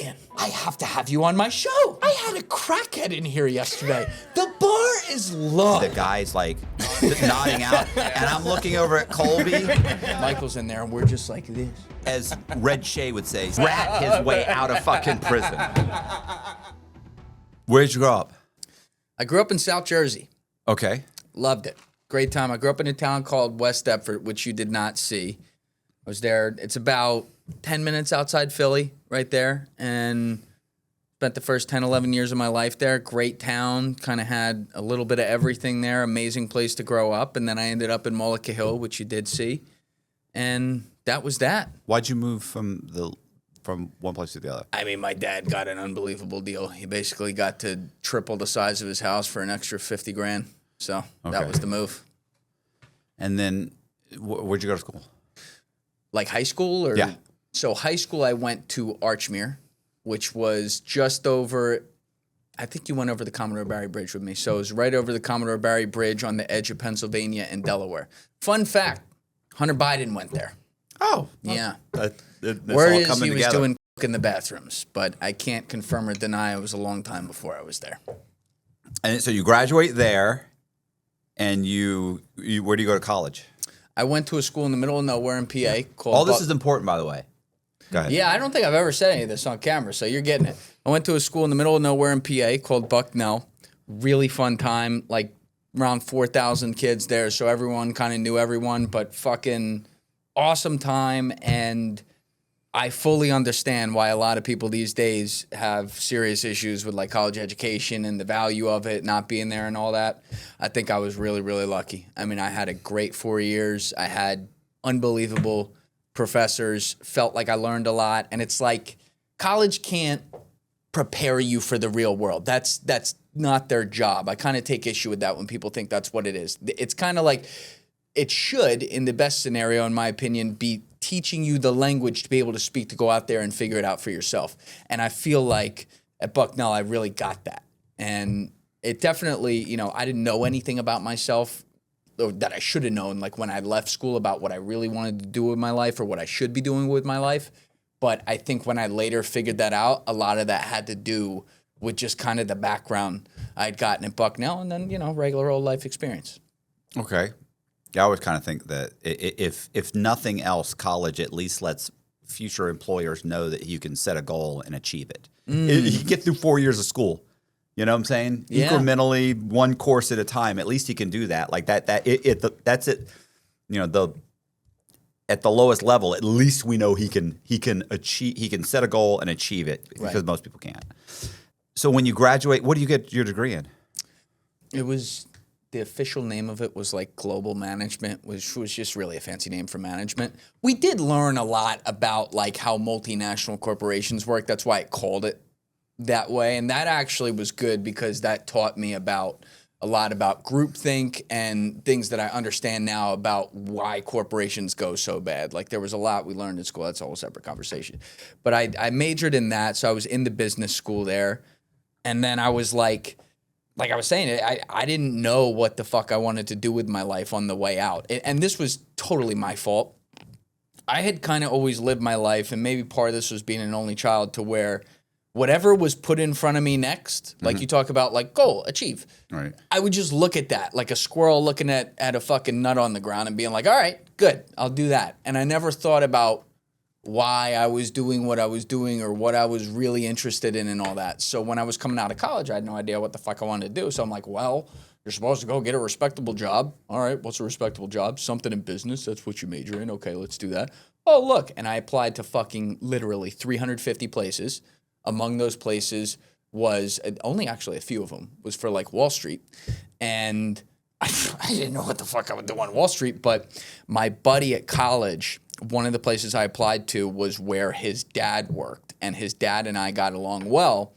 Julian, I have to have you on my show. I had a crackhead in here yesterday. The bar is low. The guy's like nodding out, and I'm looking over at Colby. Michael's in there, and we're just like this. As Red Shay would say, rat his way out of fucking prison. Where'd you grow up? I grew up in South Jersey. Okay. Loved it. Great time. I grew up in a town called West Deptford, which you did not see. I was there. It's about 10 minutes outside Philly, right there. And spent the first 10, 11 years of my life there. Great town. Kind of had a little bit of everything there. Amazing place to grow up. And then I ended up in Mullica Hill, which you did see. And that was that. Why'd you move from one place to the other? I mean, my dad got an unbelievable deal. He basically got to triple the size of his house for an extra 50 grand. So that was the move. And then where'd you go to school? Like high school? Or? Yeah. So high school, I went to Archmere, which was just over, I think you went over the Commodore Barry Bridge with me. So it was right over the Commodore Barry Bridge on the edge of Pennsylvania and Delaware. Fun fact, Hunter Biden went there. Oh. Yeah. Word is he was doing coke in the bathrooms, but I can't confirm or deny it was a long time before I was there. And so you graduate there, and you where do you go to college? I went to a school in the middle of nowhere in PA called... All this is important, by the way. Go ahead. Yeah, I don't think I've ever said any of this on camera, so you're getting it. I went to a school in the middle of nowhere in PA called Bucknell. Really fun time, like around 4,000 kids there, so everyone kind of knew everyone, but fucking awesome time, and I fully understand why a lot of people these days have serious issues with like college education and the value of it, not being there and all that. I think I was really, really lucky. I mean, I had a great 4 years. I had unbelievable professors, felt like I learned a lot. And it's like college can't prepare you for the real world. That's not their job. I kind of take issue with that when people think that's what it is. It's kind of like it should, in the best scenario, in my opinion, be teaching you the language to be able to speak, to go out there and figure it out for yourself. And I feel like at Bucknell, I really got that. And it definitely, I didn't know anything about myself or that I should have known, like when I left school, about what I really wanted to do with my life or what I should be doing with my life. But I think when I later figured that out, a lot of that had to do with just kind of the background I'd gotten at Bucknell and then, regular old life experience. Okay. Yeah, I always kind of think that if nothing else, college at least lets future employers know that you can set a goal and achieve it. You get through 4 years of school. You know what I'm saying? Yeah. Incrementally, one course at a time. At least he can do that. Like that's it. At the lowest level, at least we know he can achieve. He can set a goal and achieve it because most people can't. So when you graduate, what do you get your degree in? It was. The official name of it was like global management, which was just really a fancy name for management. We did learn a lot about like how multinational corporations work. That's why it called it that way. And that actually was good because that taught me a lot about groupthink and things that I understand now about why corporations go so bad. Like there was a lot we learned in school. That's a whole separate conversation. But I majored in that. So I was in the business school there. And then I was like I was saying, I didn't know what the fuck I wanted to do with my life on the way out. And this was totally my fault. I had kind of always lived my life, and maybe part of this was being an only child, to where whatever was put in front of me next, like you talk about, like goal, achieve. Right. I would just look at that like a squirrel looking at a fucking nut on the ground and being like, all right, good, I'll do that. And I never thought about why I was doing what I was doing or what I was really interested in and all that. So when I was coming out of college, I had no idea what the fuck I wanted to do. So I'm like, well, you're supposed to go get a respectable job. All right, what's a respectable job? Something in business. That's what you major in. Okay, let's do that. Oh, look. And I applied to fucking literally 350 places. Among those places was only actually a few of them was for like Wall Street. And I didn't know what the fuck I would do on Wall Street, but my buddy at college, one of the places I applied to was where his dad worked, and his dad and I got along well.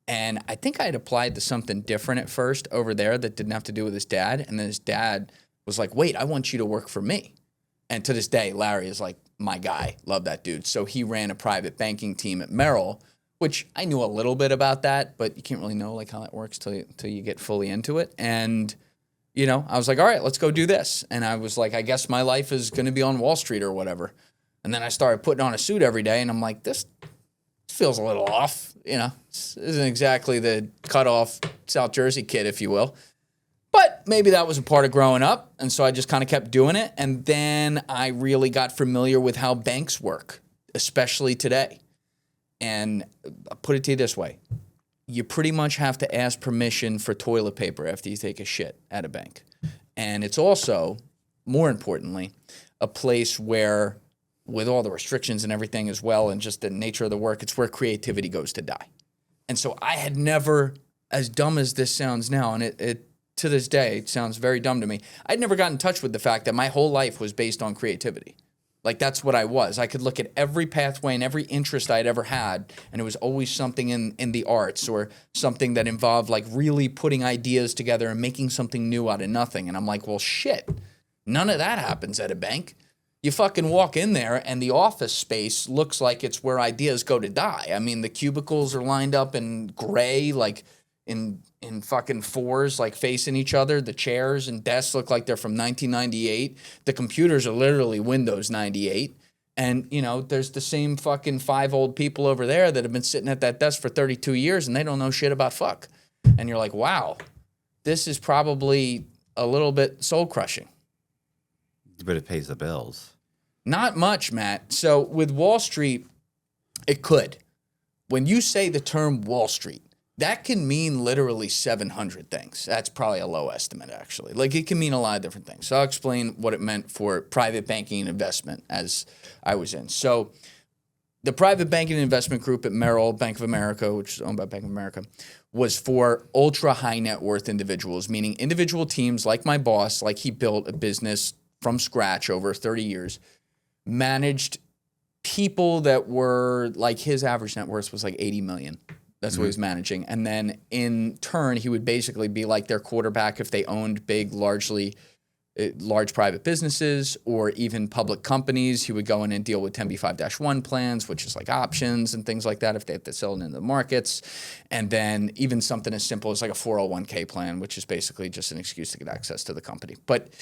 And I think I had applied to something different at first over there that didn't have to do with his dad. And then his dad was like, wait, I want you to work for me. And to this day, Larry is like my guy. Love that dude. So he ran a private banking team at Merrill, which I knew a little bit about that, but you can't really know like how that works till you get fully into it. And I was like, all right, let's go do this. And I was like, I guess my life is going to be on Wall Street or whatever. And then I started putting on a suit every day, and I'm like, this feels a little off. This isn't exactly the cut-off South Jersey kid, if you will. But maybe that was a part of growing up, and so I just kind of kept doing it. And then I really got familiar with how banks work, especially today. And I'll put it to you this way. You pretty much have to ask permission for toilet paper after you take a shit at a bank. And it's also, more importantly, a place where, with all the restrictions and everything as well, and just the nature of the work, it's where creativity goes to die. And so I had never, as dumb as this sounds now, and it to this day, it sounds very dumb to me, I'd never got in touch with the fact that my whole life was based on creativity. Like, that's what I was. I could look at every pathway and every interest I'd ever had, and it was always something in the arts or something that involved, like, really putting ideas together and making something new out of nothing. And I'm like, well, shit, none of that happens at a bank. You fucking walk in there, and the office space looks like it's where ideas go to die. I mean, the cubicles are lined up in gray, like in fucking fours, like facing each other. The chairs and desks look like they're from 1998. The computers are literally Windows 98. And, there's the same fucking 5 old people over there that have been sitting at that desk for 32 years, and they don't know shit about fuck. And you're like, wow, this is probably a little bit soul-crushing. But it pays the bills. Not much, Matt. So with Wall Street, it could. When you say the term Wall Street, that can mean literally 700 things. That's probably a low estimate, actually. Like, it can mean a lot of different things. So I'll explain what it meant for private banking and investment as I was in. So the private banking and investment group at Merrill, Bank of America, which is owned by Bank of America, was for ultra high net worth individuals, meaning individual teams like my boss, like he built a business from scratch over 30 years, managed people that were like, his average net worth was like 80 million. That's what he was managing. And then in turn, he would basically be like their quarterback if they owned big, large private businesses or even public companies. He would go in and deal with 10b5-1 plans, which is like options and things like that if they have to sell it into the markets. And then even something as simple as like a 401k plan, which is basically just an excuse to get access to the company. But,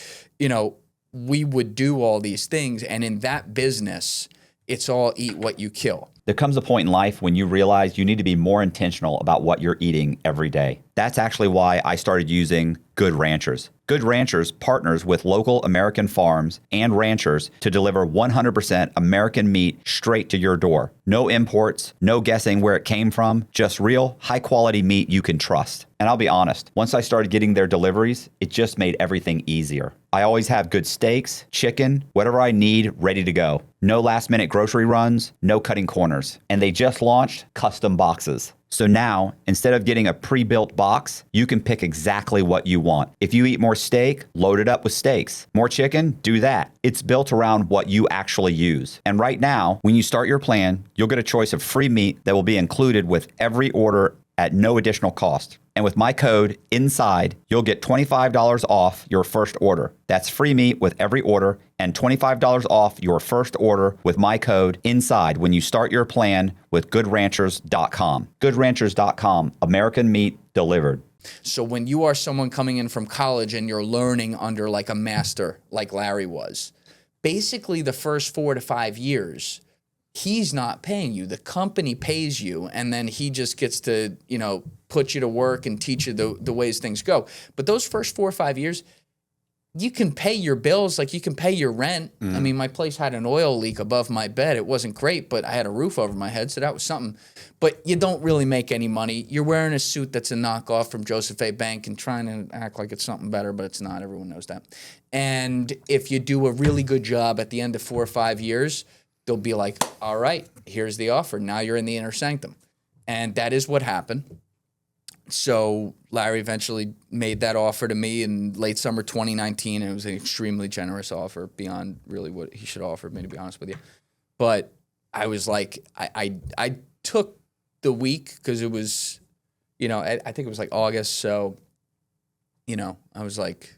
we would do all these things. And in that business, it's all eat what you kill. There comes a point in life when you realize you need to be more intentional about what you're eating every day. That's actually why I started using Good Ranchers. Good Ranchers partners with local American farms and ranchers to deliver 100% American meat straight to your door. No imports, no guessing where it came from, just real, high-quality meat you can trust. And I'll be honest, once I started getting their deliveries, it just made everything easier. I always have good steaks, chicken, whatever I need ready to go. No last-minute grocery runs, no cutting corners. And they just launched custom boxes. So now, instead of getting a pre-built box, you can pick exactly what you want. If you eat more steak, load it up with steaks. More chicken, do that. It's built around what you actually use. And right now, when you start your plan, you'll get a choice of free meat that will be included with every order at no additional cost. And with my code INSIDE, you'll get $25 off your first order. That's free meat with every order and $25 off your first order with my code INSIDE when you start your plan with GoodRanchers.com. GoodRanchers.com, American meat delivered. So when you are someone coming in from college and you're learning under like a master like Larry was, basically the first 4 to 5 years, he's not paying you. The company pays you, and then he just gets to, put you to work and teach you the ways things go. But those first 4 or 5 years, you can pay your bills, like you can pay your rent. I mean, my place had an oil leak above my bed. It wasn't great, but I had a roof over my head, so that was something. But you don't really make any money. You're wearing a suit that's a knockoff from Joseph A. Bank and trying to act like it's something better, but it's not. Everyone knows that. And if you do a really good job at the end of 4 or 5 years, they'll be like, all right, here's the offer. Now you're in the inner sanctum. And that is what happened. So Larry eventually made that offer to me in late summer 2019. And it was an extremely generous offer beyond really what he should have offered me, to be honest with you. But I was like, I took the week because it was, I think it was like August. So, I was like,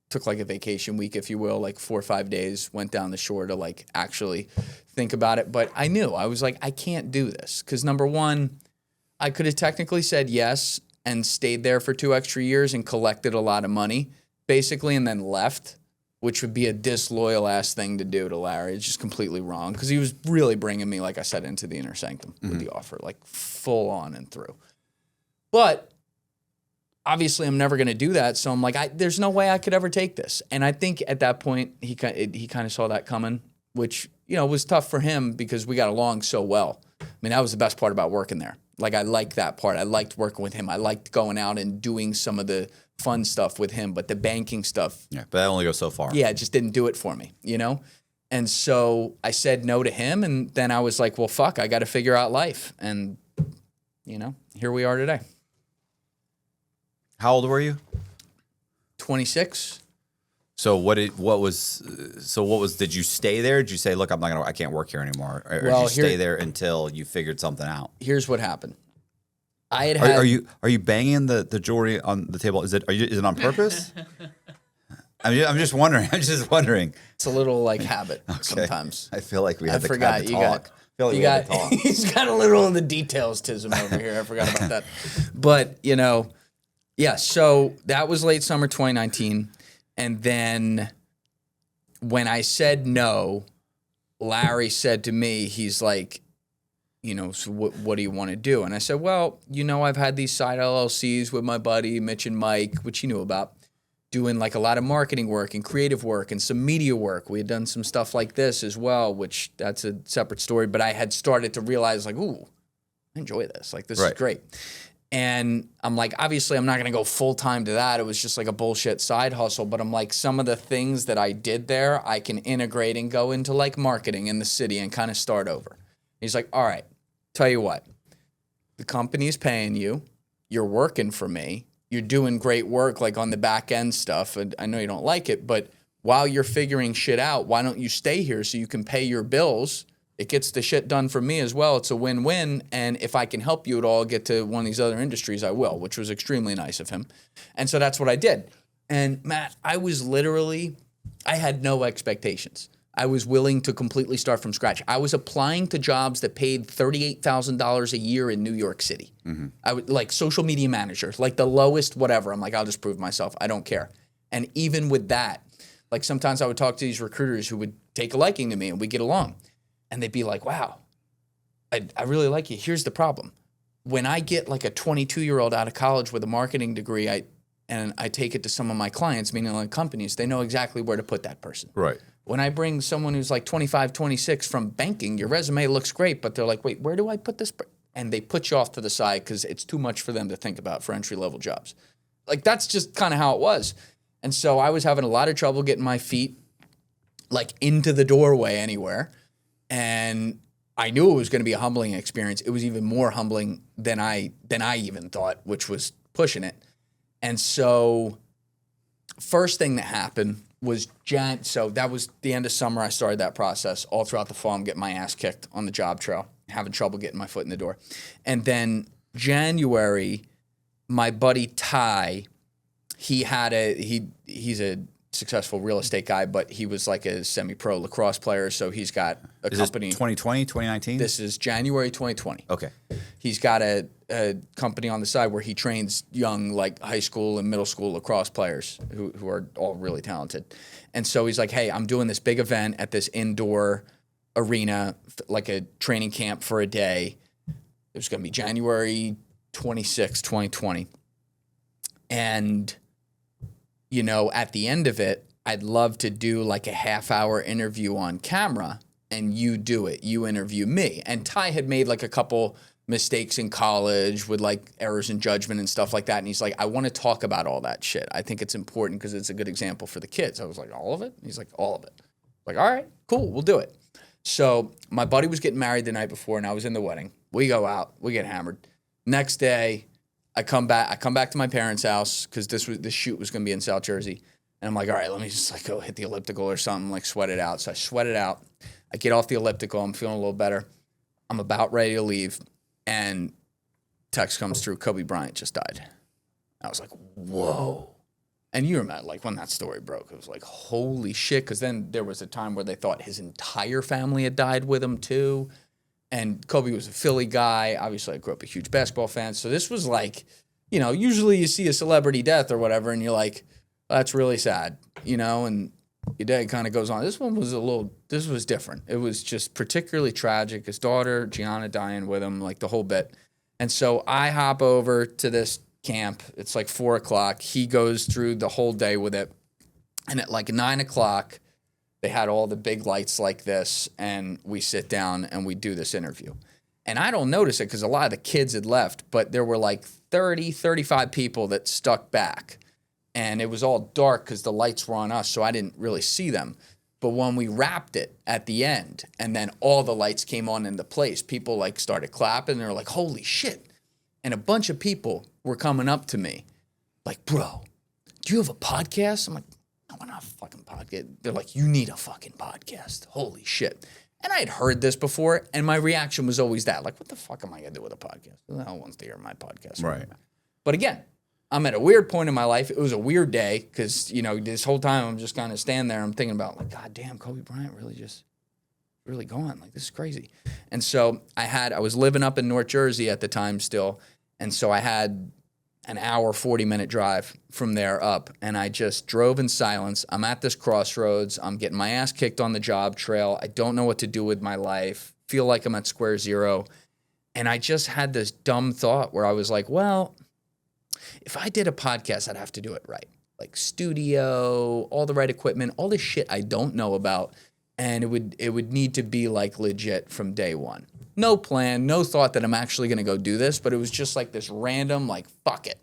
took like a vacation week, if you will, like 4 or 5 days, went down the shore to like actually think about it. But I knew, I was like, I can't do this. Because number one, I could have technically said yes and stayed there for 2 extra years and collected a lot of money, basically, and then left. which would be a disloyal ass thing to do to Larry. It's just completely wrong because he was really bringing me, like I said, into the inner sanctum with the offer, like full on and through. But obviously, I'm never going to do that. So I'm like, there's no way I could ever take this. And I think at that point, he kind of saw that coming, which, you know, was tough for him because we got along so well. I mean, that was the best part about working there. Like, I liked that part. I liked working with him. I liked going out and doing some of the fun stuff with him, but the banking stuff. Yeah, but that only goes so far. Yeah, it just didn't do it for me, you know? And so I said no to him, and then I was like, well, fuck, I got to figure out life. And, you know, here we are today. How old were you? 26. So did you stay there? Did you say, look, I can't work here anymore? Or did you stay there until you figured something out? Here's what happened. Are you banging the jewelry on the table? Is it on purpose? I'm just wondering. It's a little like habit sometimes. I feel like we had to talk. He's got a little of the details tism over here. I forgot about that. But, you know, yeah, so that was late summer 2019. And then when I said no, Larry said to me, he's like, you know, so what do you want to do? And I said, well, you know, I've had these side LLCs with my buddy, Mitch and Mike, which he knew about, doing like a lot of marketing work and creative work and some media work. We had done some stuff like this as well, which that's a separate story. But I had started to realize like, ooh, I enjoy this. Like, this is great. And I'm like, obviously, I'm not going to go full time to that. It was just like a bullshit side hustle. But I'm like, some of the things that I did there, I can integrate and go into like marketing in the city and kind of start over. He's like, all right, tell you what, the company's paying you. You're working for me. You're doing great work like on the back end stuff. And I know you don't like it, but while you're figuring shit out, why don't you stay here so you can pay your bills? It gets the shit done for me as well. It's a win-win. And if I can help you at all get to one of these other industries, I will, which was extremely nice of him. And so that's what I did. And Matt, I had no expectations. I was willing to completely start from scratch. I was applying to jobs that paid $38,000 a year in New York City. Mm-hmm. I would like social media manager, like the lowest whatever. I'm like, I'll just prove myself. I don't care. And even with that, like sometimes I would talk to these recruiters who would take a liking to me and we'd get along. And they'd be like, wow, I really like you. Here's the problem. When I get like a 22-year-old out of college with a marketing degree, I take it to some of my clients, meaning like companies, they know exactly where to put that person. Right. When I bring someone who's like 25, 26 from banking, your resume looks great, but they're like, wait, where do I put this? And they put you off to the side because it's too much for them to think about for entry-level jobs. Like, that's just kind of how it was. And so I was having a lot of trouble getting my feet like into the doorway anywhere. And I knew it was going to be a humbling experience. It was even more humbling than I even thought, which was pushing it. And so first thing that happened was so that was the end of summer. I started that process. All throughout the fall, I'm getting my ass kicked on the job trail, having trouble getting my foot in the door. And then January, my buddy Ty, he's a successful real estate guy, but he was like a semi-pro lacrosse player. So he's got a company. This 2020, 2019? This is January 2020. Okay. He's got a company on the side where he trains young, like high school and middle school lacrosse players who are all really talented. And so he's like, hey, I'm doing this big event at this indoor arena, like a training camp for a day. It was going to be January 26, 2020. And you know, at the end of it, I'd love to do like a half-hour interview on camera and you do it. You interview me. And Ty had made like a couple mistakes in college with like errors in judgment and stuff like that. And he's like, I want to talk about all that shit. I think it's important because it's a good example for the kids. I was like, all of it? And he's like, all of it. Like, all right, cool, we'll do it. So my buddy was getting married the night before and I was in the wedding. We go out, we get hammered. Next day, I come back to my parents' house because this shoot was going to be in South Jersey. And I'm like, all right, let me just like go hit the elliptical or something, like sweat it out. So I sweat it out. I get off the elliptical. I'm feeling a little better. I'm about ready to leave. And text comes through, Kobe Bryant just died. I was like, whoa. And you remember, like, when that story broke, it was like, holy shit. Because then there was a time where they thought his entire family had died with him, too. And Kobe was a Philly guy. Obviously, I grew up a huge basketball fan. So this was like, you know, usually you see a celebrity death or whatever, and you're like, oh, that's really sad, you know? And your day kind of goes on. This one was this was different. It was just particularly tragic. His daughter, Gianna, dying with him, like the whole bit. And so I hop over to this camp. It's like 4 o'clock. He goes through the whole day with it. And at like 9 o'clock, they had all the big lights like this, and we sit down and we do this interview. And I don't notice it because a lot of the kids had left, but there were like 30, 35 people that stuck back. And it was all dark because the lights were on us, so I didn't really see them. But when we wrapped it at the end, and then all the lights came on into place, people like started clapping. They were like, holy shit. And a bunch of people were coming up to me like, bro, do you have a podcast? I'm like, no, we're not a fucking podcast. They're like, you need a fucking podcast. Holy shit. And I had heard this before, and my reaction was always that. Like, what the fuck am I going to do with a podcast? Who the hell wants to hear my podcast? Right. But again, I'm at a weird point in my life. It was a weird day because, this whole time I'm just kind of standing there. I'm thinking about, like, God damn, Kobe Bryant really gone. Like, this is crazy. And so I was living up in North Jersey at the time still. And so I had an hour, 40-minute drive from there up. And I just drove in silence. I'm at this crossroads. I'm getting my ass kicked on the job trail. I don't know what to do with my life. Feel like I'm at square zero. And I just had this dumb thought where I was like, well, if I did a podcast, I'd have to do it right. Like studio, all the right equipment, all this shit I don't know about. And it would need to be like legit from day one. No plan, no thought that I'm actually going to go do this, but it was just like this random, like, fuck it.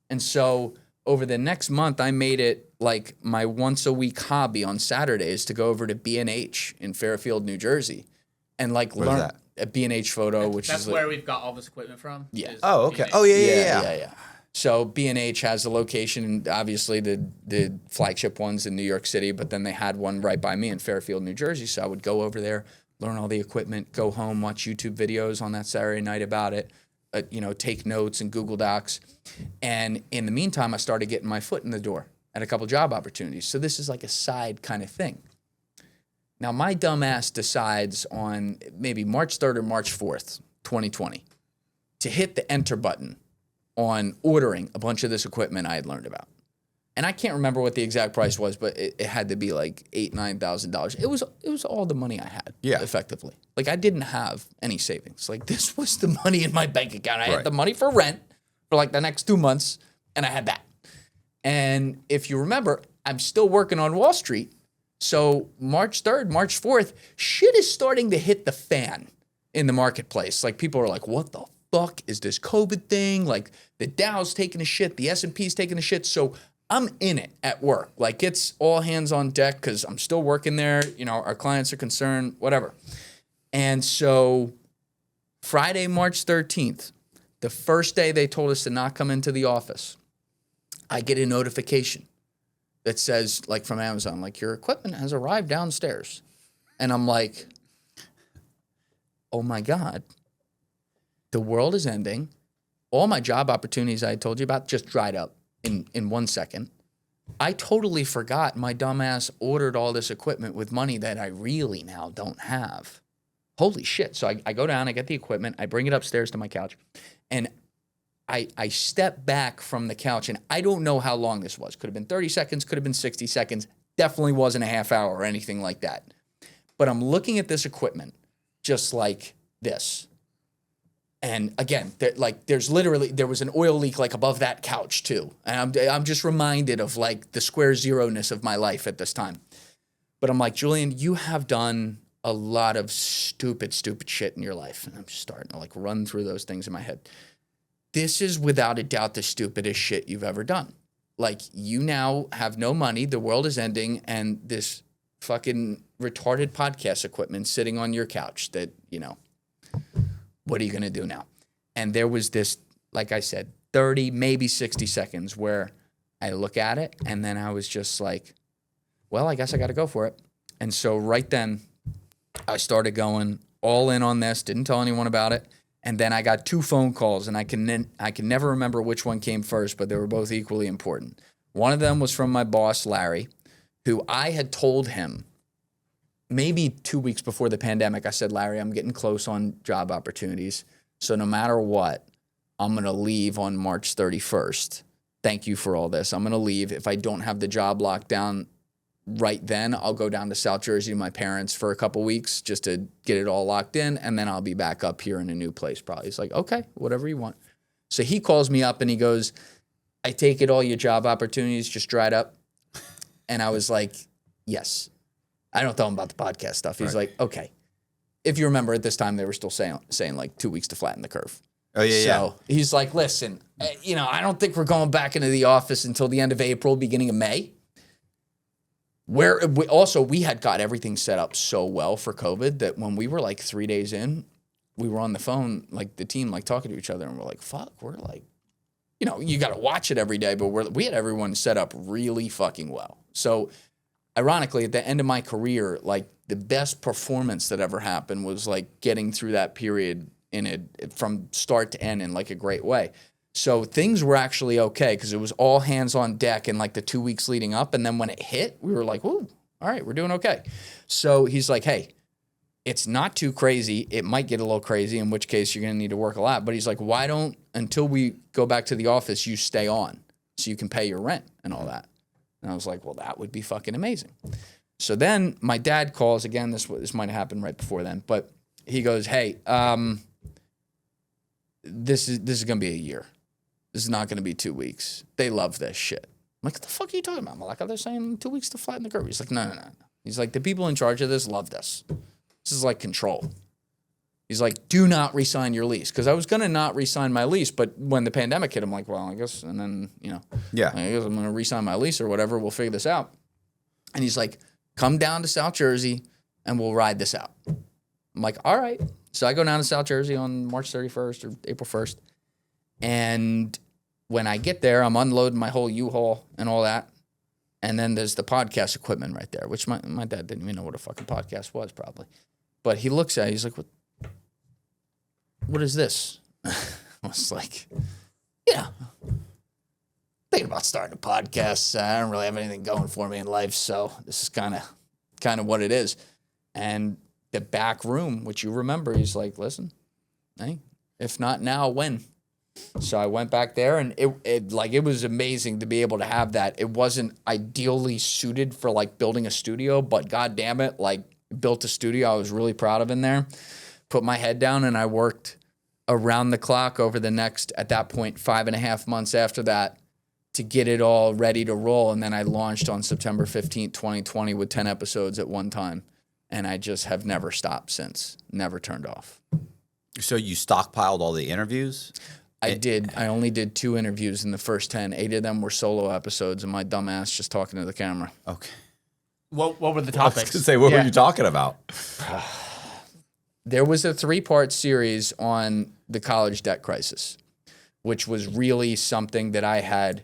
And so over the next month, I made it like my once a week hobby on Saturdays to go over to B&H in Fairfield, New Jersey, and like Where's learn that? a B&H photo, which That's is where we've got all this equipment from. Yeah. Oh, okay. Oh, yeah. Yeah. So B&H has the location, obviously the flagship ones in New York City, but then they had one right by me in Fairfield, New Jersey. So I would go over there, learn all the equipment, go home, watch YouTube videos on that Saturday night about it, take notes and Google Docs. And in the meantime, I started getting my foot in the door at a couple job opportunities. So this is like a side kind of thing. Now, my dumb ass decides on maybe March 3rd or March 4th, 2020, to hit the enter button on ordering a bunch of this equipment I had learned about. And I can't remember what the exact price was, but it had to be like $8,000-$9,000. It was all the money I had, effectively. Like, I didn't have any savings. Like, this was the money in my bank account. I had the money for rent for like the next 2 months, and I had that. And if you remember, I'm still working on Wall Street. So March 3rd, March 4th, shit is starting to hit the fan in the marketplace. Like, people are like, what the fuck is this COVID thing? Like, the Dow's taking a shit, the S&P's taking a shit. So I'm in it at work. Like, it's all hands on deck because I'm still working there. Our clients are concerned, whatever. And so Friday, March 13th, the first day they told us to not come into the office, I get a notification that says, like, from Amazon, like, your equipment has arrived downstairs. And I'm like, oh my God, the world is ending. All my job opportunities I had told you about just dried up in 1 second. I totally forgot my dumbass ordered all this equipment with money that I really now don't have. Holy shit. So I go down, I get the equipment, I bring it upstairs to my couch, and I step back from the couch, and I don't know how long this was. Could have been 30 seconds, could have been 60 seconds. Definitely wasn't a half hour or anything like that. But I'm looking at this equipment just like this. And again, there was an oil leak like above that couch too. And I'm just reminded of like the square zero-ness of my life at this time. But I'm like, Julian, you have done a lot of stupid shit in your life. And I'm just starting to like run through those things in my head. This is without a doubt the stupidest shit you've ever done. Like, you now have no money, the world is ending, and this fucking retarded podcast equipment sitting on your couch that, what are you going to do now? And there was this, like I said, 30, maybe 60 seconds where I look at it, and then I was just like, well, I guess I got to go for it. And so right then, I started going all in on this, didn't tell anyone about it. And then I got 2 phone calls, and I can never remember which one came first, but they were both equally important. One of them was from my boss, Larry, who I had told him maybe 2 weeks before the pandemic. I said, Larry, I'm getting close on job opportunities. So no matter what, I'm going to leave on March 31st. Thank you for all this. I'm going to leave. If I don't have the job locked down right then. I'll go down to South Jersey to my parents for a couple weeks just to get it all locked in, and then I'll be back up here in a new place probably. He's like, okay, whatever you want. So he calls me up and he goes, I take it all your job opportunities just dried up? And I was like, yes. I don't tell him about the podcast stuff. He's like, okay. If you remember at this time, they were still saying like 2 weeks to flatten the curve. Oh, yeah, So he's like, listen, I don't think we're going back into the office until the end of April, beginning of May. Where we had got everything set up so well for COVID that when we were like 3 days in, we were on the phone, like the team, like talking to each other, and we're like, fuck, we're like, you got to watch it every day, but we had everyone set up really fucking well. So ironically, at the end of my career, like the best performance that ever happened was like getting through that period from start to end in like a great way. So things were actually okay because it was all hands on deck in like the 2 weeks leading up. And then when it hit, we were like, whoa, all right, we're doing okay. So he's like, hey, it's not too crazy. It might get a little crazy, in which case you're going to need to work a lot. But he's like, why don't, until we go back to the office, you stay on so you can pay your rent and all that. And I was like, well, that would be fucking amazing. So then my dad calls again. This might have happened right before then, but he goes, hey, this is going to be a year. This is not going to be 2 weeks. They love this shit. I'm like, what the fuck are you talking about? I'm like, they're saying 2 weeks to flatten the curve. He's like, no. He's like, the people in charge of this love this. This is like control. He's like, do not re-sign your lease. Because I was going to not re-sign my lease, but when the pandemic hit, I'm like, well, I guess, and then, I guess I'm going to re-sign my lease or whatever. We'll figure this out. And he's like, come down to South Jersey and we'll ride this out. I'm like, all right. So I go down to South Jersey on March 31st or April 1st. And when I get there, I'm unloading my whole U-Haul and all that. And then there's the podcast equipment right there, which my dad didn't even know what a fucking podcast was probably. But he looks at it, he's like, what is this? I was like, thinking about starting a podcast. I don't really have anything going for me in life, so this is kind of what it is. And the back room, which you remember, he's like, listen, hey, if not now, when? So I went back there, and it was amazing to be able to have that. It wasn't ideally suited for like building a studio, but god damn it, like built a studio I was really proud of in there. Put my head down and I worked around the clock over the next, at that point, 5.5 months after that to get it all ready to roll. And then I launched on September 15th, 2020 with 10 episodes at one time. And I just have never stopped since, never turned off. So you stockpiled all the interviews? I did. I only did 2 interviews in the first 10. 8 of them were solo episodes, and my dumb ass just talking to the camera. Okay. What were the I was topics? going to say, what were you talking about? There was a 3-part series on the college debt crisis, which was really something that I had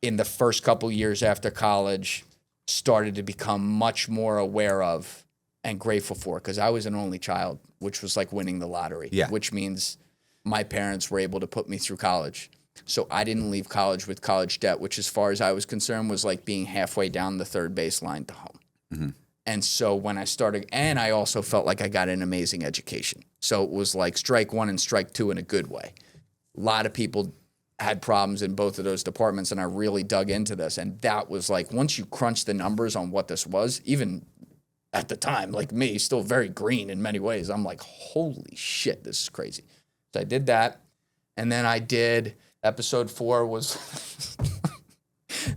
in the first couple years after college started to become much more aware of and grateful for, because I was an only child, which was like winning the lottery, which means my parents were able to put me through college. So I didn't leave college with college debt, which as far as I was concerned was like being halfway down the third baseline to home. Mm-hmm. And so when I started, and I also felt like I got an amazing education. So it was like strike one and strike two in a good way. A lot of people had problems in both of those departments, and I really dug into this. And that was like, once you crunch the numbers on what this was, even at the time, like me, still very green in many ways, I'm like, holy shit, this is crazy. So I did that. And then I did, episode 4 was,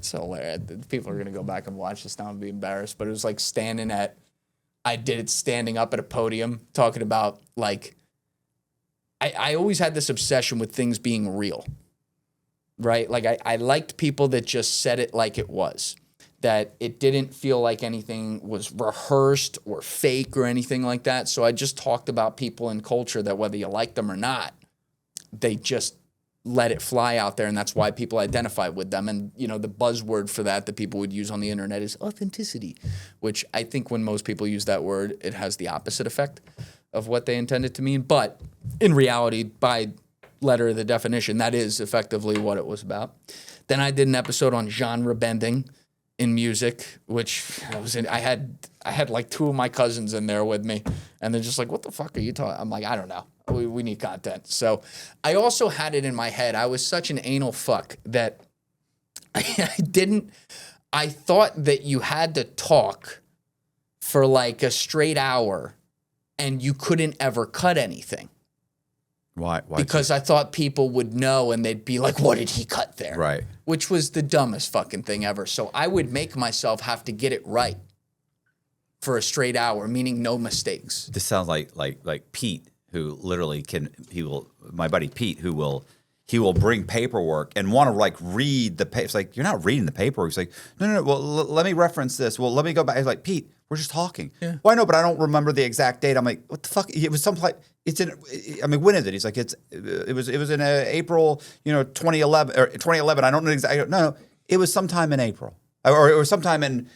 so hilarious. People are going to go back and watch this now and be embarrassed, but it was like I did it standing up at a podium talking about like, I always had this obsession with things being real, right? Like I liked people that just said it like it was, that it didn't feel like anything was rehearsed or fake or anything like that. So I just talked about people in culture that whether you like them or not, they just let it fly out there, and that's why people identify with them. And, the buzzword for that people would use on the internet is authenticity, which I think when most people use that word, it has the opposite effect of what they intend it to mean. But in reality, by letter of the definition, that is effectively what it was about. Then I did an episode on genre bending in music, which I had like 2 of my cousins in there with me, and they're just like, what the fuck are you talking? I'm like, I don't know. We need content. So I also had it in my head. I was such an anal fuck that I I thought that you had to talk for like a straight hour and you couldn't ever cut anything. Why? Because I thought people would know and they'd be like, what did he cut there? Right. Which was the dumbest fucking thing ever. So I would make myself have to get it right for a straight hour, meaning no mistakes. This sounds like Pete, who literally my buddy Pete, he will bring paperwork and want to like read the paper. It's like, you're not reading the paperwork. It's like, no. Well, let me reference this. Well, let me go back. It's like, Pete, we're just talking. Yeah. Well, I know, but I don't remember the exact date. I'm like, what the fuck? It was someplace. When is it? He's like, it was in April, 2011 or 2011. I don't know exactly. No, it was sometime in April, or it was sometime in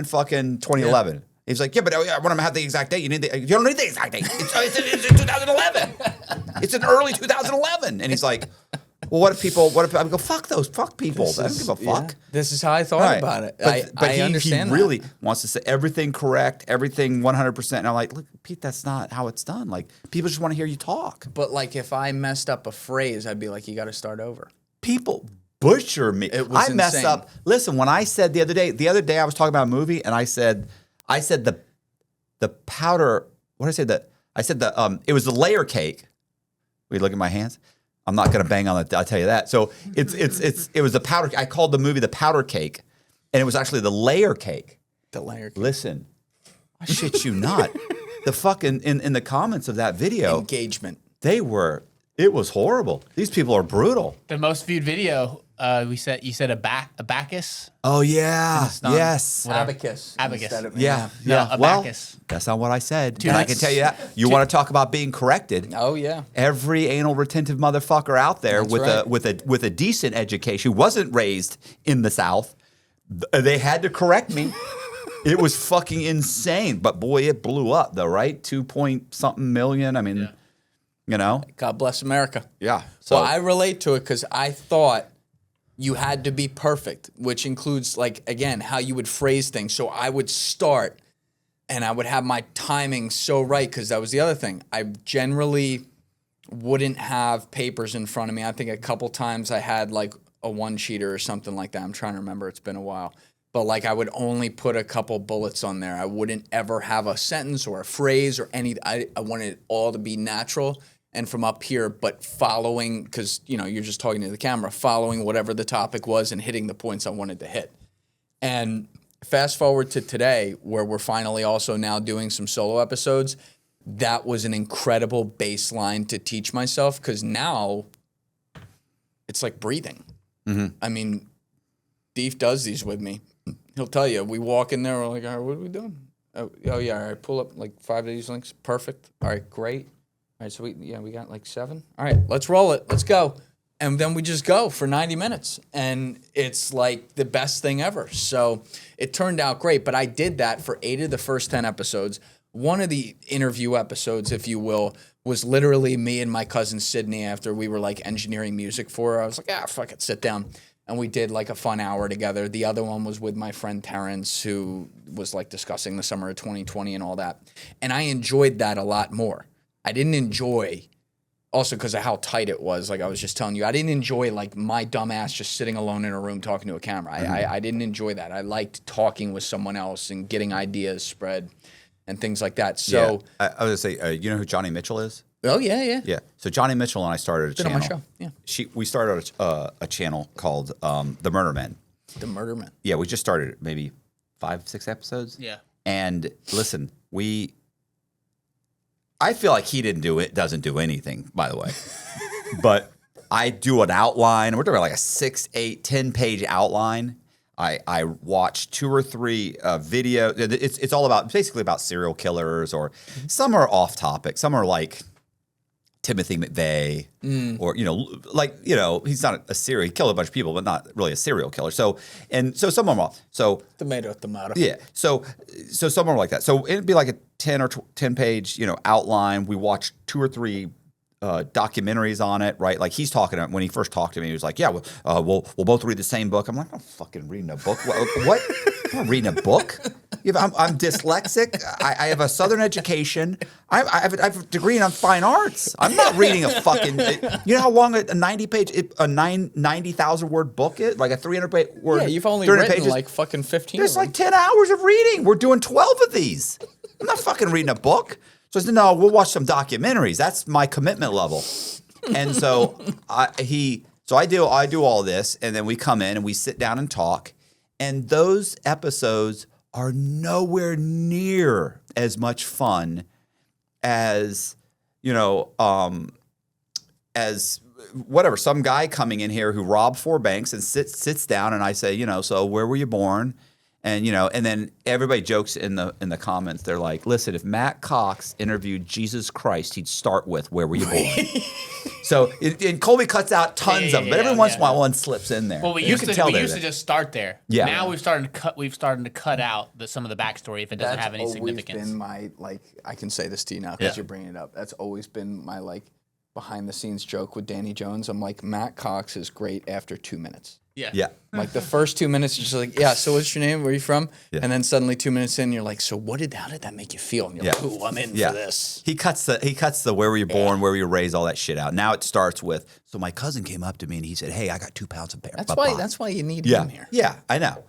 fucking 2011. Yeah. He's like, yeah, but I want to have the exact date. You don't need the exact date. It's in 2011. It's in early 2011. And he's like, well, what if I go, fuck people. I don't give a fuck. Yeah, this is how I thought about it. But I understand he really wants to say everything correct, everything 100%. And I'm like, look, Pete, that's not how it's done. Like, people just want to hear you talk. But like, if I messed up a phrase, I'd be like, you got to start over. People butcher me. I messed up. Listen, when I said the other day I was talking about a movie and I said the powder. What did I say? It was the layer cake. Will you look at my hands? I'm not going to bang on it. I'll tell you that. So it was the powder. I called the movie the powder cake, and it was actually the layer cake. The layer cake. Listen, I shit you not. The fucking in the comments of that video, engagement. It was horrible. These people are brutal. The most viewed video, you said a Bacchus. Oh yeah, yes, Abacus. Yeah. Abacus. That's not what I said. Two And I nuts. can tell you that. You want to talk about being corrected? Oh yeah. Every anal retentive motherfucker out there That's with right. with a decent education who wasn't raised in the South, they had to correct me. It was fucking insane. But boy, it blew up though, right? 2-point-something million. I mean, God bless America. Yeah. So Well, I relate to it because I thought you had to be perfect, which includes, like, again, how you would phrase things. So I would start and I would have my timing so right because that was the other thing. I generally wouldn't have papers in front of me. I think a couple times I had, like, a one-sheeter or something like that. I'm trying to remember. It's been a while. But, like, I would only put a couple bullets on there. I wouldn't ever have a sentence or a phrase or any. I wanted it all to be natural and from up here, but following, because, you're just talking to the camera, following whatever the topic was and hitting the points I wanted to hit. And fast forward to today, where we're finally also now doing some solo episodes, that was an incredible baseline to teach myself, because now it's like breathing. Mm-hmm. I mean, Deef does these with me. He'll tell you, we walk in there, we're like, all right, what are we doing? Oh yeah, all right, pull up like 5 of these links. Perfect. All right, great. All right, so we got like 7. All right, let's roll it. Let's go. And then we just go for 90 minutes. And it's like the best thing ever. So it turned out great. But I did that for 8 of the first 10 episodes. One of the interview episodes, if you will, was literally me and my cousin Sydney after we were like engineering music for her. I was like, fuck it, sit down. And we did like a fun hour together. The other one was with my friend Terrence, who was like discussing the summer of 2020 and all that. And I enjoyed that a lot more. I didn't enjoy, also because of how tight it was, like I was just telling you, I didn't enjoy like my dumb ass just sitting alone in a room talking to a camera. I didn't enjoy that. I liked talking with someone else and getting ideas spread and things like that. So I was going to say, you know who Johnny Mitchell is? Oh, yeah. Yeah. So Johnny Mitchell and I started a channel. On my show, yeah. We started a channel called The Murder Men. The Murder Men. Yeah, we just started maybe 5-6 episodes. Yeah. And listen, I feel like he doesn't do anything, by the way. But I do an outline. We're talking about like a 6, 8, 10-page outline. I watch 2 or 3 videos. It's all basically about serial killers, or some are off topic. Some are like Timothy McVeigh, or he's not a serial. He killed a bunch of people, but not really a serial killer. So some of them are. So Tomato. Yeah. So some are like that. So it'd be like a 10 page outline. We watch 2 or 3 documentaries on it, right? Like he's talking when he first talked to me, he was like, "Yeah, we'll both read the same book." I'm like, "I'm not fucking reading a book. What? I'm not reading a book." I'm dyslexic. I have a Southern education. I have a degree in fine arts. I'm not reading a fucking. You know how long a 90,000 word book is? Like a 300 word. Yeah, you've only 300 written pages. like fucking 15. There's like 10 hours of reading. We're doing 12 of these. I'm not fucking reading a book. So I said, no, we'll watch some documentaries. That's my commitment level. And so I do all this, and then we come in and we sit down and talk. And those episodes are nowhere near as much fun as, as whatever, some guy coming in here who robbed 4 banks and sits down, and I say, so where were you born? And and then everybody jokes in the comments. They're like, "Listen, if Matt Cox interviewed Jesus Christ, he'd start with where were you born?" So, and Colby cuts out tons of them, but every once in a while, one slips in there. Well, we used to just start there. Yeah. Now we've started to cut out some of the backstory if it doesn't have any significance. That's always been my I can say this to you now because you're bringing it up. That's always been my behind the scenes joke with Danny Jones. I'm like, Matt Cox is great after 2 minutes. Yeah. Like the first 2 minutes, you're just like, yeah, so what's your name? Where are you from? Yeah. And then suddenly 2 minutes in, you're like, so how did that make you feel? And you're like, ooh, I'm in for this. He cuts the where were you born, where were you raised, all that shit out. Now it starts with, so my cousin came up to me and he said, hey, I got 2 pounds of bear. That's why you need him here. Yeah, I know.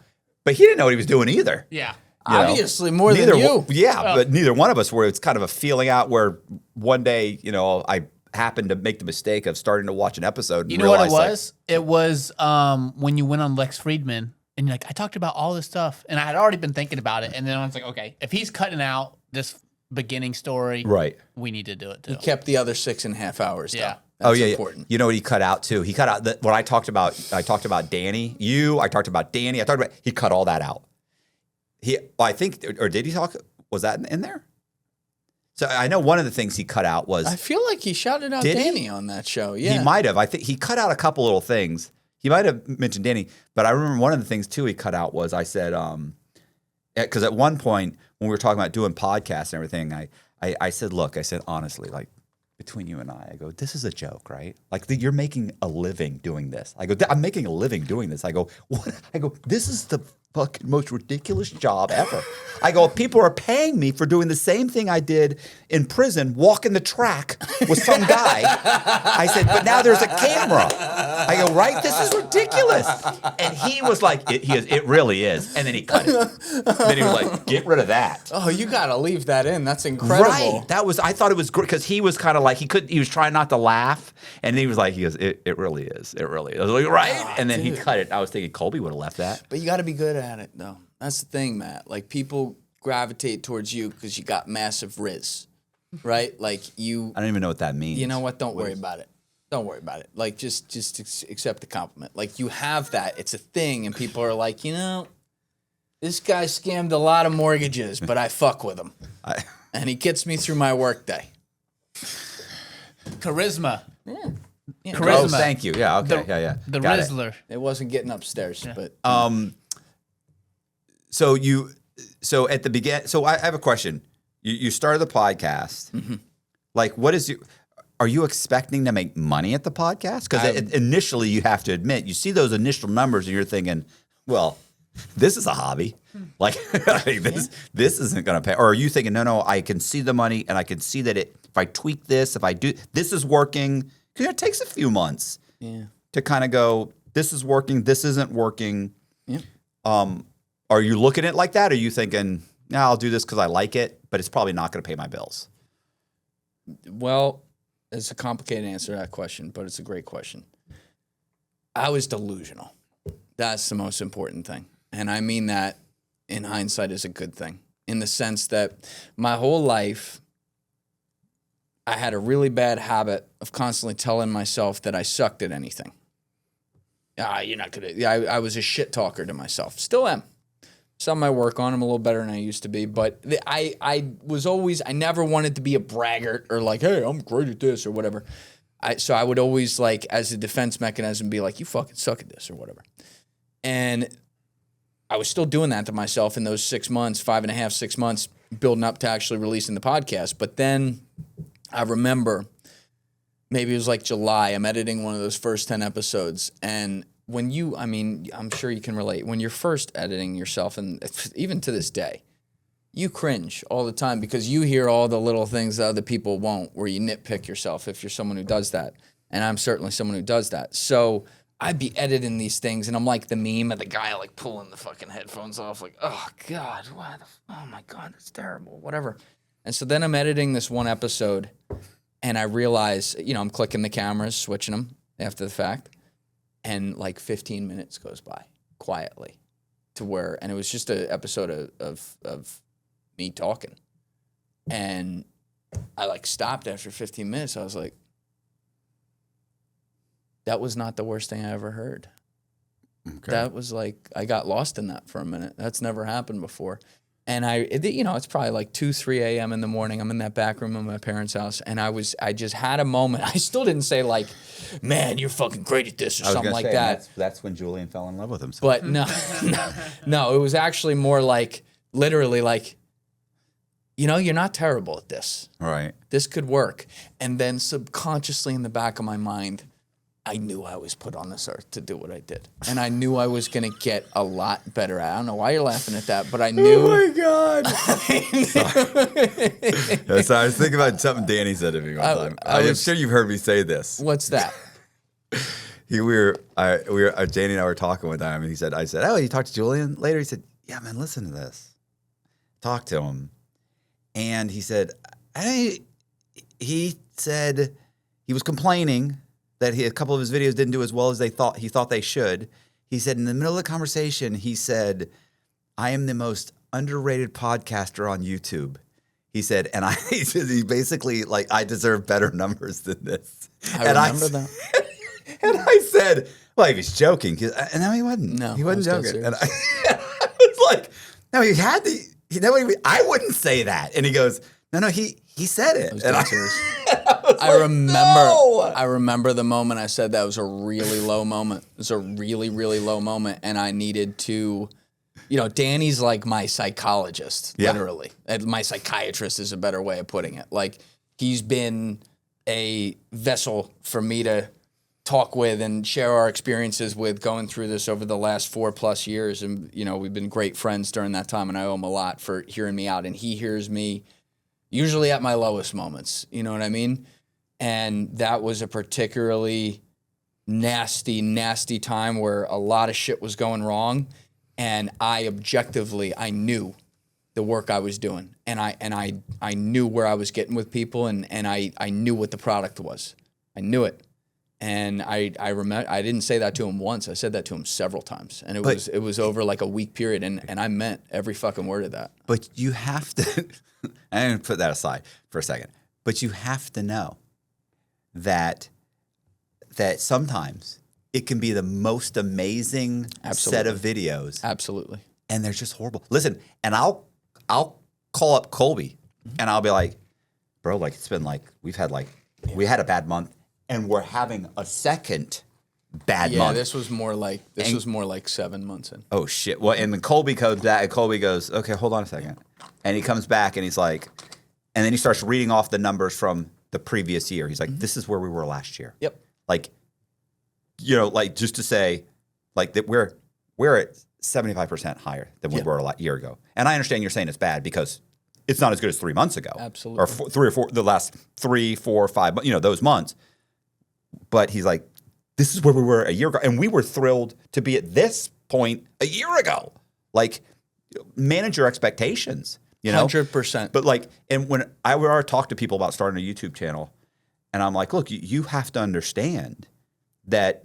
But he didn't know what he was doing either. Yeah. Obviously, more than you. Yeah, but neither one of us were. It's kind of a feeling out where one day, I happened to make the mistake of starting to watch an episode. And you know what it was? It was when you went on Lex Friedman and you're like, I talked about all this stuff, and I had already been thinking about it, and then I was like, okay, if he's cutting out this beginning story, right, we need to do it too. He kept the other 6.5 hours. Yeah. That's important. You know what he cut out too? He cut out when I talked about Danny. I talked about Danny. He cut all that out. I think, or did he talk? Was that in there? So I know one of the things he cut out was. I feel like he shouted out Danny on that show. Yeah, he might have. I think he cut out a couple little things. He might have mentioned Danny, but I remember one of the things too he cut out was I said, because at one point when we were talking about doing podcasts and everything, I said, look, honestly, like between you and I go, this is a joke, right? Like you're making a living doing this. I go, I'm making a living doing this. I go, what? I go, this is the fucking most ridiculous job ever. I go, people are paying me for doing the same thing I did in prison, walking the track with some guy. I said, but now there's a camera. I go, right? This is ridiculous. And he was like, it really is. And then he cut it. Then he was like, get rid of that. Oh, you got to leave that in. That's incredible. Right. I thought it was great because he was kind of like, he was trying not to laugh. And he was like, it really is. It really is. I was like, right? And then he cut it. I was thinking Colby would have left that. But you got to be good at it, though. That's the thing, Matt. Like, people gravitate towards you because you got massive riz, right? Like, you... I don't even know what that means. You know what? Don't worry about it. Don't worry about it. Like, just accept the compliment. Like, you have that. It's a thing, and people are like, this guy scammed a lot of mortgages, but I fuck with him. And he gets me through my workday. Charisma. Yeah. Charisma. Oh, thank you. Yeah, okay. The got Rizzler. It wasn't getting upstairs, but... So at the beginning, so I have a question. You started the podcast. Mm-hmm. Like, are you expecting to make money at the podcast? Because initially you have to admit, you see those initial numbers and you're thinking, well, this is a hobby. Like, this isn't going to pay. Or are you thinking, no, I can see the money and I can see that if I tweak this, if I do, this is working. Because it takes a few months to kind of go, this is working, this isn't working. Yeah. Are you looking at it like that? Or are you thinking, no, I'll do this because I like it, but it's probably not going to pay my bills? Well, it's a complicated answer to that question, but it's a great question. I was delusional. That's the most important thing. And I mean that in hindsight is a good thing, in the sense that my whole life, I had a really bad habit of constantly telling myself that I sucked at anything. You're not good at I was a shit talker to myself. Still am. Something I work on. I'm a little better than I used to be. But I never wanted to be a braggart or like, hey, I'm great at this or whatever. So I would always, like, as a defense mechanism, be like, you fucking suck at this or whatever. And I was still doing that to myself in those 6 months, 5.5, 6 months, building up to actually releasing the podcast. But then I remember maybe it was like July. I'm editing one of those first 10 episodes. And when I'm sure you can relate. When you're first editing yourself, and even to this day, you cringe all the time because you hear all the little things that other people won't, where you nitpick yourself if you're someone who does that. And I'm certainly someone who does that. So I'd be editing these things, and I'm like the meme of the guy like pulling the fucking headphones off, like, oh God, oh my God, that's terrible, whatever. And so then I'm editing this one episode, and I realize, I'm clicking the cameras, switching them after the fact, and like 15 minutes goes by quietly to where, and it was just an episode of me talking. And I like stopped after 15 minutes. I was like, that was not the worst thing I ever heard. Okay. That was like, I got lost in that for a minute. That's never happened before. And it's probably like 2, 3 a.m. in the morning. I'm in that back room of my parents' house. And I just had a moment. I still didn't say like, man, you're fucking great at this or something like that. That's when Julian fell in love with himself. But no, it was actually more like, literally like, you're not terrible at this. Right. This could work. And then subconsciously in the back of my mind, I knew I was put on this earth to do what I did. And I knew I was going to get a lot better at it. I don't know why you're laughing at that, but I knew. Oh my God. So I was thinking about something Danny said to me one time. I'm sure you've heard me say this. What's that? Danny and I were talking one time, and I said, oh, you talked to Julian later? He said, yeah, man, listen to this. Talk to him. And he said, he said he was complaining that a couple of his videos didn't do as well as he thought they should. He said in the middle of the conversation, he said, I am the most underrated podcaster on YouTube. He said, and he basically, like, I deserve better numbers than this. I remember that. And I said, well, he was joking. And no, he wasn't. No, he wasn't I was joking. And I was like, no, he had the, I wouldn't say that. And he goes, no, he said it. And I remember the moment I said that. It was a really low moment. It was a really, really low moment. And I needed to, Danny's like my psychologist, literally. And my psychiatrist is a better way of putting it. Like, he's been a vessel for me to talk with and share our experiences with going through this over the last 4+ years. And, we've been great friends during that time, and I owe him a lot for hearing me out. And he hears me usually at my lowest moments. You know what I mean? And that was a particularly nasty, nasty time where a lot of shit was going wrong. And I knew the work I was doing. And I knew where I was getting with people, and I knew what the product was. I knew it. And I remember, I didn't say that to him once. I said that to him several times. And it was over like a week period, and I meant every fucking word of that. But you have to, I'm going to put that aside for a second, but you have to know that sometimes it can be the most amazing set of videos. Absolutely. And they're just horrible. Listen, and I'll call up Colby, and I'll be like, bro, like, it's been like, we had a bad month, and we're having a second bad month. Yeah, this was more like 7 months in. Oh shit. Well, and then Colby comes back, and Colby goes, okay, hold on a second. And he comes back, and he's like, and then he starts reading off the numbers from the previous year. He's like, this is where we were last year. Yep. Like, like, just to say, like, that we're at 75% higher than we were a year ago. And I understand you're saying it's bad because it's not as good as 3 months ago. Absolutely. Or three or four, the last 3, 4, 5, those months. But he's like, this is where we were a year ago. And we were thrilled to be at this point a year ago. Like, manage your expectations, 100%. But like, and when I would talk to people about starting a YouTube channel, and I'm like, look, you have to understand that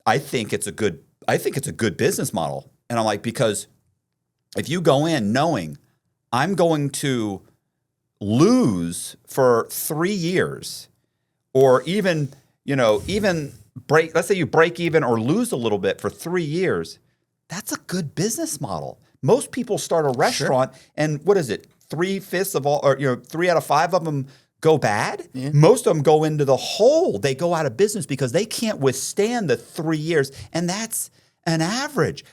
I think it's a good business model. And I'm like, because if you go in knowing I'm going to lose for 3 years, or even break, let's say you break even or lose a little bit for 3 years, that's a good business model. Most people start a restaurant, and what is it? 3/5 of all, or 3 out of 5 of them go bad. Yeah. Most of them go into the hole. They go out of business because they can't withstand the 3 years, and that's an average.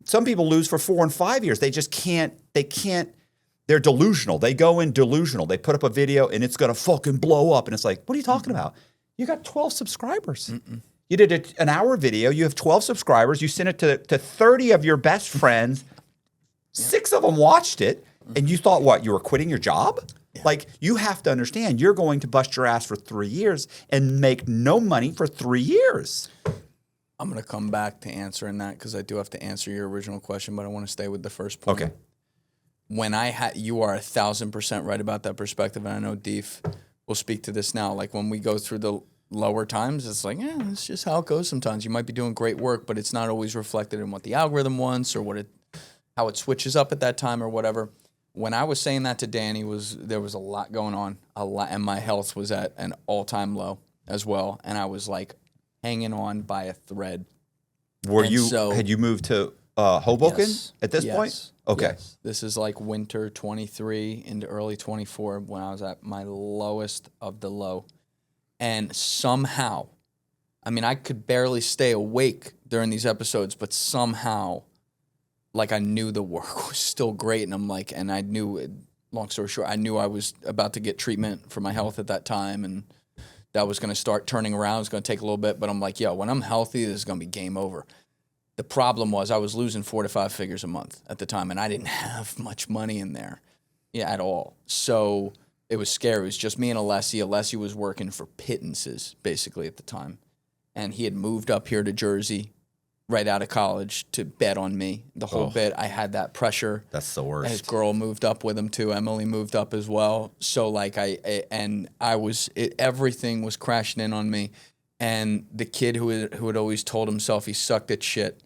Some people lose for 4 and 5 years. They just can't. They're delusional. They go in delusional. They put up a video and it's gonna fucking blow up, and it's like, what are you talking about? You got 12 subscribers. You did an hour video. You have 12 subscribers. You sent it to 30 of your best friends. 6 of them watched it. And you thought what? You were quitting your job? Yeah. Like, you have to understand, you're going to bust your ass for 3 years and make no money for 3 years. I'm going to come back to answering that because I do have to answer your original question, but I want to stay with the first point. Okay. When you are 1,000% right about that perspective, and I know Deef will speak to this now. Like, when we go through the lower times, it's like, it's just how it goes sometimes. You might be doing great work, but it's not always reflected in what the algorithm wants or how it switches up at that time or whatever. When I was saying that to Danny, there was a lot going on, and my health was at an all-time low as well, and I was like hanging on by a thread. Had you moved to Hoboken at this point? Okay. Yes. This is like winter 23 into early 24 when I was at my lowest of the low. And somehow, I mean, I could barely stay awake during these episodes, but somehow, like, I knew the work was still great, and I'm like, and I knew, long story short, I knew I was about to get treatment for my health at that time, and that was going to start turning around. It was going to take a little bit, but I'm like, yo, when I'm healthy, this is going to be game over. The problem was I was losing 4 to 5 figures a month at the time, and I didn't have much money in there, at all. So it was scary. It was just me and Alessi. Alessi was working for pittances, basically, at the time, and he had moved up here to Jersey right out of college to bet on me the whole bit. I had that pressure. That's the worst. His girl moved up with him too. Emily moved up as well. So like everything was crashing in on me. And the kid who had always told himself he sucked at shit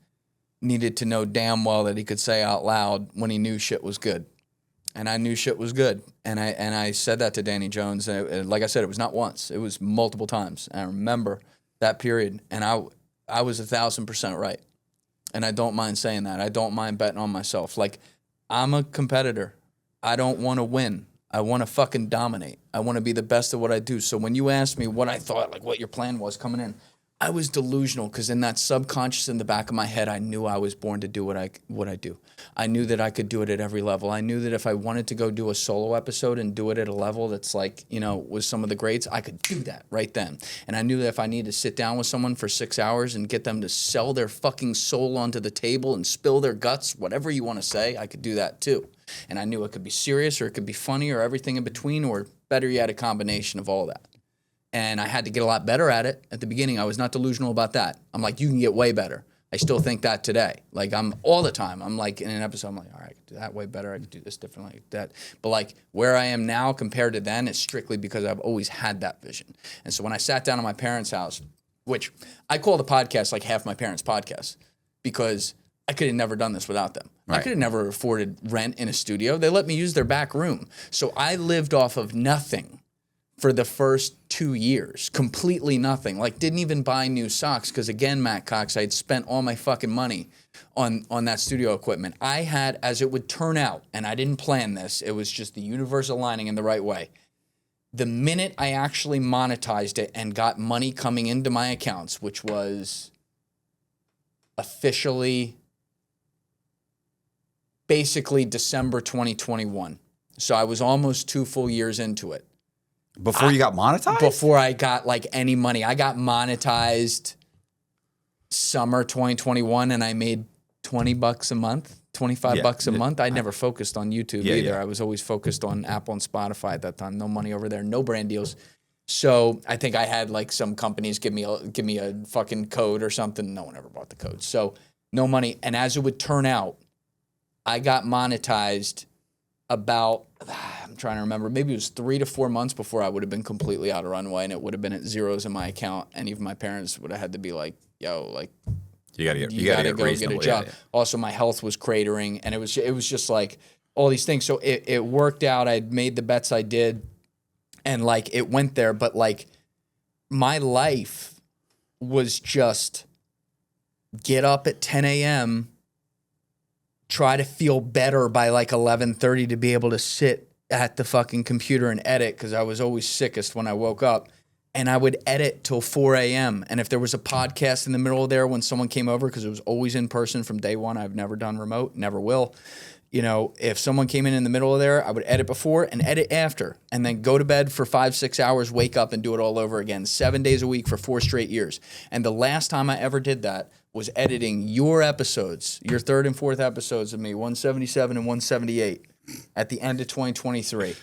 needed to know damn well that he could say out loud when he knew shit was good. And I knew shit was good. And I said that to Danny Jones. And like I said, it was not once. It was multiple times. And I remember that period. And I was 1,000% right. And I don't mind saying that. I don't mind betting on myself. Like, I'm a competitor. I don't want to win. I want to fucking dominate. I want to be the best at what I do. So when you asked me what I thought, like what your plan was coming in, I was delusional because in that subconscious in the back of my head, I knew I was born to do what I do. I knew that I could do it at every level. I knew that if I wanted to go do a solo episode and do it at a level that's like, with some of the greats, I could do that right then. And I knew that if I needed to sit down with someone for 6 hours and get them to sell their fucking soul onto the table and spill their guts, whatever you want to say, I could do that too. And I knew it could be serious or it could be funny or everything in between, or better yet, a combination of all that. And I had to get a lot better at it at the beginning. I was not delusional about that. I'm like, you can get way better. I still think that today. Like, I'm all the time. I'm like, in an episode, I'm like, all right, I could do that way better. I could do this differently, like that. But like where I am now compared to then is strictly because I've always had that vision. And so when I sat down at my parents' house, which I call the podcast like half my parents' podcast, because I could have never done this without them. Right. I could have never afforded rent in a studio. They let me use their back room. So I lived off of nothing for the first 2 years, completely nothing. Like, didn't even buy new socks because, again, Matt Cox, I had spent all my fucking money on that studio equipment. I had, as it would turn out, and I didn't plan this, it was just the universe aligning in the right way. The minute I actually monetized it and got money coming into my accounts, which was officially basically December 2021. So I was almost 2 full years into it. Before you got monetized? Before I got like any money. I got monetized summer 2021 and I made $20 a month, $25 a month. I never focused on YouTube either. Yeah. I was always focused on Apple and Spotify at that time. No money over there, no brand deals. So I think I had like some companies give me a fucking code or something. No one ever bought the code. So no money. And as it would turn out, I got monetized about, I'm trying to remember, maybe it was 3 to 4 months before I would have been completely out of runway and it would have been at zeros in my account. And even my parents would have had to be like, yo, like, you gotta go get a job. Yeah. Also, my health was cratering and it was just like all these things. So it worked out. I'd made the bets I did and like it went there. But like my life was just get up at 10 a.m., try to feel better by like 11:30 to be able to sit at the fucking computer and edit because I was always sickest when I woke up. And I would edit till 4 a.m. And if there was a podcast in the middle of there when someone came over, because it was always in person from day one, I've never done remote, never will. If someone came in the middle of there, I would edit before and edit after and then go to bed for 5-6 hours, wake up and do it all over again, 7 days a week for 4 straight years. And the last time I ever did that was editing your episodes, your 3rd and 4th episodes of me, 177 and 178. at the end of 2023.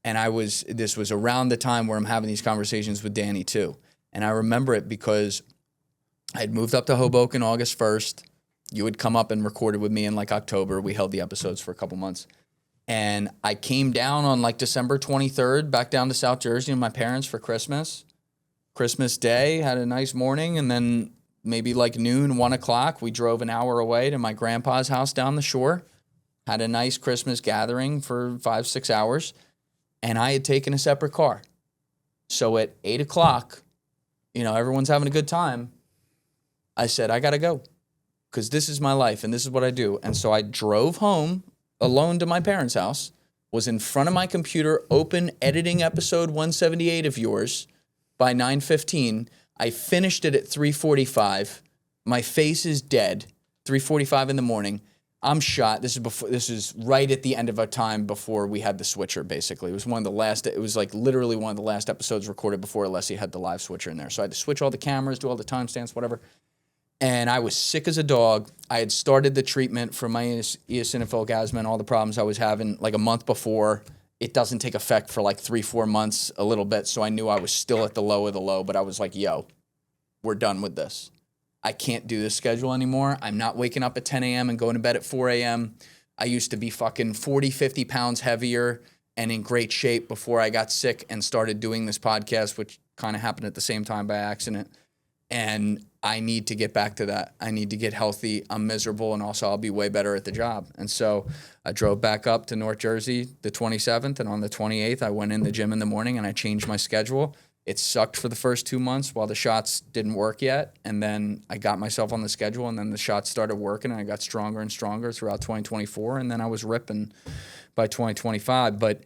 And this was around the time where I'm having these conversations with Danny too. And I remember it because I had moved up to Hoboken August 1st. You had come up and recorded with me in like October. We held the episodes for a couple months. And I came down on like December 23rd, back down to South Jersey with my parents for Christmas. Christmas Day, had a nice morning, and then maybe like noon, 1 o'clock, we drove an hour away to my grandpa's house down the shore. Had a nice Christmas gathering for 5-6 hours, and I had taken a separate car. So at 8 o'clock, everyone's having a good time. I said, I got to go because this is my life and this is what I do. And so I drove home alone to my parents' house, was in front of my computer, open editing episode 178 of yours by 9:15. I finished it at 3:45. My face is dead. 3:45 in the morning. I'm shot. This is right at the end of our time before we had the switcher, basically. It was like literally one of the last episodes recorded before Alessi had the live switcher in there. So I had to switch all the cameras, do all the timestamps, whatever. And I was sick as a dog. I had started the treatment for my eosinophilic asthma and all the problems I was having like a month before. It doesn't take effect for like 3-4 months, a little bit. So I knew I was still at the low of the low, but I was like, yo, we're done with this. I can't do this schedule anymore. I'm not waking up at 10 a.m. and going to bed at 4 a.m. I used to be fucking 40, 50 pounds heavier and in great shape before I got sick and started doing this podcast, which kind of happened at the same time by accident. And I need to get back to that. I need to get healthy. I'm miserable, and also I'll be way better at the job. And so I drove back up to North Jersey the 27th, and on the 28th, I went in the gym in the morning and I changed my schedule. It sucked for the first 2 months while the shots didn't work yet, and then I got myself on the schedule, and then the shots started working, and I got stronger and stronger throughout 2024, and then I was ripping by 2025. But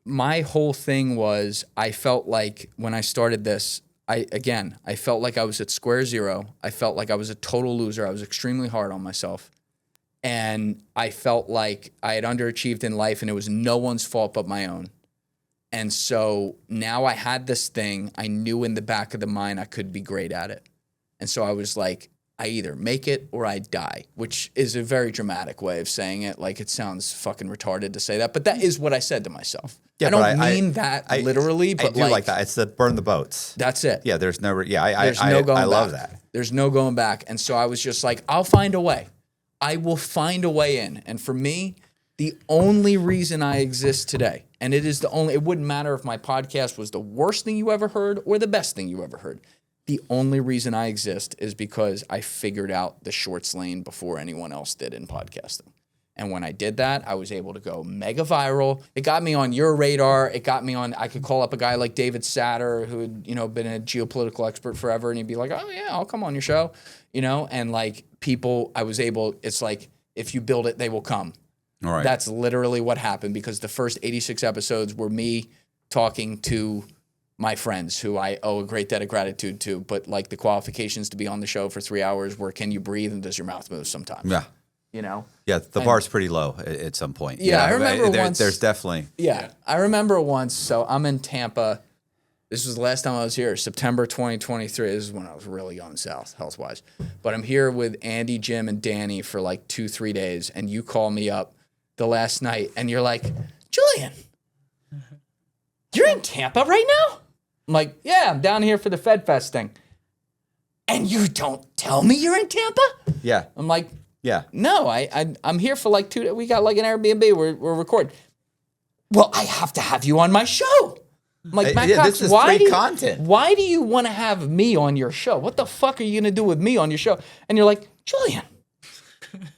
my whole thing was I felt like when I started this, I felt like I was at square zero. I felt like I was a total loser. I was extremely hard on myself. And I felt like I had underachieved in life and it was no one's fault but my own. And so now I had this thing. I knew in the back of the mind I could be great at it. And so I was like, I either make it or I die, which is a very dramatic way of saying it. Like, it sounds fucking retarded to say that, but that is what I said to myself. Yeah, I don't mean that literally, but I do like that. It's the burn the boats. That's it. Yeah, there's no. Yeah, I love that. There's no going back. And so I was just like, I'll find a way. I will find a way in. And for me, the only reason I exist today, and it wouldn't matter if my podcast was the worst thing you ever heard or the best thing you ever heard. The only reason I exist is because I figured out the shorts lane before anyone else did in podcasting. And when I did that, I was able to go mega viral. It got me on your radar. It got me on, I could call up a guy like David Satter, who had, been a geopolitical expert forever. And he'd be like, oh yeah, I'll come on your show, and like people, it's like, if you build it, they will come. All right. That's literally what happened, because the first 86 episodes were me talking to my friends who I owe a great debt of gratitude to. But like the qualifications to be on the show for 3 hours were, can you breathe and does your mouth move sometimes? Yeah. Yeah, the bar's pretty low at some point. Yeah, I remember once. There's definitely. Yeah, I remember once. So I'm in Tampa. This was the last time I was here, September 2023. This is when I was really going south, health-wise. But I'm here with Andy, Jim, and Danny for like 2-3 days. And you call me up the last night, and you're like, Julian, you're in Tampa right now? I'm like, yeah, I'm down here for the Fed Fest thing. And you don't tell me you're in Tampa? Yeah. I'm like, yeah. No, I'm here for like 2 days. We got like an Airbnb. We're recording. Well, I have to have you on my show. I'm like, Matt Cox, this is free content. Why do you want to have me on your show? What the fuck are you going to do with me on your show? And you're like, Julian,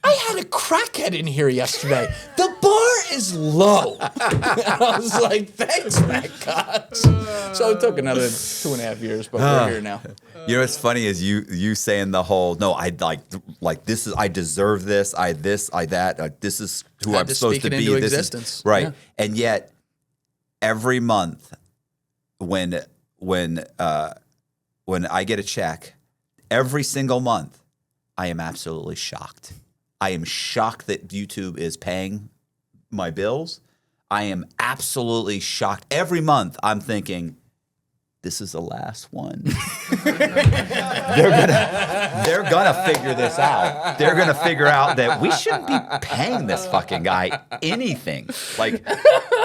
I had a crackhead in here yesterday. The bar is low. And I was like, thanks, Matt Cox. So it took another 2.5 years, but we're here now. What's funny is you saying the whole, no, I like this is, I deserve this, I that, this is who I'm supposed to be. Into this existence. is right. Yeah. And yet every month when I get a check, every single month, I am absolutely shocked. I am shocked that YouTube is paying my bills. I am absolutely shocked. Every month I'm thinking, this is the last one. they're gonna figure this out. They're gonna figure out that we shouldn't be paying this fucking guy anything. Like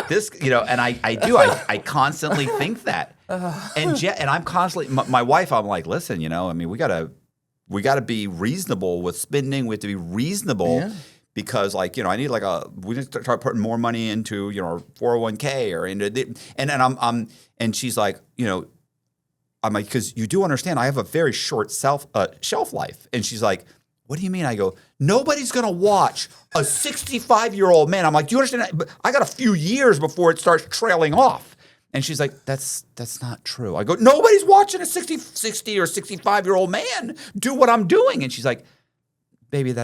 this, and I constantly think that. And I'm constantly, my wife, I'm like, listen, I mean, we gotta be reasonable with spending. We have to be reasonable because, like, I need we need to start putting more money into, our 401k or into and she's like, I'm like, because you do understand, I have a very short shelf life. And she's like, what do you mean? I go, nobody's going to watch a 65-year-old man. I'm like, do you understand? I got a few years before it starts trailing off. And she's like, that's not true. I go, nobody's watching a 60 or 65-year-old man do what I'm doing. And she's like, baby,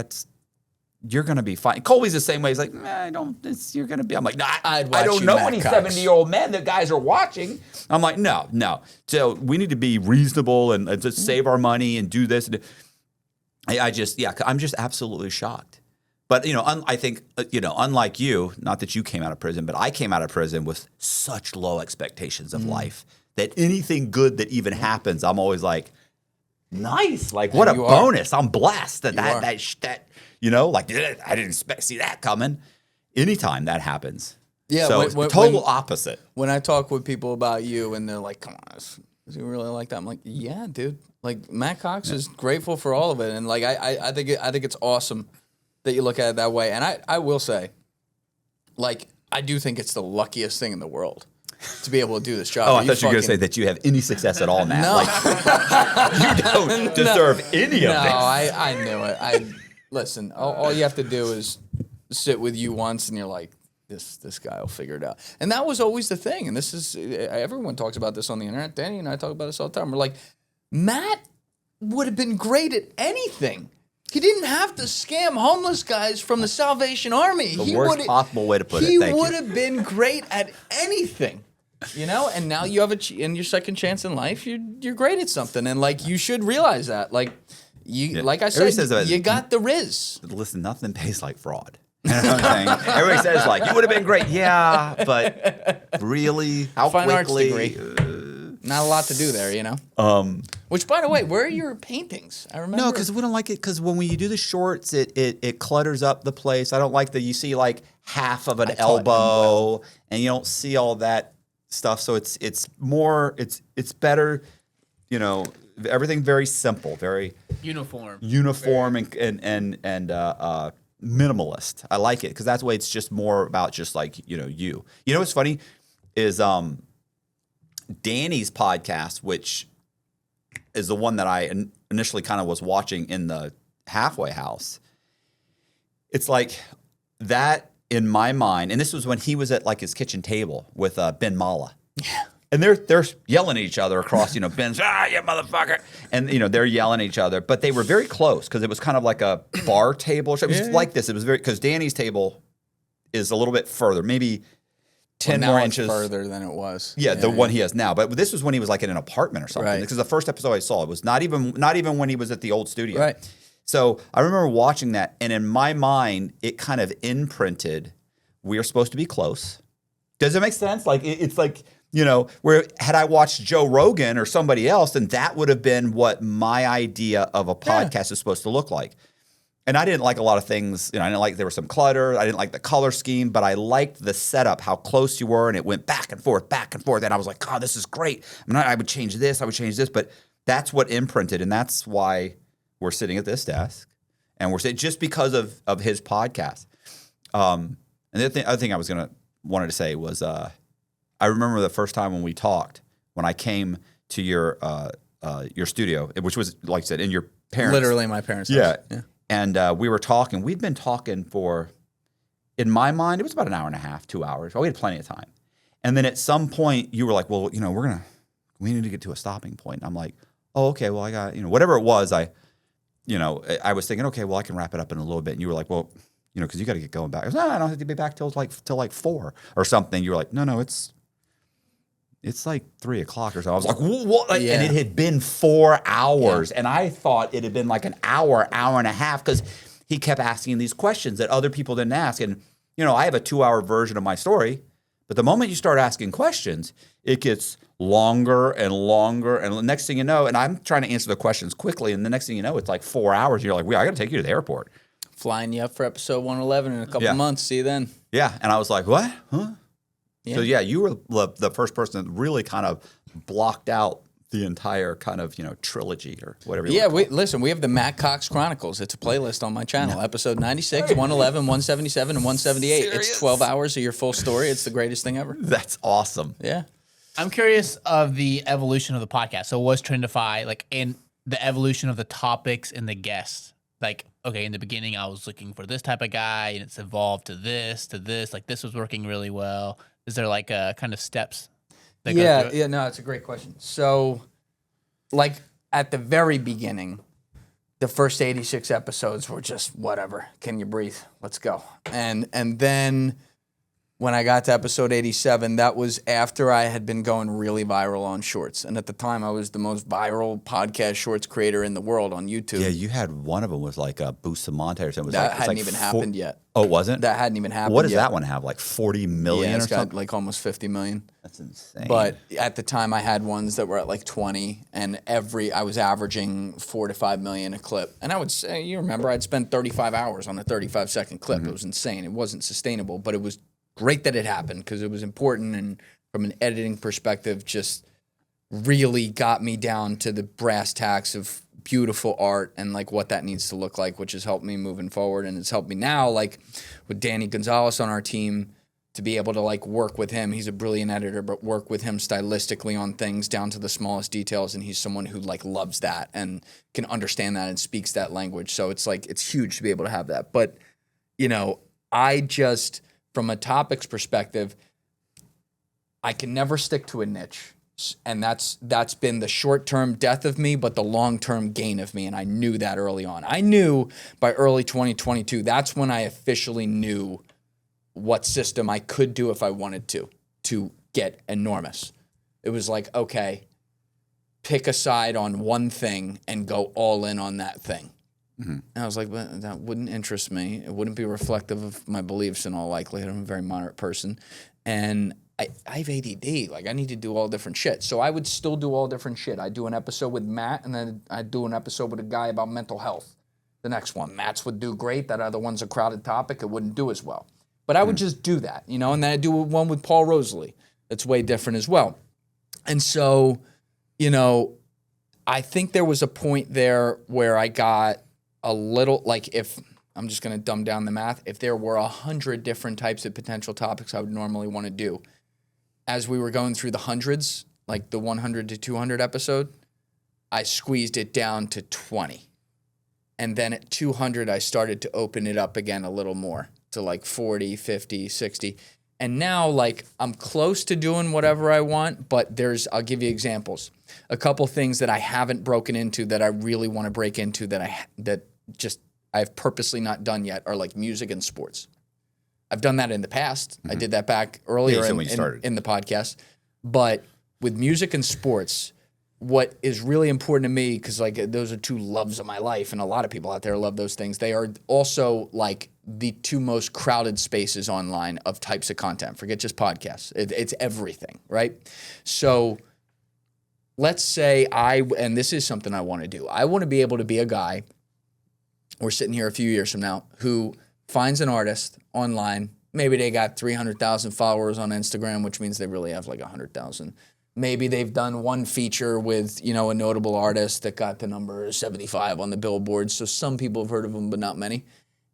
you're going to be fine. Colby's the same way. He's like, you're going to be. I'm like, no, I don't know any 70-year-old men that guys are watching. I'm like, no. So we need to be reasonable and just save our money and do this. And I'm just absolutely shocked. But, I think, unlike you, not that you came out of prison, but I came out of prison with such low expectations of life that anything good that even happens, I'm always like, nice. Like, what a bonus. I'm blessed that I didn't see that coming. Anytime that happens. Yeah. So it's total opposite. When I talk with people about you and they're like, come on, is he really like that? I'm like, yeah, dude. Like, Matt Cox is grateful for all of it. And like, I think it's awesome that you look at it that way. And I will say, like, I do think it's the luckiest thing in the world to be able to do this job. Oh, I thought you were going to say that you have any success at all, Matt. No. Like, you don't deserve any of this. No, I knew it. Listen, all you have to do is sit with you once and you're like, this guy will figure it out. And that was always the thing. And this is, everyone talks about this on the internet. Danny and I talk about this all the time. We're like, Matt would have been great at anything. He didn't have to scam homeless guys from the Salvation Army. The worst possible way to put it. He would have been great at anything, And now you have in your second chance in life, you're great at something, and like you should realize that. Like like I said, you got the Riz. Listen, nothing pays like fraud. You know what I'm saying? Everybody says like you would have been great, yeah, but really, how Fine quickly? Arts degree. Not a lot to do there, Which, by the way, where are your paintings? I remember. No, because we don't like it. Because when you do the shorts, it clutters up the place. I don't like that you see like half of an elbow, and you don't see all that stuff. So it's better, everything very simple, very uniform, and minimalist. I like it because that's the way it's just more about just like you. What's funny is Danny's podcast, which is the one that I initially kind of was watching in the halfway house. It's like that in my mind, and this was when he was at like his kitchen table with Ben Mala. Yeah. And they're yelling at each other across, Ben's, you motherfucker. And, they're yelling at each other. But they were very close because it was kind of like a bar table. It was like this. It was because Danny's table is a little bit further, maybe 10 more inches further than it was. Yeah, the one he has now. But this was when he was like in an apartment or something. Because the first episode I saw, it was not even when he was at the old studio. Right. So I remember watching that, and in my mind, it kind of imprinted, we are supposed to be close. Does it make sense? Like, it's like, where had I watched Joe Rogan or somebody else, then that would have been what my idea of a podcast is supposed to look like. And I didn't like a lot of things. I didn't like there was some clutter. I didn't like the color scheme, but I liked the setup, how close you were, and it went back and forth. And I was like, oh, this is great. I would change this. But that's what imprinted, and that's why we're sitting at this desk, and we're sitting just because of his podcast. And the other thing I wanted to say was, I remember the first time when we talked, when I came to your studio, which was, like I said, in your parents'. Literally my parents' house. Yeah. And we were talking. We'd been talking for, in my mind, it was about an hour and a half, 2 hours. Well, we had plenty of time. And then at some point, you were like, well, we need to get to a stopping point. And I'm like, oh, okay, well, I got, whatever it was, I was thinking, okay, well, I can wrap it up in a little bit. And you were like, well, because you got to get going back. I was like, no, I don't have to be back till like 4 or something. You were like, no, it's like 3 o'clock or so. I was like, what? Yeah. And it had been 4 hours. Yeah. And I thought it had been like an hour and a half because he kept asking these questions that other people didn't ask. And, I have a 2-hour version of my story, But the moment you start asking questions, it gets longer and longer. And the next thing you know, and I'm trying to answer the questions quickly. And the next thing you know, it's like 4 hours. You're like, I got to take you to the airport. Flying you up for episode 111 in a couple months. See you then. Yeah. And I was like, what? Huh? Yeah. So, yeah, you were the first person that really kind of blocked out the entire kind of, trilogy or whatever you want to call it. Listen, we have the Matt Cox Chronicles. It's a playlist on my channel. Episode 96, 111, 177, and 178. Serious? It's 12 hours of your full story. It's the greatest thing ever. That's awesome. Yeah. I'm curious of the evolution of the podcast. So, was Trendify in the evolution of the topics and the guests? Like, okay, in the beginning, I was looking for this type of guy, and it's evolved to this. Like, this was working really well. Is there like kind of steps? No, it's a great question. So, like at the very beginning, the first 86 episodes were just whatever. Can you breathe? Let's go. And then when I got to episode 87, that was after I had been going really viral on Shorts. And at the time, I was the most viral podcast Shorts creator in the world on YouTube. Yeah, you had one of them was like a Bustamante or something. That hadn't even happened yet. Oh, it wasn't? That hadn't even happened yet. What does that one have? Like 40 million Yeah, or it's got something? like almost 50 million. That's insane. But at the time, I had ones that were at like 20, and I was averaging 4 to 5 million a clip. And I would say, you remember, I'd spend 35 hours on a 35-second clip. It was insane. It wasn't sustainable, but it was great that it happened because it was important, and from an editing perspective, just really got me down to the brass tacks of beautiful art and like what that needs to look like, which has helped me moving forward. And it's helped me now, like with Danny Gonzalez on our team, to be able to like work with him. He's a brilliant editor, but work with him stylistically on things down to the smallest details. And he's someone who like loves that and can understand that and speaks that language. So it's like, it's huge to be able to have that. But, I just, from a topics perspective, I can never stick to a niche. And that's been the short-term death of me, but the long-term gain of me. And I knew that early on. I knew by early 2022, that's when I officially knew what system I could do if I wanted to get enormous. It was like, okay, pick a side on one thing and go all in on that thing. Mm-hmm. And I was like, well, that wouldn't interest me. It wouldn't be reflective of my beliefs in all likelihood. I'm a very moderate person. And I have ADD. Like, I need to do all different shit. So I would still do all different shit. I'd do an episode with Matt, and then I'd do an episode with a guy about mental health. The next one, Matt's would do great. That other one's a crowded topic. It wouldn't do as well. But I would just do that, and then I'd do one with Paul Rosalie. That's way different as well. And so, I think there was a point there where I got a little, like, if I'm just going to dumb down the math, if there were 100 different types of potential topics I would normally want to do, as we were going through the hundreds, like the 100 to 200 episode, I squeezed it down to 20. And then at 200, I started to open it up again a little more to like 40, 50, 60. And now, like, I'm close to doing whatever I want, but I'll give you examples. A couple things that I haven't broken into that I really want to break into that I've purposely not done yet are like music and sports. I've done that in the past. I did that back earlier in the podcast. But with music and sports, what is really important to me, because like those are two loves of my life, and a lot of people out there love those things. They are also like the two most crowded spaces online of types of content. Forget just podcasts. It's everything, right? So let's say and this is something I want to do. I want to be able to be a guy, we're sitting here a few years from now, who finds an artist online. Maybe they got 300,000 followers on Instagram, which means they really have like 100,000. Maybe they've done one feature with, a notable artist that got the number 75 on the billboard. So some people have heard of them, but not many.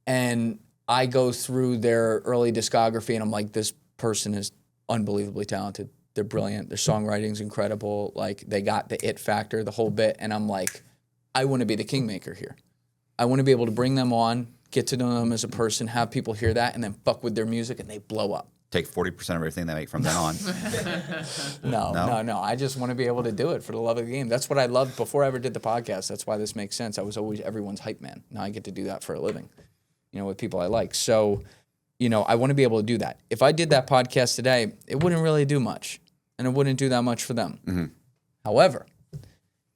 And I go through their early discography and I'm like, this person is unbelievably talented. They're brilliant. Their songwriting's incredible. Like, they got the it factor, the whole bit. And I'm like, I want to be the kingmaker here. I want to be able to bring them on, get to know them as a person, have people hear that, and then fuck with their music, and they blow up. Take 40% of everything they make from then on. No. I just want to be able to do it for the love of the game. That's what I loved before I ever did the podcast. That's why this makes sense. I was always everyone's hype man. Now I get to do that for a living, with people I like. So, I want to be able to do that. If I did that podcast today, it wouldn't really do much, and it wouldn't do that much for them. Mm-hmm. However,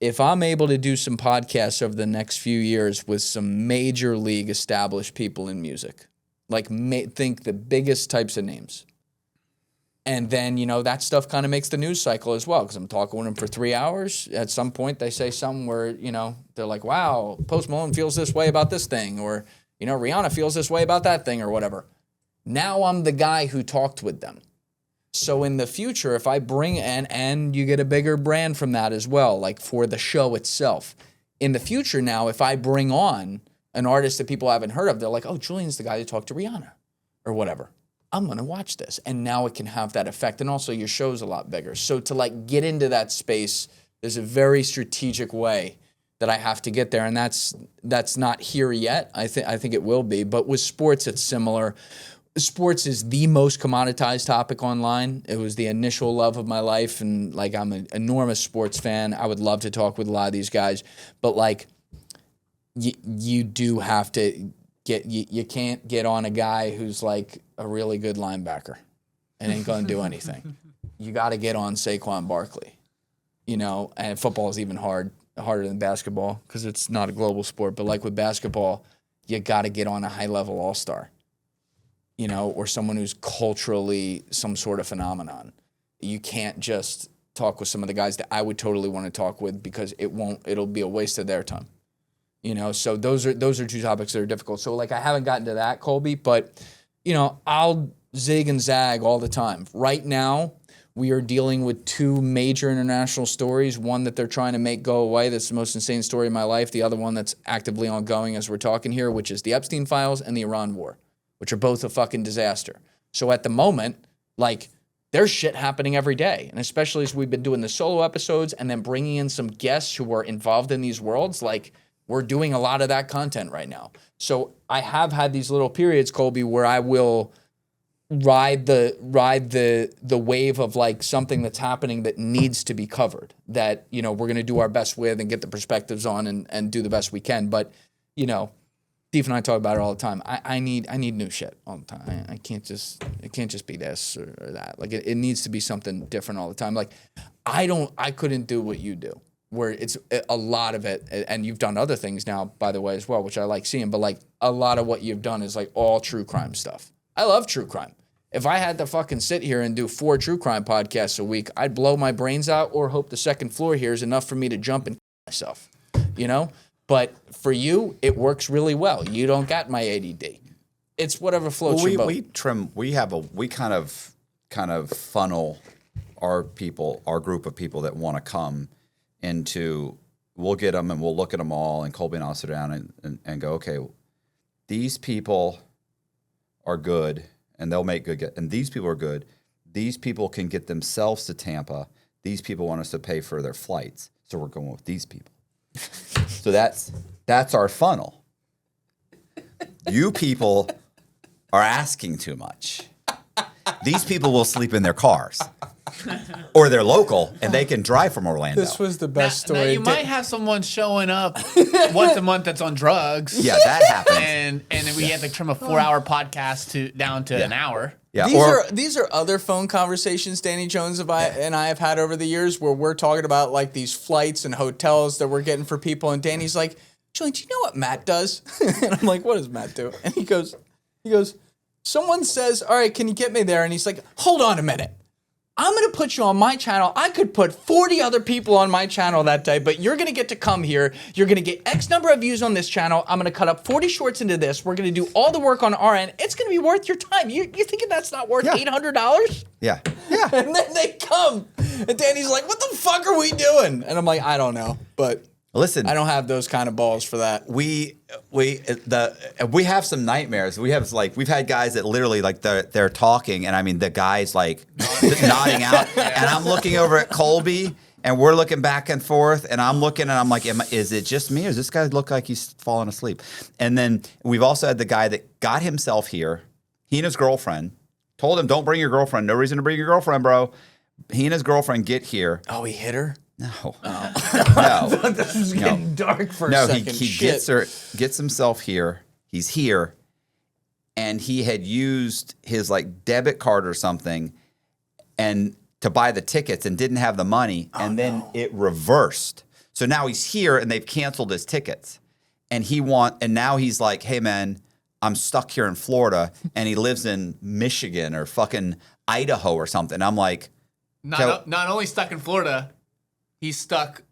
if I'm able to do some podcasts over the next few years with some major league established people in music, like think the biggest types of names, And then, that stuff kind of makes the news cycle as well, because I'm talking with them for 3 hours. At some point, they say something where, they're like, wow, Post Malone feels this way about this thing, or, Rihanna feels this way about that thing, or whatever. Now I'm the guy who talked with them. So in the future, if I bring, and you get a bigger brand from that as well, like for the show itself. In the future now, if I bring on an artist that people haven't heard of, they're like, oh, Julian's the guy who talked to Rihanna, or whatever. I'm going to watch this. And now it can have that effect. And also your show's a lot bigger. So to get into that space, there's a very strategic way that I have to get there. And that's not here yet. I think it will be. But with sports, it's similar. Sports is the most commoditized topic online. It was the initial love of my life. And I'm an enormous sports fan. I would love to talk with a lot of these guys. But you do have to you can't get on a guy who's a really good linebacker and ain't going to do anything. You got to get on Saquon Barkley, and football is even harder than basketball because it's not a global sport. But with basketball, you got to get on a high-level all-star, or someone who's culturally some sort of phenomenon. You can't just talk with some of the guys that I would totally want to talk with because it'll be a waste of their time. So those are two topics that are difficult. So I haven't gotten to that, Colby, but I'll zig and zag all the time. Right now, we are dealing with two major international stories. One that they're trying to make go away. That's the most insane story of my life. The other one that's actively ongoing as we're talking here, which is the Epstein files and the Iran war, which are both a fucking disaster. So at the moment, there's shit happening every day. And especially as we've been doing the solo episodes and then bringing in some guests who are involved in these worlds, we're doing a lot of that content right now. So I have had these little periods, Colby, where I will ride the wave of something that's happening that needs to be covered, that, we're going to do our best with and get the perspectives on and do the best we can. But, Steve and I talk about it all the time. I need new shit all the time. It can't just be this or that. It needs to be something different all the time. I couldn't do what you do, where it's a lot of it, and you've done other things now, by the way, as well, which I like seeing, but a lot of what you've done is all true crime stuff. I love true crime. If I had to fucking sit here and do 4 true crime podcasts a week, I'd blow my brains out or hope the second floor here is enough for me to jump and myself, But for you, it works really well. You don't got my ADD. It's whatever floats your boat. We kind of funnel our group of people that want to come into, we'll get them and we'll look at them all, and Colby and I'll sit down and go, okay, these people are good and they'll make good, and these people are good. These people can get themselves to Tampa. These people want us to pay for their flights. So we're going with these people. So that's our funnel. You people are asking too much. These people will sleep in their cars. Or they're local and they can drive from Orlando. This was the best story. Now you might have someone showing up once a month that's on drugs. Yeah, that happens. And then we had to trim a 4-hour podcast down to an hour. Yeah. These are other phone conversations Danny Jones and I have had over the years where we're talking about these flights and hotels that we're getting for people, and Danny's like, Julian, do you know what Matt does? And I'm like, what does Matt do? And he goes, someone says, all right, can you get me there? And he's like, hold on a minute. I'm going to put you on my channel. I could put 40 other people on my channel that day, but you're going to get to come here. You're going to get X number of views on this channel. I'm going to cut up 40 shorts into this. We're going to do all the work on our end. It's going to be worth your time. You thinking that's not worth $800? Yeah. And then they come. And Danny's like, what the fuck are we doing? And I'm like, I don't know. But listen, I don't have those kind of balls for that. We have some nightmares. We've had guys that literally they're talking, and I mean the guy's nodding out, and I'm looking over at Colby, and we're looking back and forth, and I'm looking, and I'm like, is it just me, or does this guy look like he's falling asleep? And then we've also had the guy that got himself here. He and his girlfriend told him, "Don't bring your girlfriend. No reason to bring your girlfriend, bro." He and his girlfriend get here. Oh, he hit her? No. No. No. This was getting dark for a second. No, he gets himself here. He's here. And he had used his debit card or something and to buy the tickets and didn't have the money. And then it reversed. So now he's here and they've canceled his tickets. And now he's like, hey man, I'm stuck here in Florida, and he lives in Michigan or fucking Idaho or something. I'm like, Not only stuck in Florida, he's stuck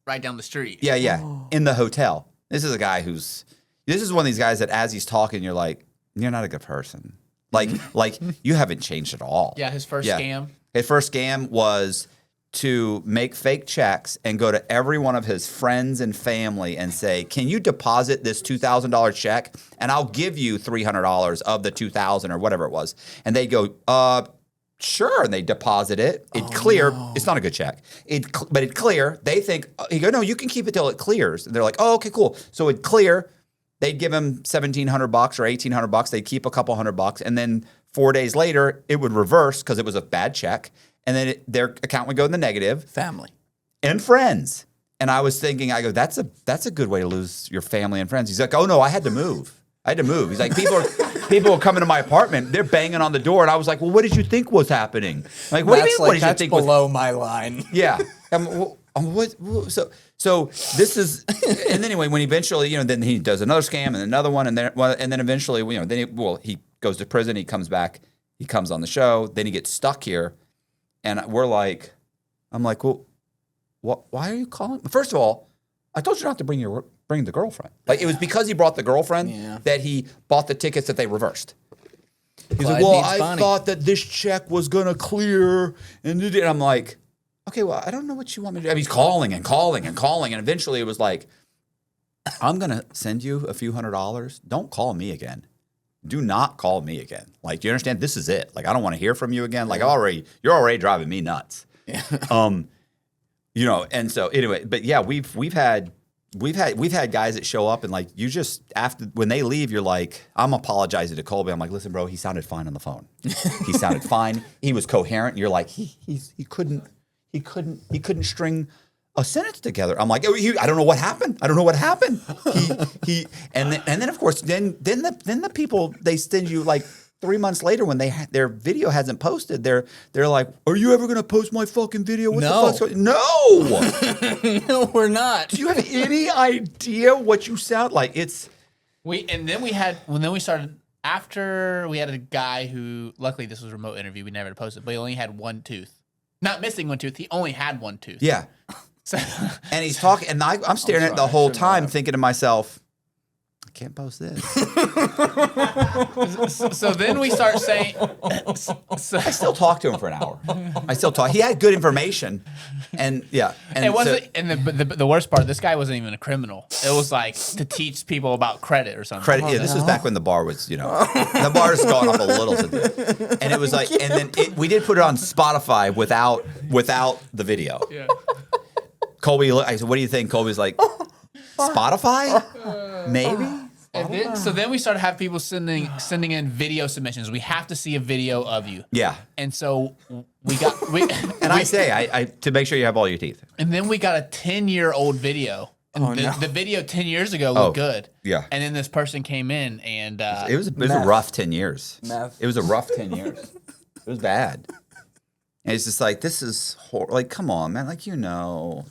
right down the street. yeah, in the hotel. This is a guy this is one of these guys that as he's talking, you're like, you're not a good person. Like you haven't changed at all. Yeah, his first scam. His first scam was to make fake checks and go to every one of his friends and family and say, can you deposit this $2,000 check and I'll give you $300 of the $2,000 or whatever it was. And they go, sure. And they deposit it. It clear. No. It's not a good check. But it clear. They think, he go, no, you can keep it till it clears. And they're like, oh, okay, cool. So it clear. They'd give him $1,700 or $1,800. They'd keep a couple $100. And then 4 days later, it would reverse because it was a bad check. And then their account would go in the negative. Family. And friends. And I was thinking, I go, that's a good way to lose your family and friends. He's like, oh, no, I had to move. He's like, people are coming to my apartment. They're banging on the door. And I was like, well, what did you think was happening? Like, what do you mean? What did you think below my line? Yeah. So this is, and anyway, when eventually, then he does another scam and another one, and then eventually, he goes to prison. He comes back. He comes on the show. Then he gets stuck here. And I'm like, well, why are you calling? First of all, I told you not to bring the girlfriend. Like, it was because he brought the girlfriend that he bought the tickets that they reversed. He's like, well, I thought that this check was going to clear. And I'm like, okay, well, I don't know what you want me to do. I mean, he's calling and calling and calling. And eventually it was like, I'm going to send you a few $100. Don't call me again. Do not call me again. Like, do you understand? This is it. Like, I don't want to hear from you again. Like, you're already driving me nuts. Yeah. And so anyway, but yeah, we've had guys that show up and like, you just, after, when they leave, you're like, I'm apologizing to Colby. I'm like, listen, bro, he sounded fine on the phone. He sounded fine. He was coherent. You're like, he couldn't string a sentence together. I'm like, I don't know what happened. And then of course, then the people, they send you like 3 months later when their video hasn't posted, they're like, are you ever gonna post my fucking video? What the fuck's going? No. No, we're not. Do you have any idea what you sound like? After we had a guy who, luckily this was a remote interview, we never posted, but he only had one tooth. Not missing one tooth, he only had one tooth. Yeah. So, and he's talking, and I'm staring at it the whole time, thinking to myself, I can't post this. So then we start saying, I still talk to him for an hour. He had good information, and yeah. And it wasn't. And the worst part, this guy wasn't even a criminal. It was like to teach people about credit or something. Credit. Yeah, this was back when the bar was, the bar's gone up a little today, and it was like, and then we did put it on Spotify without the video. Yeah. Colby, I said, what do you think? Colby's like, Spotify? Maybe? So then we started having people sending in video submissions. We have to see a video of you. Yeah. And so I to make sure you have all your teeth. And then we got a 10-year-old video. And the video 10 years ago looked good. Yeah. And then this person came in and it was a rough 10 years. It was a rough 10 years. It was bad. And it's just like, this is like, come on, man. Like, Oh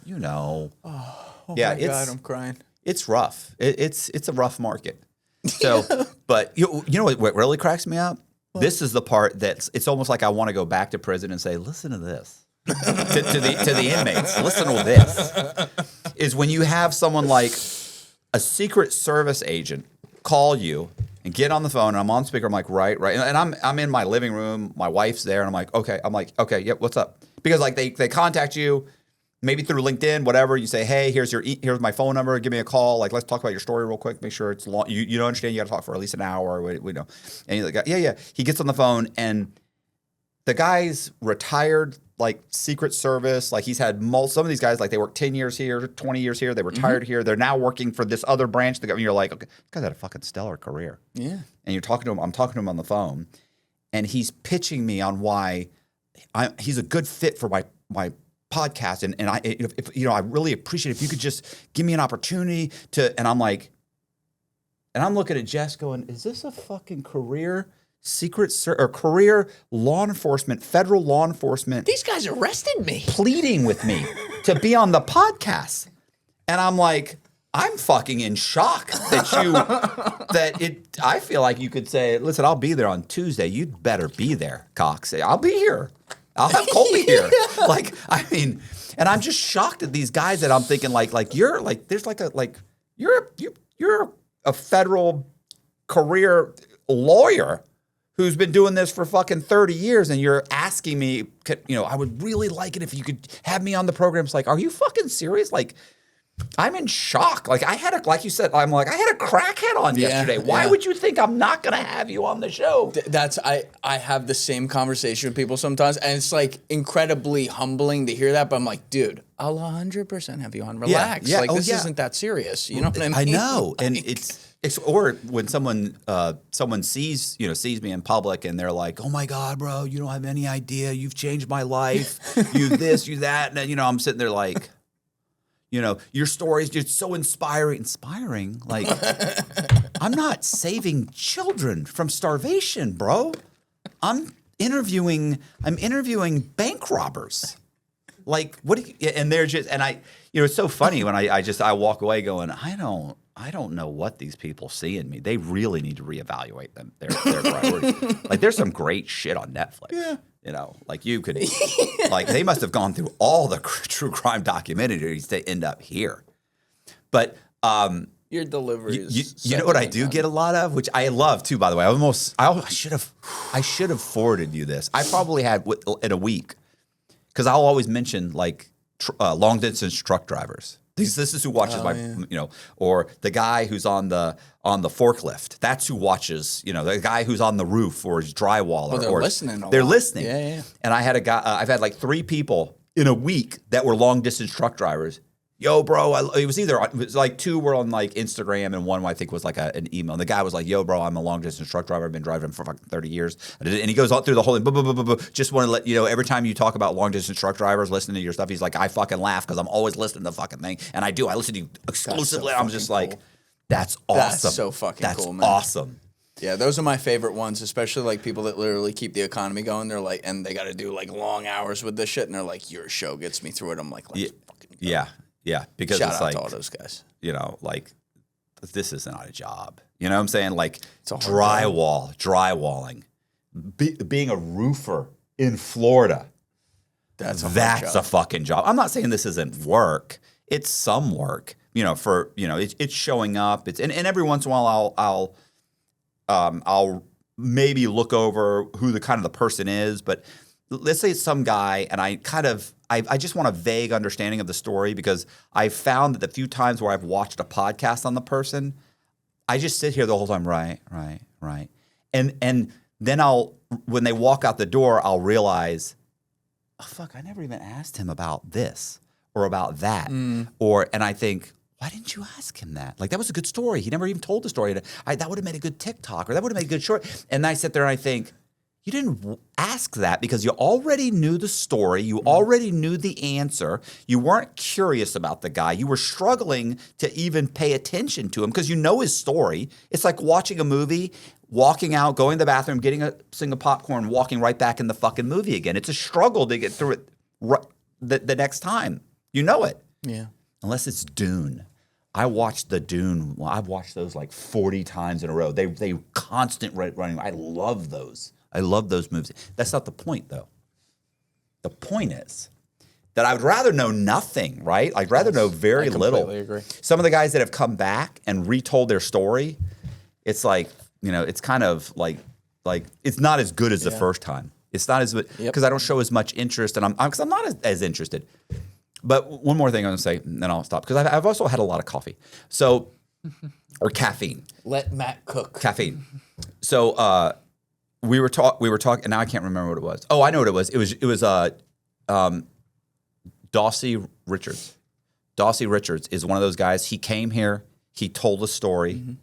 yeah, my God, I'm crying. It's rough. It's a rough market. So, but you know what really cracks me up? What? This is the part it's almost like I want to go back to prison and say, listen to this. to the inmates, listen to this. Is when you have someone like a Secret Service agent call you and get on the phone, and I'm on speaker. I'm like, right. And I'm in my living room. My wife's there, and I'm like, okay, yep, what's up? Because like they contact you, maybe through LinkedIn, whatever. You say, hey, here's my phone number. Give me a call. Like, let's talk about your story real quick. Make sure it's long. You don't understand. You got to talk for at least an hour. We know. And he's like, yeah. He gets on the phone, and the guy's retired, like Secret Service. Like he's had some of these guys, like they work 10 years here, 20 years here. They retired here. They're now working for this other branch. And you're like, okay, this guy's had a fucking stellar career. Yeah. And you're talking to him. I'm talking to him on the phone, and he's pitching me on why he's a good fit for my podcast. And I really appreciate it if you could just give me an opportunity to. And I'm like, and I'm looking at Jess going, is this a fucking career? Career law enforcement, federal law enforcement. These guys arrested me. Pleading with me to be on the podcast. And I'm like, I'm fucking in shock I feel like you could say, listen, I'll be there on Tuesday. You'd better be there, Cox. I'll be here. I'll have Colby here. Like, I mean, and I'm just shocked at these guys that I'm thinking you're a federal career lawyer who's been doing this for fucking 30 years and you're asking me, I would really like it if you could have me on the program. It's like, are you fucking serious? Like, I'm in shock. Like I had a crackhead on yesterday. Why would you think I'm not going to have you on the show? I have the same conversation with people sometimes, and it's like incredibly humbling to hear that. But I'm like, dude, I'll 100% have you on. Relax. Yeah. Like this isn't that serious. You know what I mean? I know, and it's or when someone sees me in public and they're like, oh my God, bro, you don't have any idea. You've changed my life. You this, you that, and I'm sitting there like. Your story is just so inspiring. Inspiring? Like, I'm not saving children from starvation, bro. I'm interviewing bank robbers. Like, what do you, and they're just, and it's so funny when I walk away going, I don't know what these people see in me. They really need to reevaluate their priorities. Like, there's some great shit on Netflix. Yeah. Like you could, like they must have gone through all the true crime documentaries to end up here. But your delivery is you know what I do get a lot of, which I love too. By the way, I should have forwarded you this. I probably had in a week because I'll always mention like long distance truck drivers. This is who watches or the guy who's on the forklift. That's who watches, the guy who's on the roof or is drywaller. Oh, they're listening. They're listening. Yeah. And I had a guy. I've had like 3 people in a week that were long distance truck drivers. Yo, bro, it was like 2 were on like Instagram and 1 I think was like an email. And the guy was like, yo, bro, I'm a long distance truck driver. I've been driving for fucking 30 years. And he goes all through the whole thing. Just want to let you know, every time you talk about long distance truck drivers, listening to your stuff, he's like, I fucking laugh because I'm always listening to the fucking thing. And I listen to you exclusively. I'm just like, that's awesome. That's so fucking cool, man. Awesome. Yeah, those are my favorite ones, especially like people that literally keep the economy going. They're like, and they got to do like long hours with this shit. And they're like, your show gets me through it. I'm like, let's fucking go. Yeah, because Shout it's out like, to all those guys. Like this is not a job. You know what I'm saying? Like it's a drywalling, being a roofer in Florida. That's a fucking job. I'm not saying this isn't work. It's some work. It's showing up. And every once in a while I'll maybe look over who the kind of the person is, but let's say it's some guy and I just want a vague understanding of the story because I've found that the few times where I've watched a podcast on the person, I just sit here the whole time, right. And then when they walk out the door, I'll realize, oh, fuck, I never even asked him about this or about that. And I think, why didn't you ask him that? Like, that was a good story. He never even told the story. That would have made a good TikTok or that would have made a good short. And I sit there and I think, you didn't ask that because you already knew the story. You already knew the answer. You weren't curious about the guy. You were struggling to even pay attention to him because you know his story. It's like watching a movie, walking out, going to the bathroom, getting a thing of popcorn, walking right back in the fucking movie again. It's a struggle to get through it the next time. You know it. Yeah. Unless it's Dune. I watched the Dune. Well, I've watched those like 40 times in a row. They constant running. I love those. I love those movies. That's not the point, though. The point is that I would rather know nothing, right? I'd rather know very little. I completely agree. Some of the guys that have come back and retold their story, it's like, it's kind of like it's not as good as the first time. It's not as because I don't show as much interest, and I'm not as interested. But one more thing I'm going to say, and then I'll stop because I've also had a lot of coffee, or caffeine. Let Matt cook. Caffeine. So. We were talking, and now I can't remember what it was. Oh, I know what it was. It was Dawsey Richards. Dawsey Richards is one of those guys. He came here. He told a story.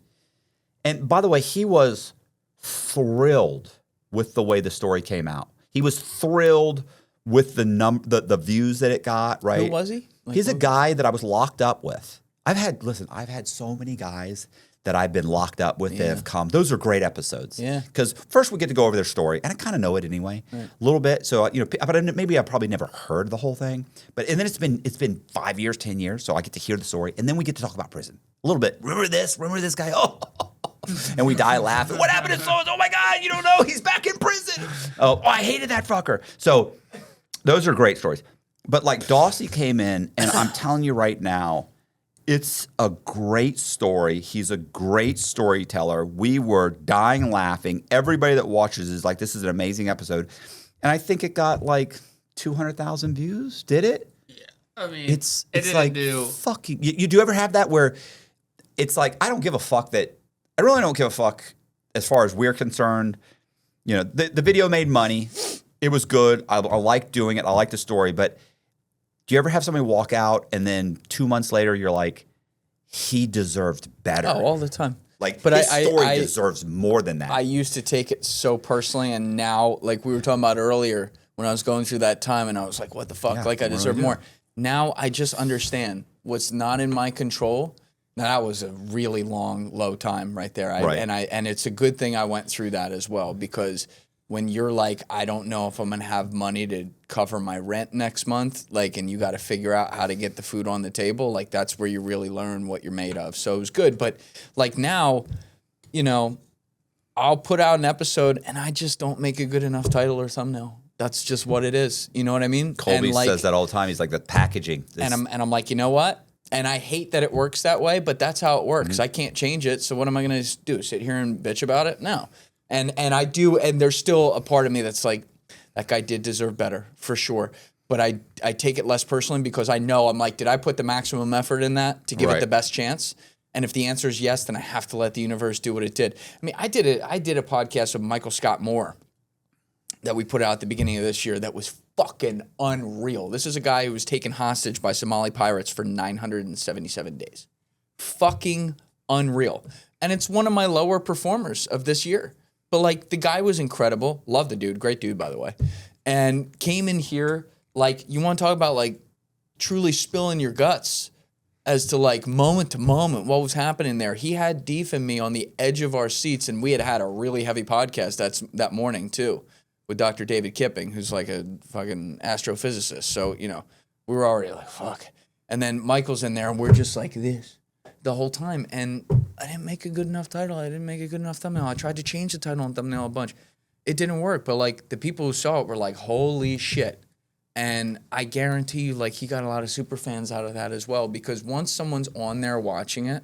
And by the way, he was thrilled with the way the story came out. He was thrilled with the views that it got, right? Who was he? He's a guy that I was locked up with. I've had so many guys that I've been locked up with that have come. Those are great episodes. Yeah. Because first we get to go over their story, and I kind of know it anyway, a little bit. So but maybe I probably never heard the whole thing. And then it's been 5 years, 10 years, so I get to hear the story, and then we get to talk about prison a little bit. Remember this? Remember this guy? Oh, and we die laughing. What happened to so? Oh my God! You don't know? He's back in prison. Oh, I hated that fucker. So those are great stories. But like Dawsey came in, and I'm telling you right now. It's a great story. He's a great storyteller. We were dying laughing. Everybody that watches is like, this is an amazing episode. And I think it got like 200,000 views. Did it? Yeah. I mean, it's didn't like do fucking. You do ever have that where it's like, I don't give a fuck that. I really don't give a fuck as far as we're concerned. You know, the video made money. It was good. I like doing it. I like the story. But do you ever have somebody walk out and then 2 months later you're like, he deserved better? Oh, all the time. Like, but his story deserves more than that. I used to take it so personally, and now, like we were talking about earlier, when I was going through that time, and I was like, what the fuck? Yeah, like, I what do I deserve do? more. Now I just understand what's not in my control. Now, that was a really long, low time right there. Right. And it's a good thing I went through that as well, because when you're like, I don't know if I'm going to have money to cover my rent next month, like, and you got to figure out how to get the food on the table, like, that's where you really learn what you're made of. So it was good. But like now, you know, I'll put out an episode and I just don't make a good enough title or thumbnail. That's just what it is. You know what I mean? Colby And like, says that all the time. He's like, the packaging. and I'm like, you know what? And I hate that it works that way, but that's how it works. Mm-hmm. I can't change it. So what am I going to do? Sit here and bitch about it? No. And I do, and there's still a part of me that's like, that guy did deserve better, for sure. But I take it less personally because I know, I'm like, did I put the maximum effort in that to give it Right. the best chance? And if the answer is yes, then I have to let the universe do what it did. I mean, I did a podcast with Michael Scott Moore that we put out at the beginning of this year that was fucking unreal. This is a guy who was taken hostage by Somali pirates for 977 days. Fucking unreal. And it's one of my lower performers of this year. But like, the guy was incredible. Love the dude. Great dude, by the way. And came in here, like, you want to talk about like truly spilling your guts as to like moment to moment what was happening there. He had Deef and me on the edge of our seats, and we had a really heavy podcast that morning too with Dr. David Kipping, who's like a fucking astrophysicist. So, you know, we were already like, fuck. And then Michael's in there and we're just like this the whole time. And I didn't make a good enough title. I didn't make a good enough thumbnail. I tried to change the title and thumbnail a bunch. It didn't work. But like, the people who saw it were like, holy shit. And I guarantee you, like, he got a lot of super fans out of that as well, because once someone's on there watching it,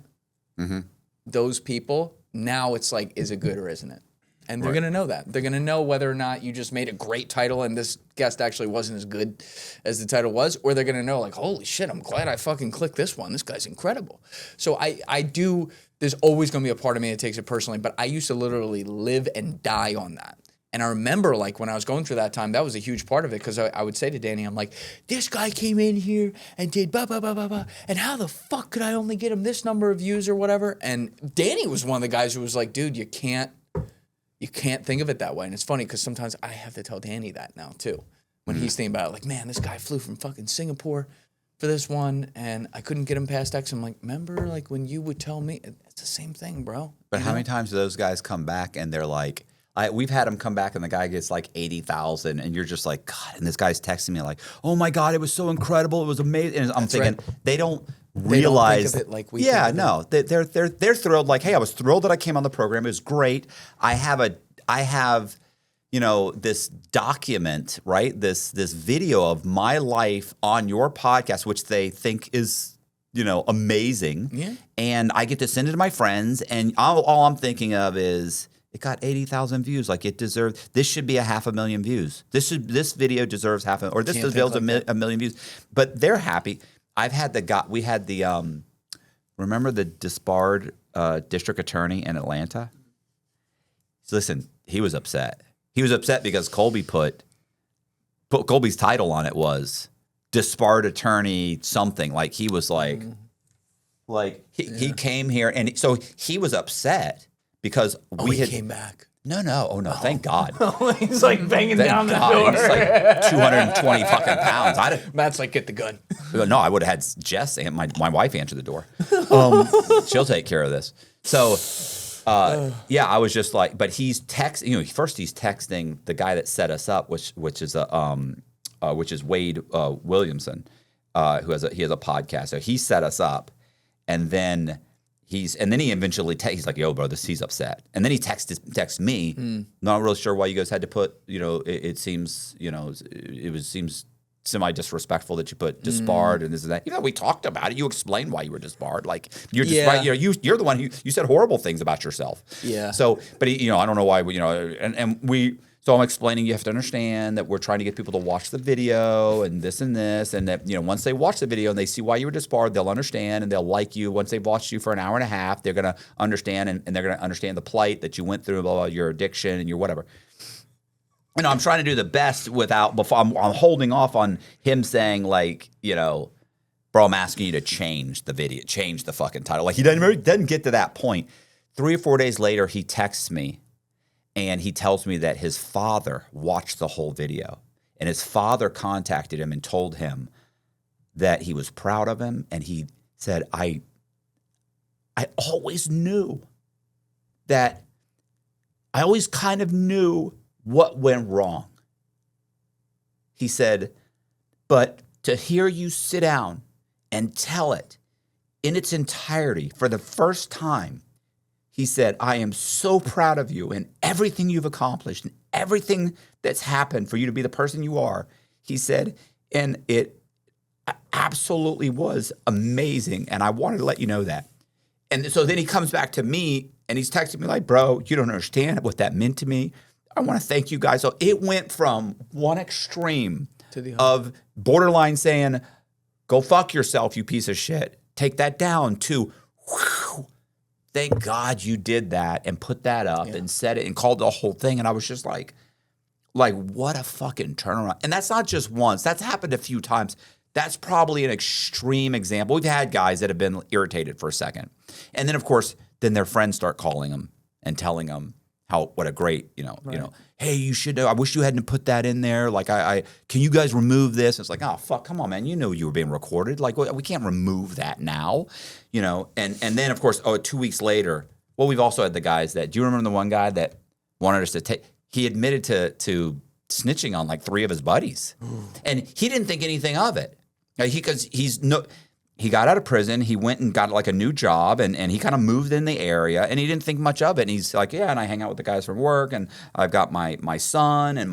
those people, now it's like, is it good or isn't it? And they're going to know that. They're going to know whether or not you just made a great title and this guest actually wasn't as good as the title was, or they're going to know, like, holy shit, I'm glad I fucking clicked this one. This guy's incredible. So I do, there's always going to be a part of me that takes it personally, but I used to literally live and die on that. And I remember, like, when I was going through that time, that was a huge part of it, because I would say to Danny, I'm like, this guy came in here and did blah, blah, blah, blah, blah, and how the fuck could I only get him this number of views or whatever? And Danny was one of the guys who was like, dude, you can't think of it that way. And it's funny because sometimes I have to tell Danny that now too. When he's thinking about it, like, man, this guy flew from fucking Singapore for this one and I couldn't get him past X. I'm like, remember, like, when you would tell me? It's the same thing, bro. But how many times do those guys come back and they're like, we've had them come back and the guy gets like 80,000 and you're just like, God, and this guy's texting me like, oh my God, it was so incredible. It was amazing. And I'm thinking, they don't realize. They don't think of it like we yeah, think of no, they're thrilled. Like, hey, I was thrilled that I came on the program. It was great. I have, you know, this document, right? This video of my life on your podcast, which they think is, you know, amazing. Yeah. And I get to send it to my friends. And all I'm thinking of is, it got 80,000 views. Like, it deserved. This should be 500,000 views. This video deserves this deserves a million views. But they're happy. We had the remember the disbarred district attorney in Atlanta? So listen, he was upset. He was upset because Colby put Colby's title on it was disbarred attorney something. Like, he was like he came here and so he was upset because he came back. No. Oh, no. Thank God. He's like banging Thank down the God. door. He's like 220 fucking pounds. Matt's like, get the gun. No, I would have had Jess, my wife, answer the door. She'll take care of this. So, yeah, I was just like, but he's texting. First he's texting the guy that set us up, which is Wade Williamson, he has a podcast. So he set us up, and then he eventually he's like, "Yo, bro, he's upset." And then he texts me. Not really sure why you guys had to put. It seems seems semi disrespectful that you put disbarred and this and that. Even though we talked about it, you explained why you were disbarred. Like you're just you're the one who you said horrible things about yourself. Yeah. So, but I don't know why So I'm explaining you have to understand that we're trying to get people to watch the video and this, and that, once they watch the video and they see why you were disbarred, they'll understand and they'll like you. Once they've watched you for an hour and a half, they're going to understand and they're going to understand the plight that you went through, blah, blah, your addiction and your whatever. I'm trying to do the best before I'm holding off on him saying like, bro, I'm asking you to change the video, change the fucking title. Like he doesn't get to that point. 3 or 4 days later, he texts me. And he tells me that his father watched the whole video. And his father contacted him and told him that he was proud of him. And he said, I always knew that I always kind of knew what went wrong. He said, but to hear you sit down and tell it in its entirety for the first time, he said, I am so proud of you and everything you've accomplished and everything that's happened for you to be the person you are. He said, and it absolutely was amazing. And I wanted to let you know that. And so then he comes back to me and he's texting me like, bro, you don't understand what that meant to me. I want to thank you guys. So it went from one extreme to the other, of borderline saying, go fuck yourself, you piece of shit. Take that down to, whew, thank God you did that and put that up and said it and called the whole thing. And I was just like, what a fucking turnaround. And that's not just once. That's happened a few times. That's probably an extreme example. We've had guys that have been irritated for a second. And then, of course, then their friends start calling them and telling them what a great, hey, you should know. I wish you hadn't put that in there. Like, can you guys remove this? It's like, oh, fuck, come on, man. You know you were being recorded. Like, we can't remove that now, And then, of course, 2 weeks later, we've also had the guys that, do you remember the one guy that wanted us to take, he admitted to snitching on like 3 of his buddies. And he didn't think anything of it. He got out of prison. He went and got like a new job, and he kind of moved in the area, and he didn't think much of it. And he's like, yeah, and I hang out with the guys from work, and I've got my son and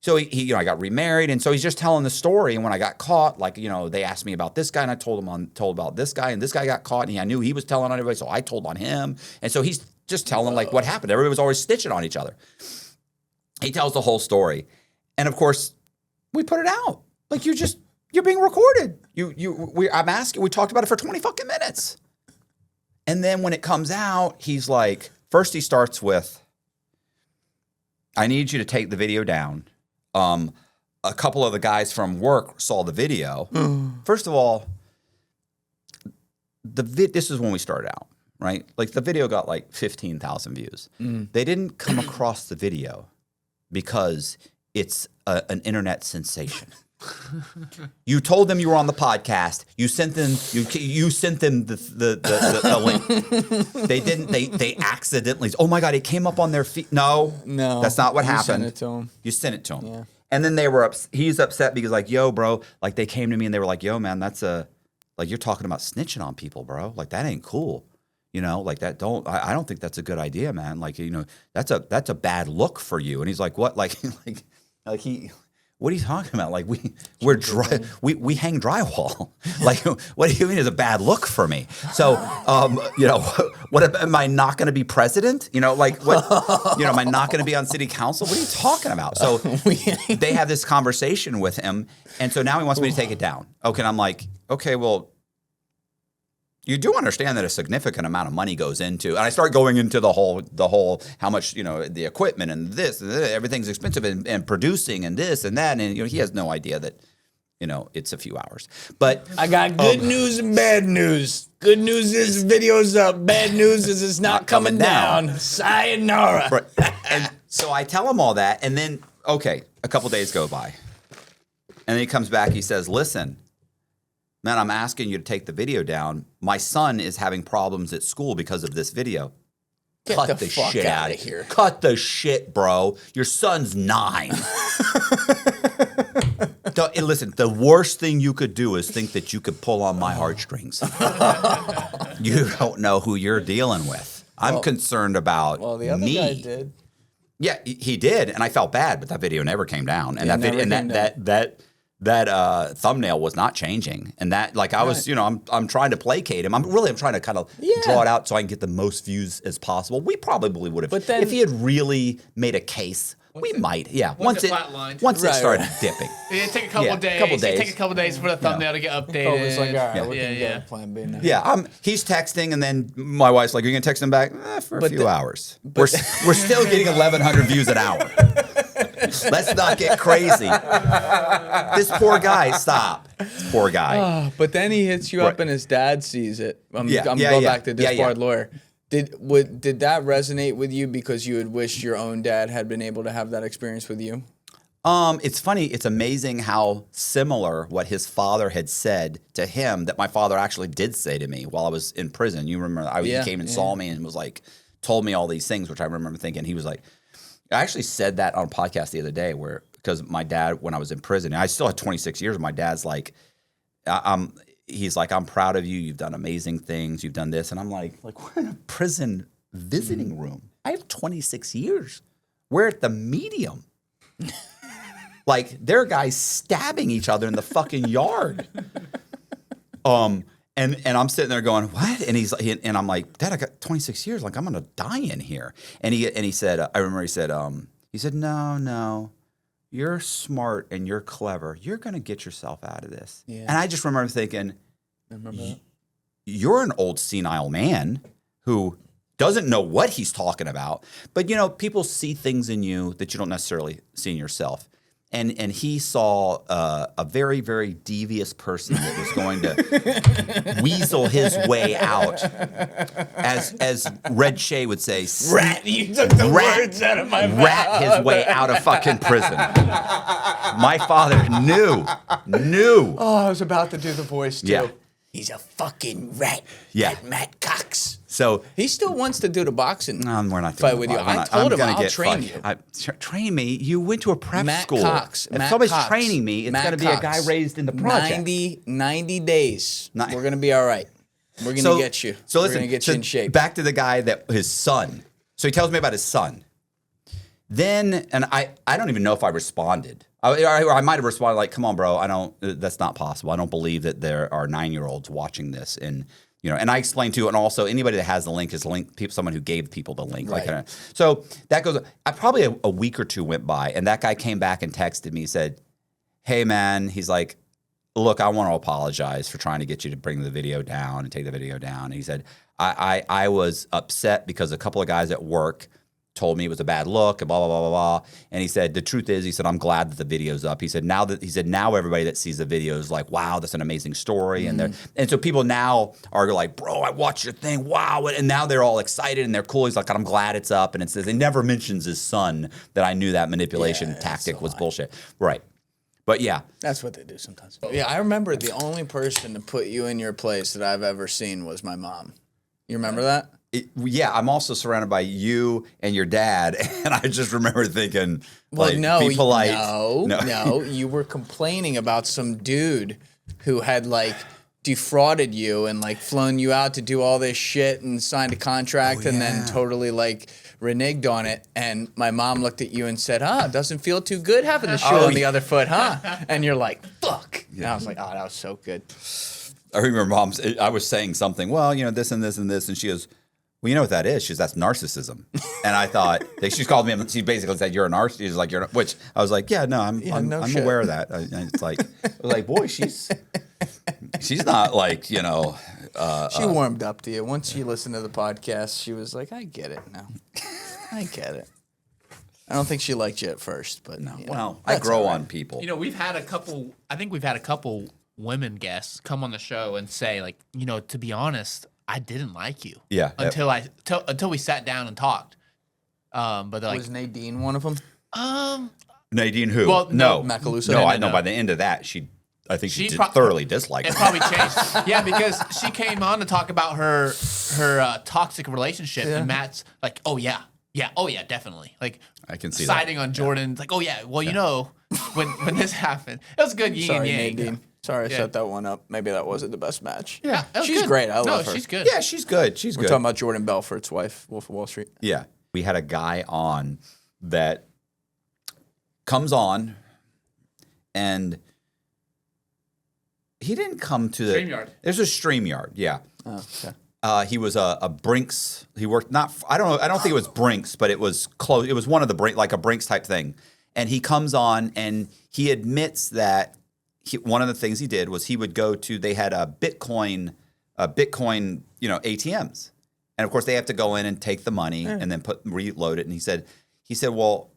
so he I got remarried, and so he's just telling the story. And when I got caught, like they asked me about this guy, and I told about this guy, and this guy got caught, and I knew he was telling on everybody, so I told on him. And so he's just telling like what happened. Everybody was always stitching on each other. He tells the whole story, and of course, we put it out. Like you're being recorded. I'm asking. We talked about it for 20 fucking minutes. And then when it comes out, he's like, first he starts with, I need you to take the video down. A couple of the guys from work saw the video. First of all, this is when we started out, right? Like the video got like 15,000 views. They didn't come across the video because it's an internet sensation. You told them you were on the podcast. You sent them. You sent them the link. They didn't. They accidentally. Oh my God! It came up on their feed. No, that's not what happened. You sent it to him. You sent it to him. Yeah. And then they were he's upset because like, yo, bro, like they came to me and they were like, yo, man, that's like you're talking about snitching on people, bro. Like that ain't cool. Like that. I don't think that's a good idea, man. Like that's a bad look for you. And he's like, what? Like he. What are you talking about? Like we hang drywall. Like what do you mean is a bad look for me? So what am I not going to be president? Like what? Am I not going to be on city council? What are you talking about? So they have this conversation with him, and so now he wants me to take it down. Okay, and I'm like, okay, well. You do understand that a significant amount of money goes into, and I start going into the whole how much the equipment and this and everything's expensive and producing and this and that, and he has no idea that it's a few hours. But I got good news and bad news. Good news is video's up. Bad news is it's not coming down. Sayonara. Right. So I tell him all that, and then, okay, a couple days go by. And then he comes back, he says, listen, man, I'm asking you to take the video down. My son is having problems at school because of this video. Get the fuck shit outta out of here. Cut the shit, bro. Your son's 9. Listen, the worst thing you could do is think that you could pull on my heartstrings. You don't know who you're dealing with. I'm concerned about the other me. guy did. Yeah, he did, and I felt bad, but that video never came down, and Yeah, that video, never and came that thumbnail was not changing, and that like I was, I'm trying to placate him. I'm trying to kind of draw it out so I can get the most views as possible. We probably would have, But then- if he had really made a case, we might, once it flatlined. once it Right, started dipping. It take a couple days. couple days. It take a couple days for the thumbnail to get updated. Oh, it's like, all right, we can yeah. go plan B now. Yeah, he's texting, and then my wife's like, "Are you gonna text him back for a few hours?" We're still getting 1,100 views an hour. Let's not get crazy. This poor guy, stop. Poor guy. But then he hits you up and his dad sees it. I'm going back to disbarred lawyer. Did that resonate with you because you had wished your own dad had been able to have that experience with you? It's funny. It's amazing how similar what his father had said to him that my father actually did say to me while I was in prison. You remember, he came and saw me and was like, told me all these things, which I remember thinking he was like, I actually said that on a podcast the other day because my dad, when I was in prison, and I still had 26 years, my dad's like, he's like, I'm proud of you. You've done amazing things. You've done this. And I'm like, we're in a prison visiting room. I have 26 years. We're at the medium. Like, there are guys stabbing each other in the fucking yard. And I'm sitting there going, what? And I'm like, Dad, I got 26 years. Like, I'm gonna die in here. And he said, I remember he said, no, you're smart and you're clever. You're gonna get yourself out of this. Yeah. And I just remember thinking, you're an old senile man who doesn't know what he's talking about. But people see things in you that you don't necessarily see in yourself. And he saw a very, very devious person that was going to weasel his way out, as Red Shea would say, Rat, you took the words out of my mouth. Rat his way out of fucking prison. My father knew. Oh, I was about to do the voice too. Yeah. He's a fucking rat. Yeah. That Matt Cox. So he still wants to do the boxing we're not fight doing with you. I'm I told him I'll get train fucked. You. Train me? You went to a prep Matt school. Cox. If Matt somebody's Cox. training me, it's Matt going to be a guy Cox. raised in the project. 90 days. We're going to be all right. We're going to get you. So We're listen, going to get you in shape. Back to the guy his son. So he tells me about his son. Then, and I don't even know if I responded. I might have responded like, "Come on, bro, that's not possible. I don't believe that there are 9-year-olds watching this." And and I explained too, and also anybody that has the link is someone who gave people the link. Right. Like, so that goes. Probably a week or two went by, and that guy came back and texted me. He said, "Hey man," he's like, "Look, I want to apologize for trying to get you to bring the video down and take the video down." And he said, I was upset because a couple of guys at work told me it was a bad look and blah, blah, blah, blah, blah. And he said, the truth is, he said, I'm glad that the video's up. He said, now everybody that sees the video is like, wow, that's an amazing story. And so people now are like, bro, I watched your thing. Wow. And now they're all excited and they're cool. He's like, I'm glad it's up. And it says, he never mentions his son that I knew that manipulation tactic was bullshit. Right. But yeah. That's what they do sometimes. Yeah, I remember the only person to put you in your place that I've ever seen was my mom. You remember that? I'm also surrounded by you and your dad, and I just remember thinking, well, like, no, be polite. No, you were complaining about some dude who had like defrauded you and like flown you out to do all this shit and signed a contract and then totally like reneged on it. And my mom looked at you and said, it doesn't feel too good having the shoe on the other foot, huh? And you're like, fuck. Yeah. And I was like, that was so good. I remember I was saying something, well, this and this and this, and she goes, well, you know what that is? She goes, that's narcissism. And I thought, she called me, she basically said, you're a narcissist. She's like, which I was like, yeah, no, I'm aware of that. It's like, boy, she's not like, she warmed up to you. Once she listened to the podcast, she was like, I get it now. I get it. I don't think she liked you at first, but no. Well, I grow on people. We've had a couple women guests come on the show and say, like, to be honest, I didn't like you. Yeah. Until we sat down and talked. But like, Was Nadine one of them? Nadine who? Well, no, Macaluso. No, I No. know by the end of that, I think she She thoroughly disliked it him. probably changed. Yeah, because she came on to talk about her toxic relationship, and Matt's like, oh yeah, definitely. Like, I can see siding that. on Jordan. It's like, oh yeah, well you know, when this happened, it was a good yin Sorry, and yang. Nadine. Sorry, I Yeah. set that one up. Maybe that wasn't the best match. Yeah, that was She's good. great. I love her. She's good. Yeah, she's good. She's We're good. talking about Jordan Belfort's wife, Wolf of Wall Street. Yeah. We had a guy on that comes on and he didn't come to the StreamYard. There's a StreamYard, yeah. Oh, okay. He was a Brinks. He worked I don't think it was Brinks, but it was close. It was one of the like a Brinks type thing. And he comes on and he admits that one of the things he did was he would go to, they had a Bitcoin, ATMs. And of course they have to go in and take the money and then reload it. And he said, well,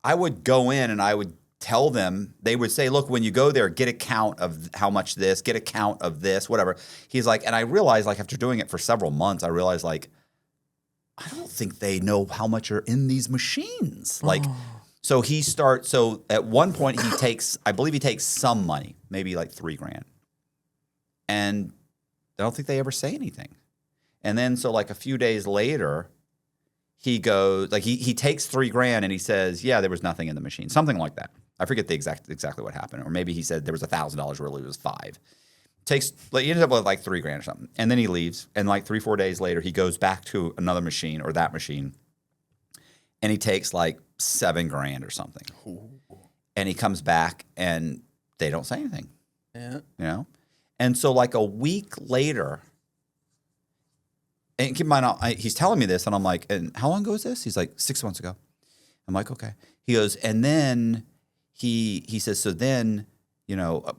I would go in and I would tell them, they would say, look, when you go there, get a count of how much this, get a count of this, whatever. He's like, and I realized, like, after doing it for several months, I realized, like, I don't think they know how much are in these machines. Like, so at one point I believe he takes some money, maybe like $3,000. And I don't think they ever say anything. And then, so like a few days later, he goes, like he takes $3,000 and he says, yeah, there was nothing in the machine. Something like that. I forget exactly what happened. Or maybe he said there was $1,000, really it was $5,000. He ends up with like $3,000 or something. And then he leaves. And like 3-4 days later, he goes back to another machine or that machine. And he takes like $7,000 or something. Ooh. And he comes back and they don't say anything. Yeah. And so like a week later, and keep in mind, he's telling me this, and I'm like, and how long ago is this? He's like, 6 months ago. I'm like, okay. He goes, and then he says, so then,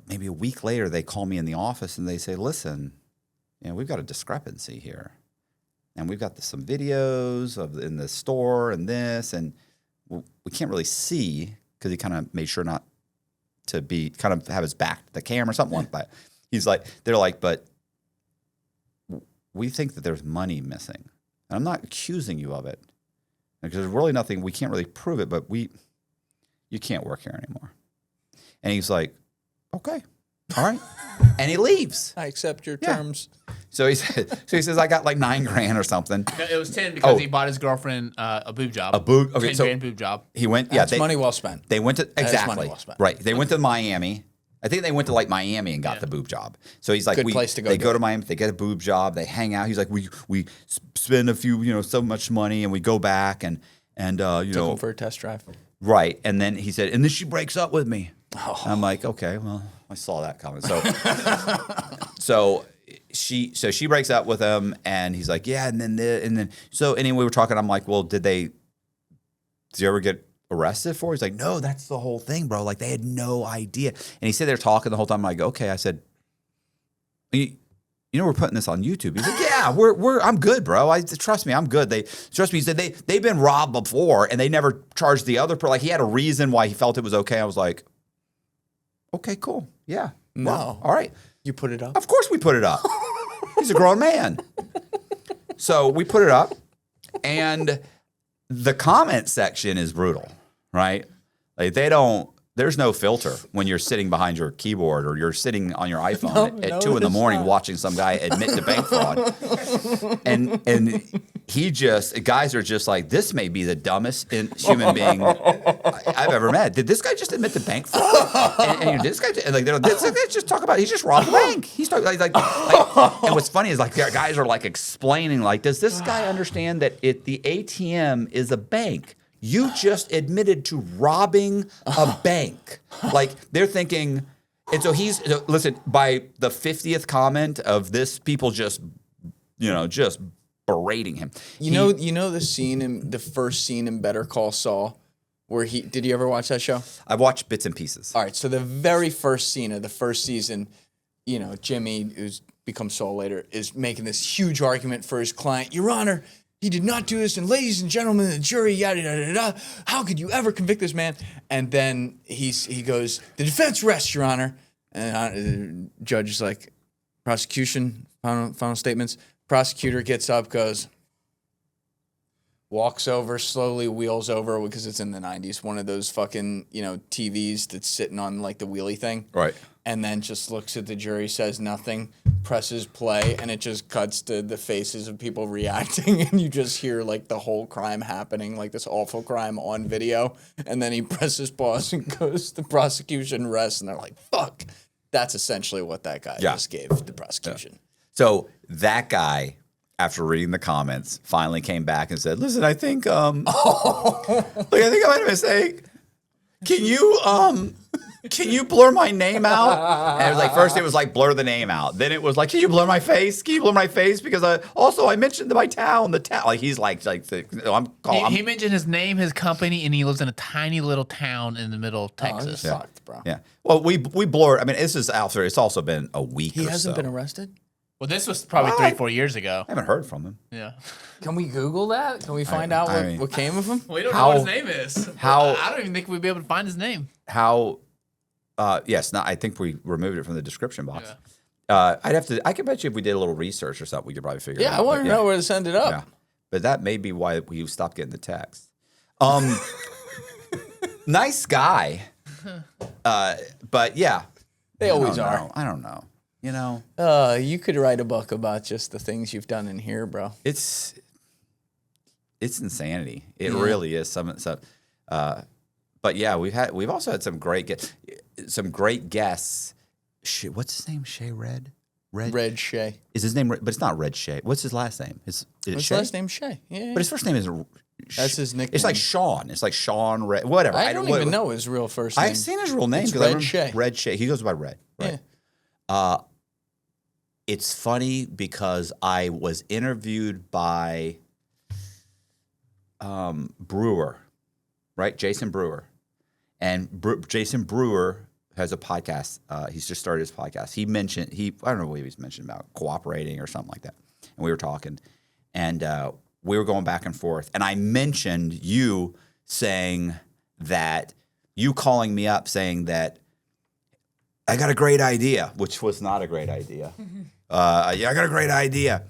maybe a week later, they call me in the office and they say, listen, we've got a discrepancy here. And we've got some videos in the store and this, and we can't really see, because he kind of made sure not to kind of have his back to the camera, something like that. They're like, but we think that there's money missing. And I'm not accusing you of it, because there's really nothing, we can't really prove it, but you can't work here anymore. And he's like, okay, all right. And he leaves. I accept your terms. So he says, I got like $9,000 or something. No, it was 10 because he bought his girlfriend a boob job. Okay, $10,000 boob job. He went, That's money well spent. They went to, That is exactly. money well spent. Right. They went to Miami. I think they went to like Miami and got the boob job. So he's like, Good place to go They do go it. to Miami, they get a boob job, they hang out. He's like, we spend a few, so much money, and we go back and Took him for a test drive. right. And then he said, and then she breaks up with me. Oh. I'm like, okay, well, I saw that coming. So, she breaks up with him, and he's like, yeah, and then so anyway, we were talking. I'm like, well, did you ever get arrested for it? He's like, no, that's the whole thing, bro. Like, they had no idea. And he said they're talking the whole time. I'm like, okay. I said, we're putting this on YouTube. He's like, yeah, I'm good, bro. Trust me, I'm good. Trust me. He said they've been robbed before, and they never charged the other. Like, he had a reason why he felt it was okay. I was like, okay, cool, yeah, No. well, all right. You put it up? Of course we put it up. He's a grown man. So we put it up, and the comment section is brutal, right? Like, there's no filter when you're sitting behind your keyboard or you're sitting on your iPhone at 2 in the morning watching some guy admit to bank fraud. And guys are just like, this may be the dumbest human being I've ever met. Did this guy just admit to bank fraud? And this guy, like, this guy just talk about, he just robbed the bank. He's talking like, and what's funny is, like, guys are like explaining, like, does this guy understand that the ATM is a bank? You just admitted to robbing a bank. Like, they're thinking, and so listen, by the 50th comment of this, people just berating him. You know the first scene in Better Call Saul, where did you ever watch that show? I've watched bits and pieces. All right, so the very first scene of the first season, Jimmy, who's become Saul later, is making this huge argument for his client. Your Honor, he did not do this, and ladies and gentlemen of the jury, yada, yada, yada, how could you ever convict this man? And then he goes, the defense rests, Your Honor. And the judge is like, prosecution, final statements. Prosecutor gets up, goes, walks over, slowly wheels over because it's in the 90s. One of those fucking, TVs that's sitting on like the wheelie thing. Right. And then just looks at the jury, says nothing, presses play, and it just cuts to the faces of people reacting. And you just hear like the whole crime happening, like this awful crime on video. And then he presses pause and goes, the prosecution rests. And they're like, fuck. That's essentially what that guy just gave the prosecution. So that guy, after reading the comments, finally came back and said, listen, I think, I think I made a mistake. Can you blur my name out? And it was like, first it was like, blur the name out. Then it was like, can you blur my face? Can you blur my face? Because I mentioned my town, the town. Like he's like he mentioned his name, his company, and he lives in a tiny little town in the middle of Texas. Fucked, bro. Yeah. Well, we blurred. I mean, this is after. It's also been a week. He or hasn't so. been arrested? Well, this was probably 3-4 years ago. I haven't heard from him. Yeah. Can we Google that? Can we find out what came of him? We don't know what his name is. I don't even think we'd be able to find his name. Yes. No, I think we removed it from the description box. Yeah. I could bet you if we did a little research or something, we could probably figure it out. Yeah, I want to know where to send it up. Yeah. But that may be why we stopped getting the text. Nice guy. But yeah. They always are. I don't know. You could write a book about just the things you've done in here, bro. It's insanity. It really is. But yeah, we've also had some great guests. What's his name? Shay Red? Red Shay. Is his name? But it's not Red Shay. What's his last name? Is it His Shay? last name's Shay. Yeah. But his first name is. That's his nickname. It's like Sean. It's like Sean Red. Whatever. I don't even know his real first name. I've seen his real name. It's Red Shay. Red Shay. He goes by Red. Right. Yeah. It's funny because I was interviewed by Brewer, right? Jason Brewer. And Jason Brewer has a podcast. He's just started his podcast. I don't know what he was mentioning about cooperating or something like that. And we were talking. And we were going back and forth. And I mentioned you calling me up saying that I got a great idea, which was not a great idea. I got a great idea.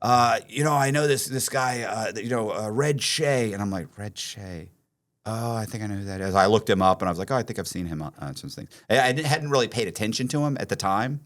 I know this guy, Red Shay. And I'm like, Red Shay. Oh, I think I know who that is. I looked him up and I was like, I think I've seen him on some things. I hadn't really paid attention to him at the time.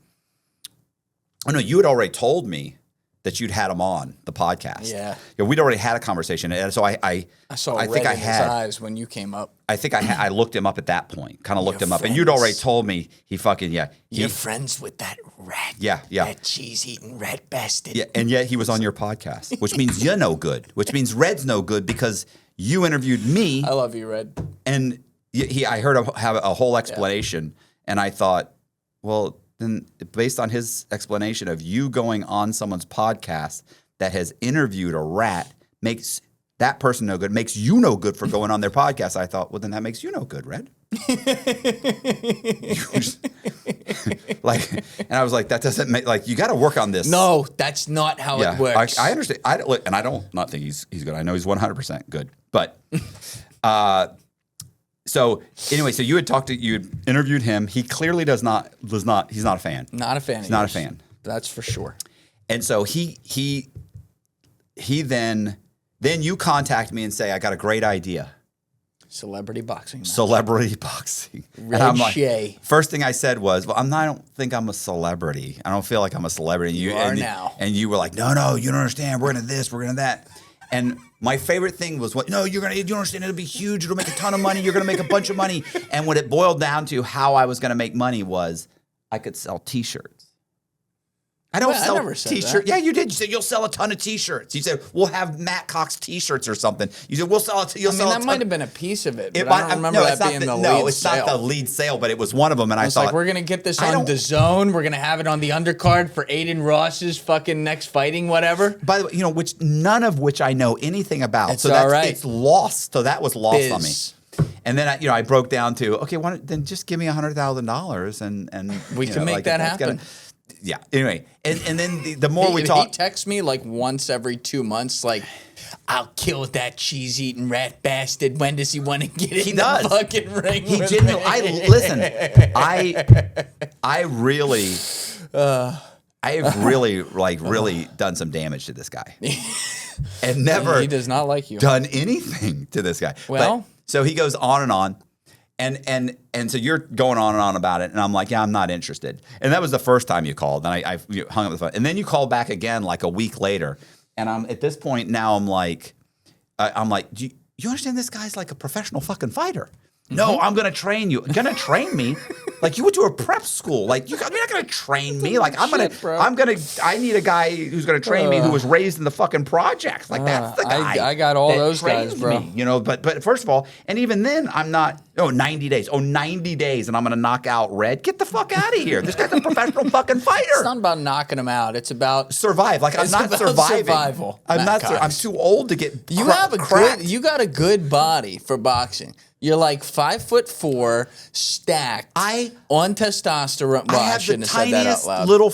Oh, no, you had already told me that you'd had him on the podcast. Yeah. We'd already had a conversation. And so I saw I red think in his eyes when you came up. I think I looked him up at that point, kind of looked him up. And you'd already told me You're friends with that rat. Yeah. That cheese-eating rat bastard. Yeah, and yet he was on your podcast, which means you're no good, which means Red's no good because you interviewed me. I love you, Red. And I heard have a whole explanation, and I thought, well, then based on his explanation of you going on someone's podcast that has interviewed a rat makes that person no good, makes you no good for going on their podcast. I thought, well, then that makes you no good, Red. And I was like, that doesn't make, you got to work on this. No, that's not how it works. I understand. I don't not think he's good. I know he's 100% good. But so anyway, so you had interviewed him. He clearly he's not a fan. Not a fan. He's not a fan. That's for sure. And so he then you contact me and say, I got a great idea. Celebrity boxing. Celebrity boxing. Red Shay. First thing I said was, well, I don't think I'm a celebrity. I don't feel like I'm a celebrity. You are now. And you were like, no, you don't understand. We're going to this, we're going to that. And my favorite thing was, you don't understand. It'll be huge. It'll make a ton of money. You're going to make a bunch of money. And what it boiled down to how I was going to make money was I could sell T-shirts. I never said T-shirts. Yeah, you did. You said you'll sell a ton of T-shirts. You said we'll have Matt Cox T-shirts or something. You said we'll sell. That might have been a piece of it. But I don't remember that being the lead sale. No, it's not the lead sale, but it was one of them. And I thought, we're gonna get this on DAZN. We're gonna have it on the undercard for Aiden Ross's fucking next fighting, whatever. By the way, which none of which I know anything about. It's all right. It's lost. So that was lost on me. And then I broke down to then just give me $100,000 and we can make that happen. Yeah. Anyway, and then the more we talk, he texts me once every 2 months, I'll kill that cheese-eating rat bastard. When does he want to get in the fucking ring? He with genuinely. I have really done some damage to this guy. and never He does not like you. done anything to this guy. Well- so he goes on and on. And so you're going on and on about it, and I'm like, yeah, I'm not interested. And that was the first time you called, and I hung up the phone. And then you called back again like a week later, and I'm at this point now I'm like, do you understand this guy's like a professional fucking fighter? No, I'm gonna train you. Gonna train me? Like you went to a prep school. Like you're not gonna train me. Like I need a guy who's gonna train me who was raised in the fucking projects. Like that's the guy. I got all that those guys, trains bro. me, but first of all, and even then I'm not 90 days. 90 days and I'm gonna knock out Red. Get the fuck out of here. This guy's a professional fucking fighter. It's not about knocking him out. It's about Survive. Like I'm It's not about surviving. survival, I'm Matt not. Cox. I'm too old to get. you cracked. you got a good body for boxing. You're like 5'4", stacked. On testosterone. Well, I have the shouldn't have said that out tiniest loud. little.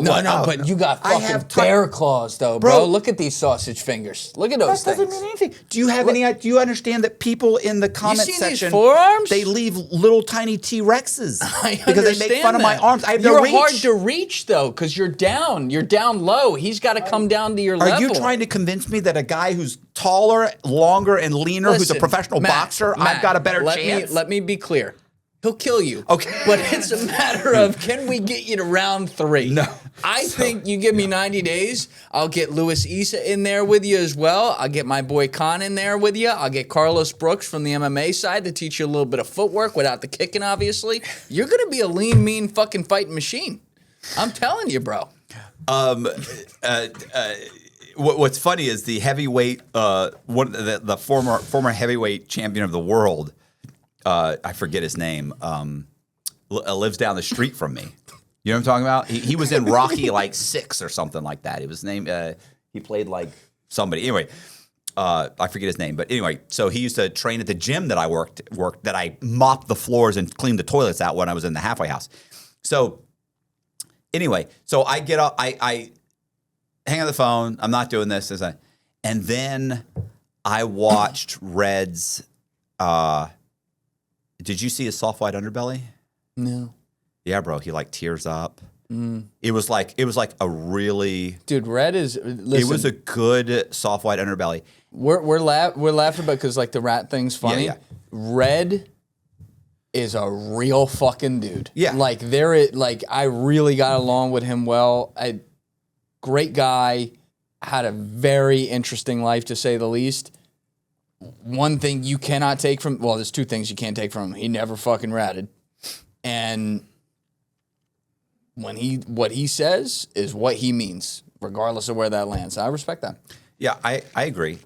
No, but you got I fucking have bear claws, though, bro. Bro. Look at these sausage fingers. Look at those That doesn't things. mean anything. Do you have any? Do you understand that people in the comment seen these section forearms? they leave little tiny T-Rexes I because they make fun of my arms? I have no You're reach. hard to reach, though, because you're down. You're down low. He's got to come down to your level. Are you trying to convince me that a guy who's taller, longer, and leaner, who's a Listen, professional boxer, I've got a better chance? Let me be clear. He'll kill you. Okay. But it's a matter of, can we get you to round 3? No. I think you give me 90 days. I'll get Luis Issa in there with you as well. I'll get my boy Khan in there with you. I'll get Carlos Brooks from the MMA side to teach you a little bit of footwork without the kicking, obviously. You're going to be a lean, mean fucking fighting machine. I'm telling you, bro. What's funny is the heavyweight, the former heavyweight champion of the world, I forget his name, lives down the street from me. You know what I'm talking about? He was in Rocky like 6 or something like that. It was named. He played like somebody. Anyway, I forget his name, but anyway, so he used to train at the gym that I worked that I mopped the floors and cleaned the toilets out when I was in the halfway house. So anyway, so I get up, I hang on the phone. I'm not doing this, and then I watched Red's. Did you see his soft white underbelly? No. Yeah, bro. He like tears up. It was like a really. Dude, Red is. Listen, It was a good soft white underbelly. We're laughing about because like the rat thing's funny. Yeah. Red is a real fucking dude. Yeah. Like I really got along with him well. Great guy, had a very interesting life to say the least. One thing you cannot take from there's 2 things you can't take from him. He never fucking ratted. And what he says is what he means, regardless of where that lands. I respect that. Yeah, I agree.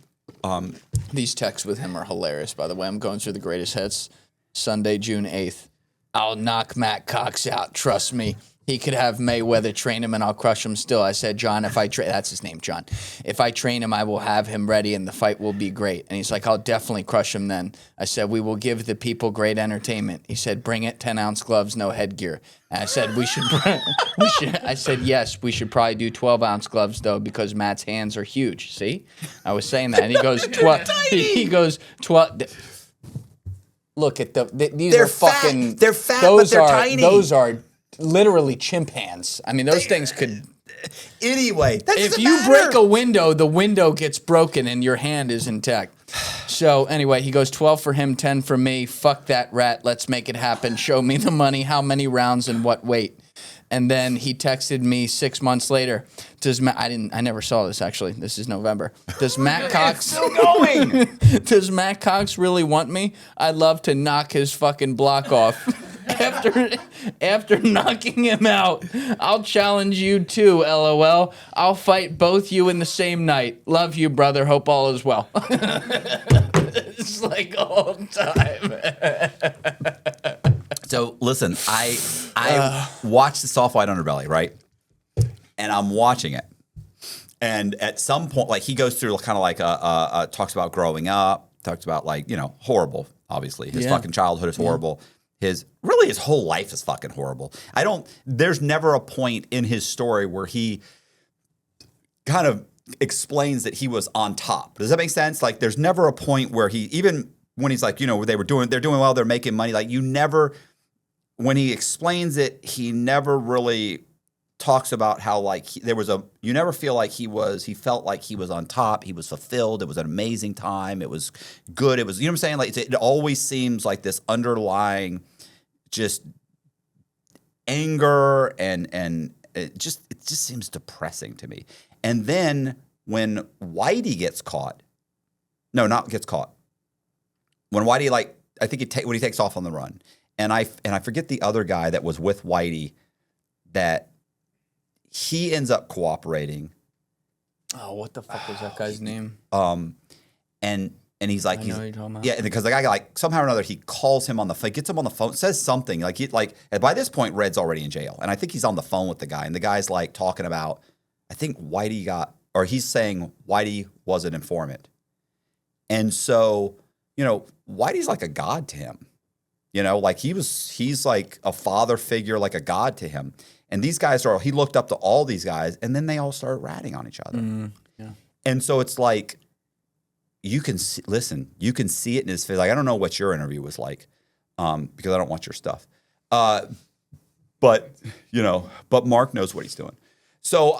These texts with him are hilarious, by the way. I'm going through the greatest hits. Sunday, June 8th. I'll knock Matt Cox out. Trust me. He could have Mayweather train him and I'll crush him still. I said, John, that's his name, John. If I train him, I will have him ready and the fight will be great. And he's like, I'll definitely crush him then. I said, we will give the people great entertainment. He said, bring it, 10-ounce gloves, no headgear. And I said, I said, yes, we should probably do 12-ounce gloves though because Matt's hands are huge. See? I was saying that. And he goes, 12. He goes, 12. Look at these They're are fucking. They're fat, but they're tiny. Those are literally chimp hands. I mean, those things could. Anyway, that If doesn't you matter. break a window, the window gets broken and your hand is intact. So anyway, he goes 12 for him, 10 for me. Fuck that rat. Let's make it happen. Show me the money. How many rounds and what weight? And then he texted me 6 months later. I never saw this actually. This is November. Does Matt Cox still going? Does Matt Cox really want me? I'd love to knock his fucking block off. After knocking him out, I'll challenge you too, LOL. I'll fight both you in the same night. Love you, brother. Hope all is well. It's like all time. So listen, I watched the soft white underbelly, right? And I'm watching it. And at some point, like he goes through kind of like talks about growing up, talks about like, horrible, obviously. His fucking childhood is horrible. His whole life is fucking horrible. There's never a point in his story where he kind of explains that he was on top. Does that make sense? Like there's never a point where even when he's like, they're doing well, they're making money. Like when he explains it, he never really talks about how like you never feel like he felt like he was on top. He was fulfilled. It was an amazing time. It was good. It was, you know what I'm saying? Like it always seems like this underlying just anger and it just seems depressing to me. And then when Whitey gets caught, not gets caught. When Whitey, like, I think when he takes off on the run, and I forget the other guy that was with Whitey, that he ends up cooperating. Oh, what the fuck was that guy's name? And he's like, I know what you're talking about. yeah, because the guy like somehow or another he calls him on the phone, gets him on the phone, says something like and by this point Red's already in jail, and I think he's on the phone with the guy, and the guy's like talking about, I think he's saying Whitey was an informant, and so Whitey's like a god to him, like he's like a father figure, like a god to him, and these guys he looked up to all these guys, and then they all started ratting on each other, Yeah. and so it's like. You can see it in his face. Like, I don't know what your interview was like, because I don't want your stuff. But Mark knows what he's doing. So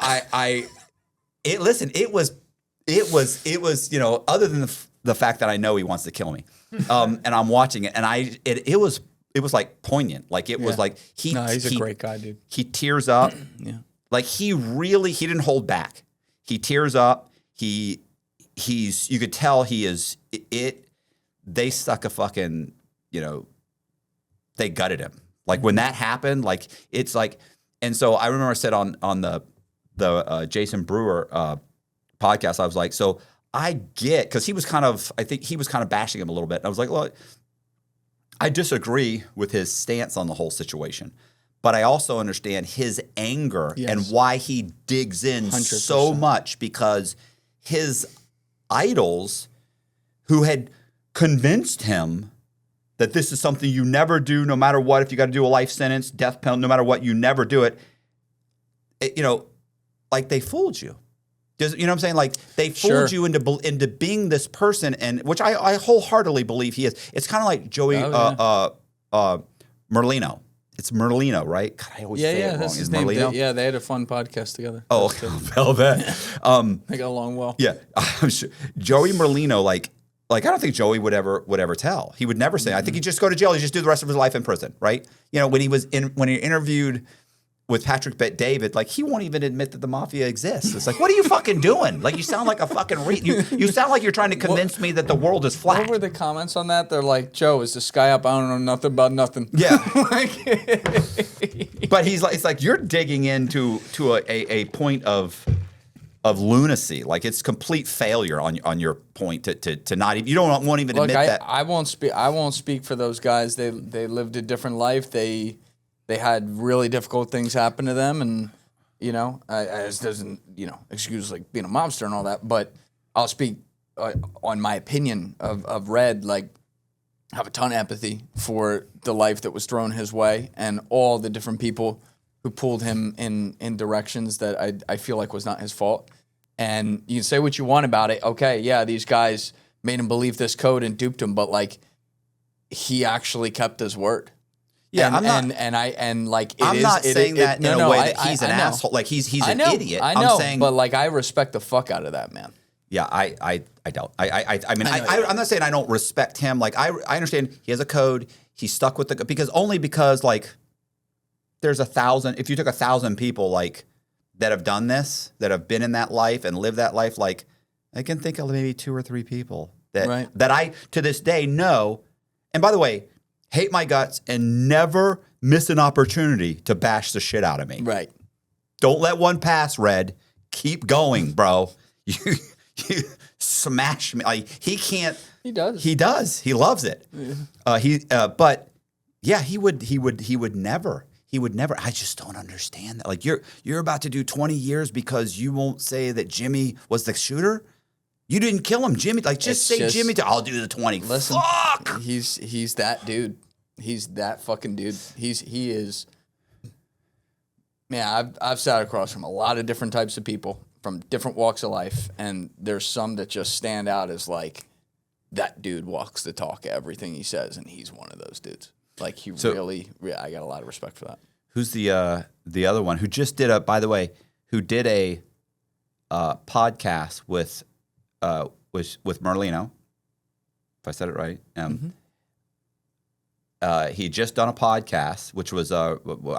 it was, other than the fact that I know he wants to kill me, and I'm watching it, and it was like poignant. Like it was like he's a great guy, dude. He tears up. Yeah. Like he didn't hold back. He tears up. You could tell he is it. They stuck a fucking, they gutted him. Like when that happened, like it's like, and so I remember I said on the Jason Brewer podcast, I was like, so I get, because I think he was kind of bashing him a little bit. And I was like, look, I disagree with his stance on the whole situation, but I also understand his anger and why he digs in 100%. so much, because his idols who had convinced him that this is something you never do, no matter what. If you got to do a life sentence, death penalty, no matter what, you never do it. Like they fooled you. You know what I'm saying? Like they fooled you into being this person, and which I wholeheartedly believe he is. It's kind of like Joey Merlino. It's Merlino, right? God, I always say it wrong. That's his Is name. Merlino? They had a fun podcast together. Oh, Velvet. They got along well. Yeah, I'm sure. Joey Merlino, like I don't think Joey would ever tell. He would never say. I think he'd just go to jail. He'd just do the rest of his life in prison, right? When he interviewed with Patrick Bet-David, like he won't even admit that the mafia exists. It's like, what are you fucking doing? Like you sound like a fucking you sound like you're trying to convince me that the world is flat. What were the comments on that? They're like, Joe, is the sky up? I don't know nothing about nothing. Yeah. But he's like, it's like you're digging into a point of lunacy. Like it's complete failure on your point to not even, you won't even admit that. I won't speak for those guys. They lived a different life. They had really difficult things happen to them, and it doesn't excuse like being a mobster and all that. But I'll speak on my opinion of Red. Like, have a ton of empathy for the life that was thrown his way, and all the different people who pulled him in directions that I feel like was not his fault. And you can say what you want about it. Okay, yeah, these guys made him believe this code and duped him, but like he actually kept his word. Yeah, I'm not saying that in a way that he's an asshole. Like he's an idiot. I know, I'm saying, but like I respect the fuck out of that man. Yeah, I don't. I mean, I'm not saying I don't respect him. Like I understand he has a code. He's stuck with because like there's 1,000. If you took 1,000 people like that have done this, that have been in that life and lived that life, like I can think of maybe 2 or 3 people that I to this day know. And by the way, hate my guts and never miss an opportunity to bash the shit out of me. Right. Don't let one pass, Red. Keep going, bro. You smash me. Like, he can't. He does. He does. He loves it. Yeah. But yeah, he would never. He would never. I just don't understand that. Like you're about to do 20 years because you won't say that Jimmy was the shooter. You didn't kill him, Jimmy. Like just say Jimmy. I'll do the 20. Listen, fuck. He's that dude. He's that fucking dude. He is. Man, I've sat across from a lot of different types of people from different walks of life, and there's some that just stand out as like that dude walks the talk, everything he says, and he's one of those dudes. Like he really, I got a lot of respect for that. who's the other one who just did who did a podcast with Merlino, if I said it right. He had just done a podcast, which was I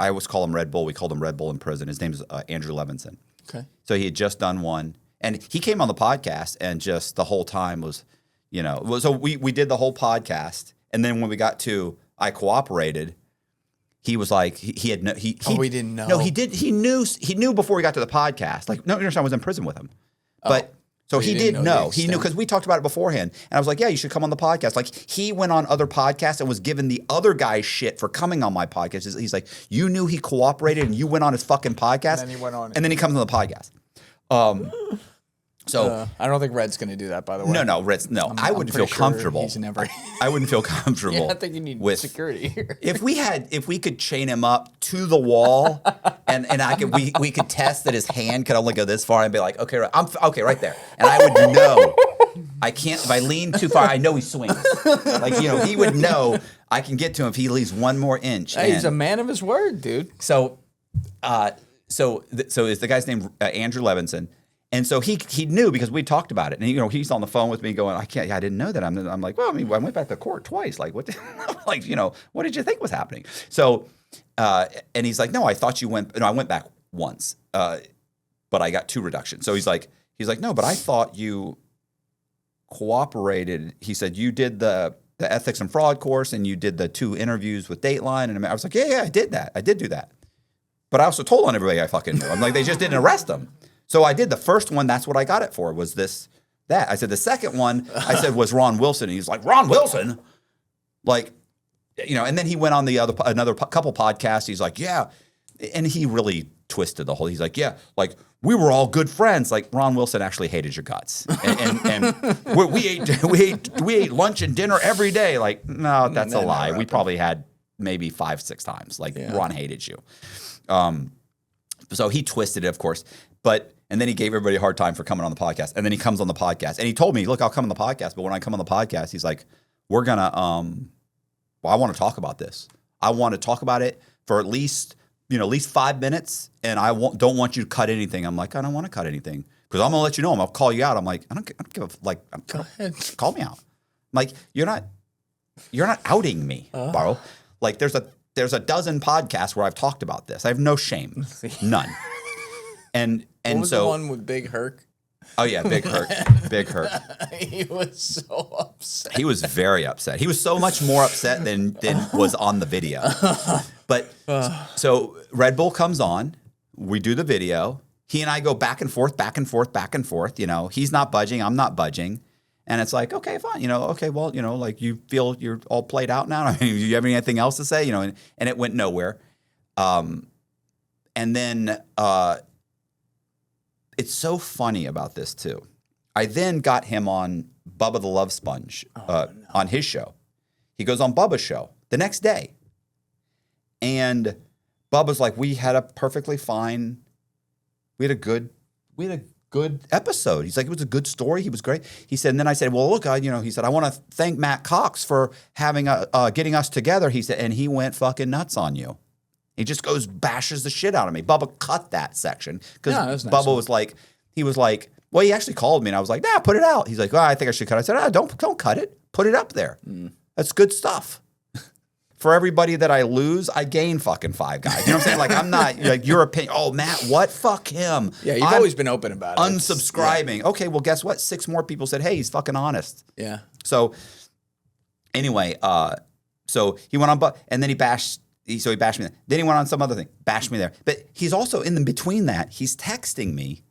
always call him Red Bull. We called him Red Bull in prison. His name's Andrew Levinson. Okay. So he had just done one, and he came on the podcast, and just the whole time was, so we did the whole podcast, and then when we got to I Cooperated, he was like he had no he we didn't know. No, he did. He knew before we got to the podcast. Like, no, I was in prison with him, but. So he did know. He knew because we talked about it beforehand. And I was like, yeah, you should come on the podcast. Like, he went on other podcasts and was giving the other guy shit for coming on my podcast. He's like, you knew he cooperated and you went on his fucking podcast. And then he went on. And then he comes on the podcast. I don't think Red's going to do that, by the way. No, Red's, no. I wouldn't feel comfortable. He's never. I wouldn't feel comfortable. Yeah, I think you need with security here. If we could chain him up to the wall and we could test that his hand could only go this far and be like, okay, I'm okay right there. And I would know. I can't, if I lean too far, I know he swings. Like, he would know I can get to him if he leaves one more inch. Hey, he's a man of his word, dude. So is the guy's name Andrew Levinson. And so he knew because we talked about it, and he's on the phone with me going, I didn't know that. I'm like, well, I went back to court twice. Like, what? Like, what did you think was happening? So, and he's like, no, I thought you went. No, I went back once, but I got 2 reductions. So he's like, no, but I thought you cooperated. He said you did the ethics and fraud course, and you did the 2 interviews with Dateline, and I was like, yeah, I did that. I did do that, but I also told on everybody I fucking knew. I'm like, they just didn't arrest him. So I did the first one. That's what I got it for. Was that? I said the second one. I said was Ron Wilson. And he's like, Ron Wilson, like, And then he went on another couple podcasts. He's like, yeah, and he really twisted the whole. He's like, yeah, like we were all good friends. Like Ron Wilson actually hated your guts, and we ate lunch and dinner every day. Like, no, that's a lie. We probably had maybe 5-6 times. Like Ron hated you. So he twisted it, of course, and then he gave everybody a hard time for coming on the podcast. And then he comes on the podcast and he told me, look, I'll come on the podcast. But when I come on the podcast, he's like, we're going to, I want to talk about this. I want to talk about it for at least 5 minutes. And I don't want you to cut anything. I'm like, I don't want to cut anything because I'm going to let you know. I'll call you out. I'm like, I don't give a, Go ahead. Call me out. I'm like, you're not outing me, Barrow. Like there's a dozen podcasts where I've talked about this. I have no shame. None. And what was so the one with Big Herc? Oh yeah, Big Herc. Big Herc. He was so upset. He was very upset. He was so much more upset than was on the video. But so Red Bull comes on, we do the video. He and I go back and forth, back and forth, back and forth. He's not budging, I'm not budging. And it's like, okay, fine. Okay, well, like you feel you're all played out now. I mean, do you have anything else to say? And it went nowhere. And then it's so funny about this too. I then got him on Bubba the Love Sponge on his show. He goes on Bubba's show the next day. And Bubba's like, we had a good episode. He's like, it was a good story. He was great. He said, and then I said, well, look, he said, I want to thank Matt Cox for getting us together. He said, and he went fucking nuts on you. He just bashes the shit out of me. Bubba cut that section because Bubba was like, well, he actually called me and I was like, nah, put it out. He's like, I think I should cut it. I said, don't cut it. Put it up there. That's good stuff. For everybody that I lose, I gain fucking 5 guys. You know what I'm saying? Like, I'm not, like, your opinion. Oh, Matt, what? Fuck him. Yeah, you've always been open about it. Unsubscribing. Okay, well, guess what? 6 more people said, hey, he's fucking honest. Yeah. So, anyway, so he went on, and then he bashed me. Then he went on some other thing, bashed me there. But he's also, in between that, he's texting me,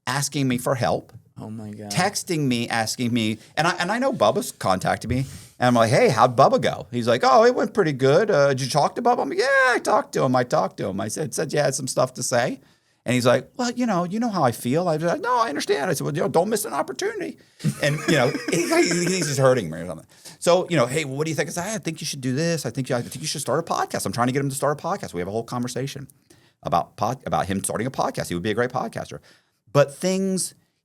asking me for help. Oh, my God. Texting me, asking me, and I know Bubba's contacted me. And I'm like, hey, how'd Bubba go? He's like, oh, it went pretty good. Did you talk to Bubba? I'm like, yeah, I talked to him. I said you had some stuff to say. And he's like, well, you know how I feel. I was like, no, I understand. I said, well, don't miss an opportunity. And, he's just hurting me or something. So, hey, what do you think? I said, I think you should do this. I think you should start a podcast. I'm trying to get him to start a podcast. We have a whole conversation about him starting a podcast. He would be a great podcaster. But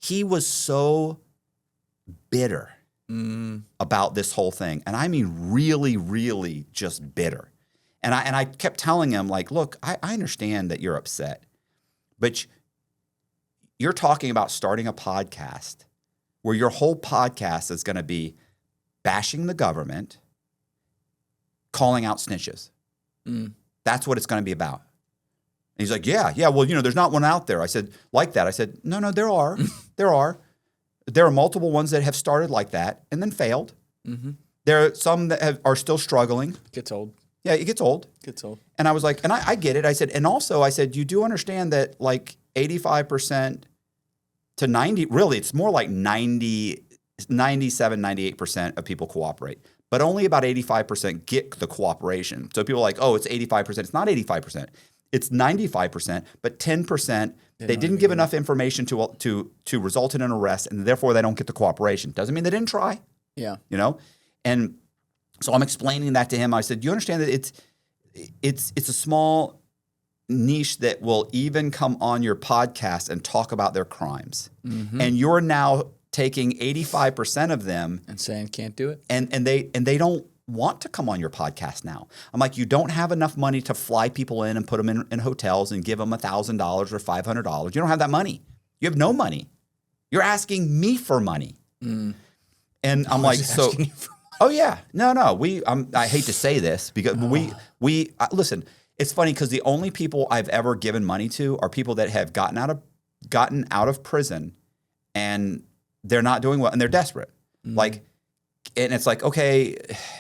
he was so bitter about this whole thing. And I mean really, really just bitter. And I kept telling him, like, look, I understand that you're upset, but you're talking about starting a podcast where your whole podcast is going to be bashing the government, calling out snitches. That's what it's going to be about. And he's like, yeah, well, there's not one out there. I said, like that. I said, no, there are. There are multiple ones that have started like that and then failed. There are some that are still struggling. Gets old. Yeah, it gets old. And I was like, and I get it. I said, and also I said, you do understand that like 85% to 90, really, it's more like 97, 98% of people cooperate. But only about 85% get the cooperation. So people are like, oh, it's 85%. It's not 85%. It's 95%, but 10%, they didn't give enough information to result in an arrest, and therefore they don't get the cooperation. Doesn't mean they didn't try. Yeah. And so I'm explaining that to him. I said, you understand that it's a small niche that will even come on your podcast and talk about their crimes. And you're now taking 85% of them and saying can't do it. And they don't want to come on your podcast now. I'm like, you don't have enough money to fly people in and put them in hotels and give them $1,000 or $500. You don't have that money. You have no money. You're asking me for money. And I'm like, so, oh yeah, no. I hate to say this because we listen, it's funny because the only people I've ever given money to are people that have gotten out of prison and they're not doing well and they're desperate. Like, and it's like, okay,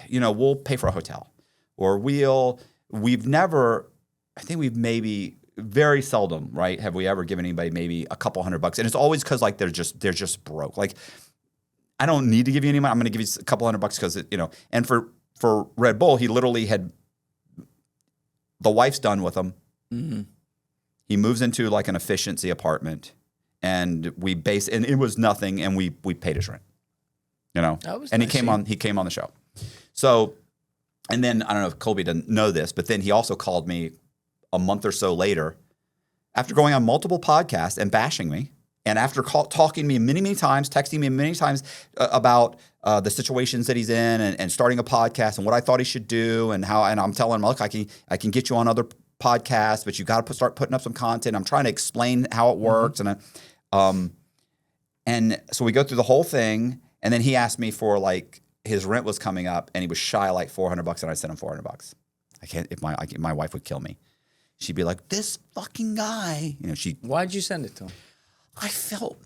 we'll pay for a hotel, or we've never, I think we've maybe very seldom, right? Have we ever given anybody maybe a couple $100? And it's always because like they're just broke. Like, I don't need to give you any money. I'm going to give you a couple $100 because and for Red Bull, he literally had, the wife's done with him. He moves into like an efficiency apartment, and and it was nothing, and we paid his rent. That was and nice. he came on the show. So, and then I don't know if Colby doesn't know this, but then he also called me a month or so later after going on multiple podcasts and bashing me. And after talking to me many, many times, texting me many times about the situations that he's in and starting a podcast and what I thought he should do and I'm telling him, look, I can get you on other podcasts, but you got to start putting up some content. I'm trying to explain how it works. And so we go through the whole thing. And then he asked me for like his rent was coming up and he was shy like $400 and I sent him $400. I can't, if my wife would kill me. She'd be like, this fucking guy, Why'd you send it to him? I felt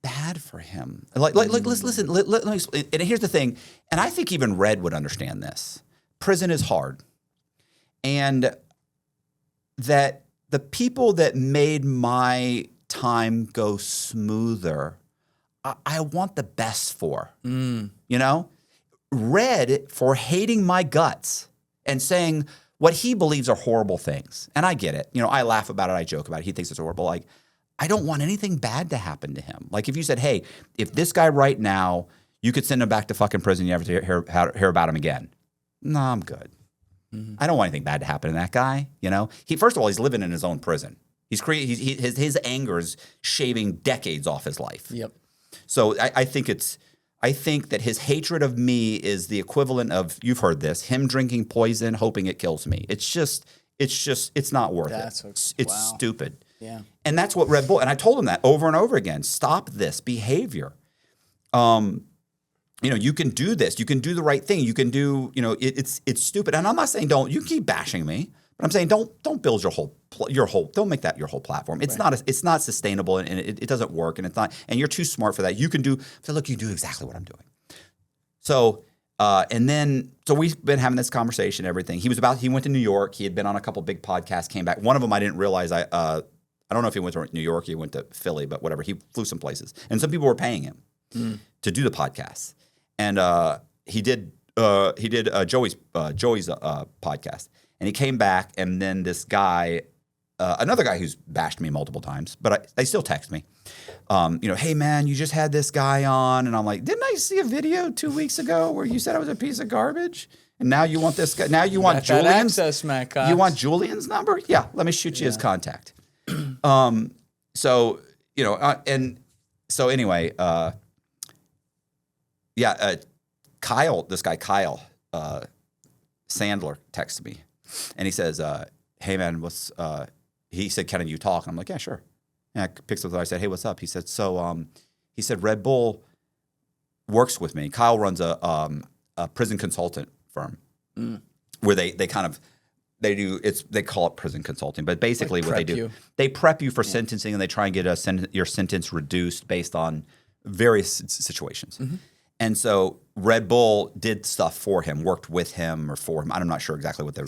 bad for him. Like listen, let me explain. And here's the thing, and I think even Red would understand this. Prison is hard. And that the people that made my time go smoother, I want the best for. Red for hating my guts and saying what he believes are horrible things. And I get it. I laugh about it. I joke about it. He thinks it's horrible. Like, I don't want anything bad to happen to him. Like if you said, hey, if this guy right now, you could send him back to fucking prison, you never hear about him again. No, I'm good. I don't want anything bad to happen to that guy. He first of all, he's living in his own prison. His anger is shaving decades off his life. Yep. So I think that his hatred of me is the equivalent of, you've heard this, him drinking poison, hoping it kills me. It's not worth it. It's stupid. Yeah. And that's what Red Bull, and I told him that over and over again, stop this behavior. You can do this. You can do the right thing. You can do, it's stupid. And I'm not saying you keep bashing me, but I'm saying don't build don't make that your whole platform. It's not sustainable and it doesn't work and it's not, and you're too smart for that. You can do exactly what I'm doing. So, so we've been having this conversation, everything. He went to New York. He had been on a couple big podcasts, came back. One of them I didn't realize, I don't know if he went to New York, he went to Philly, but whatever. He flew some places. And some people were paying him to do the podcast. And he did Joey's podcast. And he came back, and then this guy, another guy who's bashed me multiple times, but they still text me. Hey man, you just had this guy on, and I'm like, didn't I see a video 2 weeks ago where you said I was a piece of garbage? And now you want this guy? Now you want Julian's? Access, Matt Cox. You want Julian's number? Yeah, let me shoot you his contact. Kyle, this guy Kyle, Sandler texted me, and he says, "Hey man, what's?" He said, "Can you talk?" And I'm like, "Yeah, sure." And I picked up. I said, "Hey, what's up?" He said, "So, he said Red Bull works with me. Kyle runs a prison consultant firm where they kind of they call it prison consulting, but basically what they do, they prep you for sentencing and they try and get your sentence reduced based on various situations." And so Red Bull did stuff for him, worked with him or for him. I'm not sure exactly what their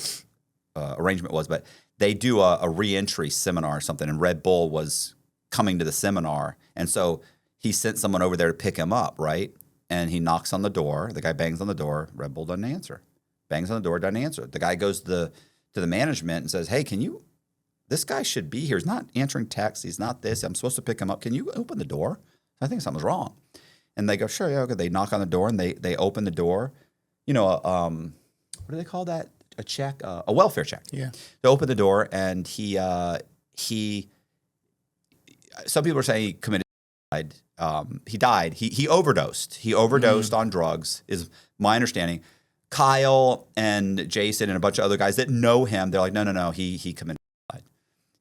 arrangement was, but they do a reentry seminar or something, and Red Bull was coming to the seminar, and so he sent someone over there to pick him up, right? And he knocks on the door. The guy bangs on the door. Red Bull doesn't answer. Bangs on the door, doesn't answer. The guy goes to the management and says, "Hey, this guy should be here. He's not answering texts. He's not this. I'm supposed to pick him up. Can you open the door? I think something's wrong." And they go, "Sure, yeah, okay." They knock on the door and they open the door. You know, what do they call that? A check, a welfare check. Yeah. They open the door and he. Some people are saying he committed suicide. He died. He overdosed. He overdosed on drugs, is my understanding. Kyle and Jason and a bunch of other guys that know him, they're like, no, he committed suicide.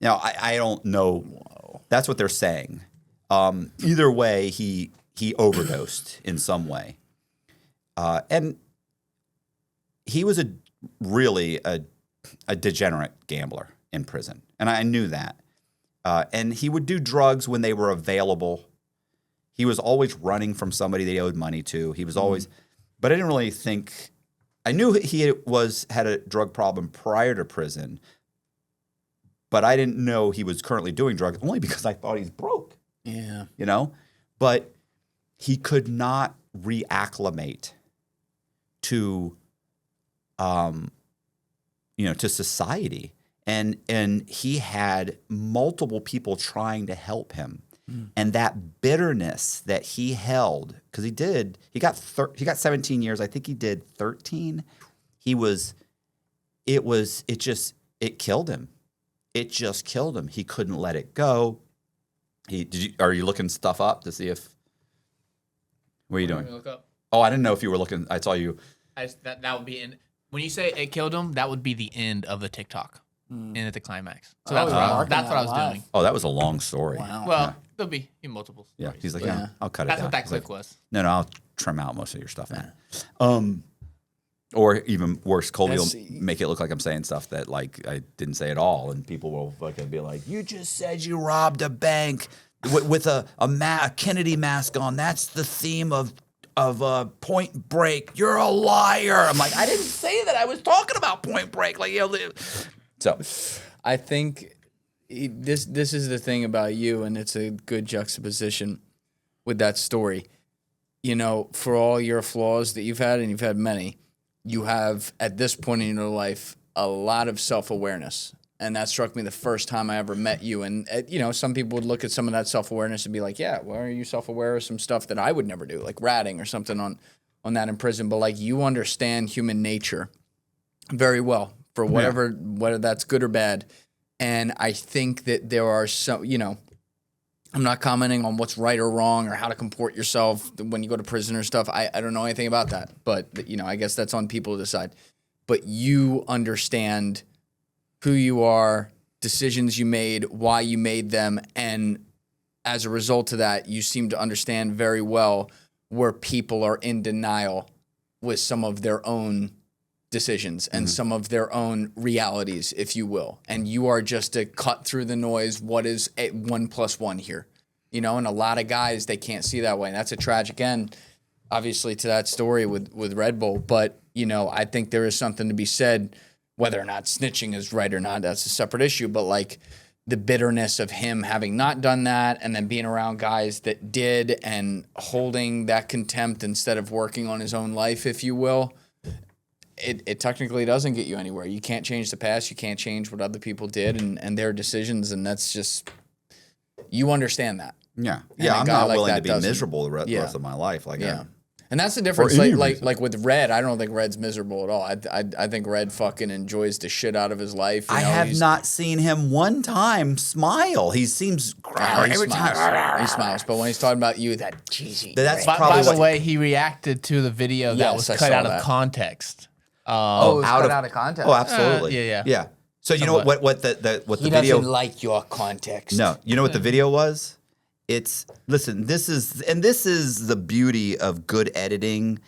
Now, I don't know. Whoa. That's what they're saying. Either way, he overdosed in some way. And he was really a degenerate gambler in prison. And I knew that. And he would do drugs when they were available. He was always running from somebody they owed money to. He was always, but I didn't really think. I knew he had a drug problem prior to prison, but I didn't know he was currently doing drugs only because I thought he's broke. Yeah. You know? But he could not reacclimate to to society. And he had multiple people trying to help him. And that bitterness that he held, because he got 17 years. I think he did 13. It killed him. It just killed him. He couldn't let it go. Are you looking stuff up to see if? What are you doing? Look up. Oh, I didn't know if you were looking. I saw you. That would be when you say it killed him. That would be the end of the TikTok. And at the climax. So that's what I was doing. Oh, that was a long story. Wow. Well, there'll be multiple stories. Yeah, he's like, yeah, I'll cut it down. That's what that He's clip like, was. No, I'll trim out most of your stuff, man. Or even worse, Colby will make it look like I'm saying stuff that like I didn't say at all, and people will fucking be like, "You just said you robbed a bank with a Kennedy mask on. That's the theme of Point Break. You're a liar." I'm like, I didn't say that. I was talking about Point Break. Like, so I think this is the thing about you, and it's a good juxtaposition with that story. You know, for all your flaws that you've had, and you've had many, you have, at this point in your life, a lot of self-awareness. And that struck me the first time I ever met you. And, some people would look at some of that self-awareness and be like, yeah, well, are you self-aware of some stuff that I would never do, like ratting or something on that in prison? But, like, you understand human nature very well for whether that's good or bad. And I think that there are some, I'm not commenting on what's right or wrong or how to comport yourself when you go to prison or stuff. I don't know anything about that. But, I guess that's on people to decide. But you understand who you are, decisions you made, why you made them, and as a result of that, you seem to understand very well where people are in denial with some of their own decisions and some of their own realities, if you will. And you are just to cut through the noise, what is 1 + 1 here? And a lot of guys, they can't see that way. And that's a tragic end, obviously, to that story with Red Bull. But, I think there is something to be said. Whether or not snitching is right or not, that's a separate issue. But like the bitterness of him having not done that and then being around guys that did and holding that contempt instead of working on his own life, if you will, it technically doesn't get you anywhere. You can't change the past. You can't change what other people did and their decisions. And that's just, you understand that. Yeah. And yeah, I'm not like willing to that be miserable the rest of my life. Like, yeah. And that's the difference. Like with Red, I don't think Red's miserable at all. I think Red fucking enjoys the shit out of his life. I have not seen him one time smile. He seems every time. He smiles, but when he's talking about you, that cheesy. That's By probably the way, he reacted to the video that was cut out of context. Oh, it was out cut of- out of context. Oh, absolutely. yeah. So you know what the He video? doesn't like your context. No, you know what the video was? Listen. This is the beauty of good editing,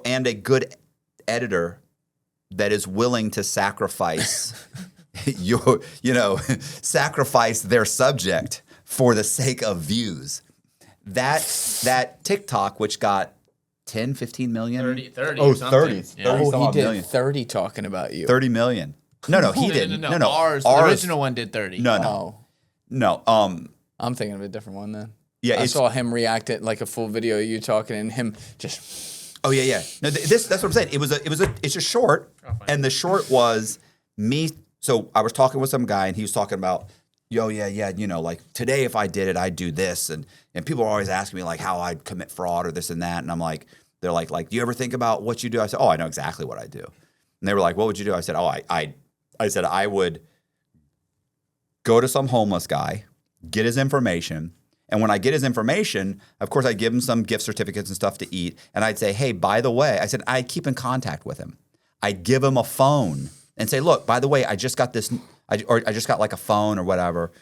and a good editor that is willing to sacrifice sacrifice their subject for the sake of views. That TikTok, which got 10, 15 million. 30 Oh, something. 30. Yeah. 30 Oh, some he odd did million. 30 talking about you. 30 million. No, he didn't. No. Ours, the original one did 30. No. I'm thinking of a different one then. Yeah, I it's- saw him react at like a full video of you talking and him just. Oh yeah. No, that's what I'm saying. It's a short, and the short was me. So I was talking with some guy, and he was talking about, like today if I did it, I'd do this, and people are always asking me like how I'd commit fraud or this and that, and I'm like, they're like, do you ever think about what you do? I said, oh, I know exactly what I do, and they were like, what would you do? I said, I said I would go to some homeless guy, get his information. And when I get his information, of course, I give him some gift certificates and stuff to eat. And I'd say, hey, by the way, I said, I keep in contact with him. I'd give him a phone and say, look, by the way, I just got this, I just got like a phone or whatever,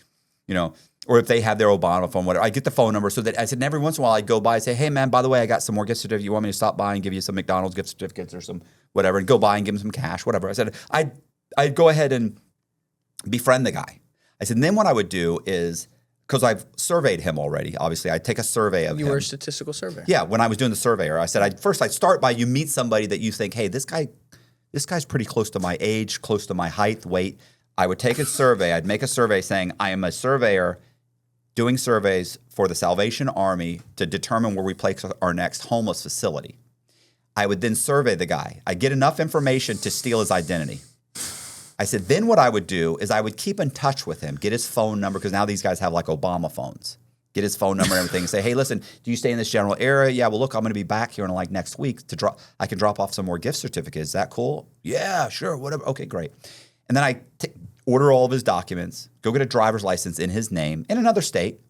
or if they have their Obama phone, whatever, I get the phone number so that I said, and every once in a while I'd go by and say, hey, man, by the way, I got some more gift certificates. You want me to stop by and give you some McDonald's gift certificates or some whatever, and go by and give him some cash, whatever. I said, I'd go ahead and befriend the guy. I said, and then what I would do is, because I've surveyed him already, obviously, I'd take a survey of him. You were a statistical surveyor. Yeah, when I was doing the surveyor, I said, I'd start by you meet somebody that you think, hey, this guy's pretty close to my age, close to my height, weight. I would take a survey. I'd make a survey saying, I am a surveyor doing surveys for the Salvation Army to determine where we place our next homeless facility. I would then survey the guy. I'd get enough information to steal his identity. I said, then what I would do is I would keep in touch with him, get his phone number, because now these guys have like Obama phones. Get his phone number and everything and say, hey, listen, do you stay in this general area? Yeah, well, look, I'm going to be back here in like next week I can drop off some more gift certificates. Is that cool? Yeah, sure, whatever. Okay, great. And then I order all of his documents, go get a driver's license in his name in another state.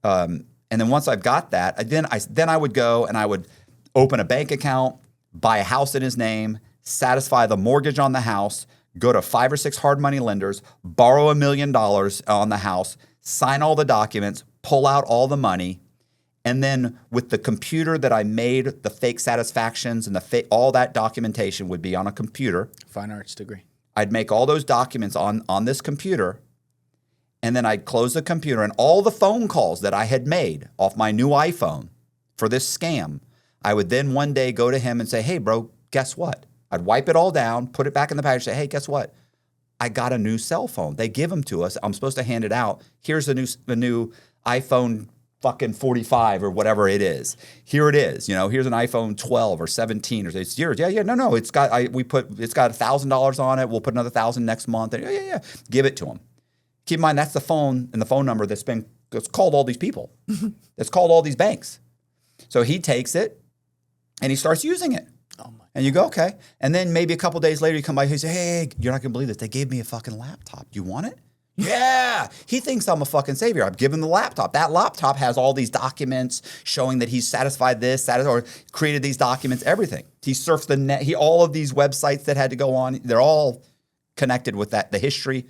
And then once I've got that, then I would go and I would open a bank account, buy a house in his name, satisfy the mortgage on the house, go to 5 or 6 hard money lenders, borrow $1 million on the house, sign all the documents, pull out all the money, and then with the computer that I made, the fake satisfactions and all that documentation would be on a computer. Fine arts degree. I'd make all those documents on this computer, and then I'd close the computer, and all the phone calls that I had made off my new iPhone for this scam, I would then one day go to him and say, hey, bro, guess what? I'd wipe it all down, put it back in the package, say, hey, guess what? I got a new cell phone. They give them to us. I'm supposed to hand it out. Here's the new iPhone fucking 45 or whatever it is. Here it is. Here's an iPhone 12 or 17 or it's yours. Yeah. No. It's got $1,000 on it. We'll put another $1,000 next month. Yeah. Give it to them. Keep in mind that's the phone and the phone number it's called all these people. It's called all these banks. So he takes it and he starts using it. And you go, okay. And then maybe a couple days later, you come by, he say, hey, you're not going to believe this. They gave me a fucking laptop. You want it? Yeah. He thinks I'm a fucking savior. I've given him the laptop. That laptop has all these documents showing that he's satisfied this, or created these documents, everything. He surfed the net. All of these websites that had to go on, they're all connected with the history.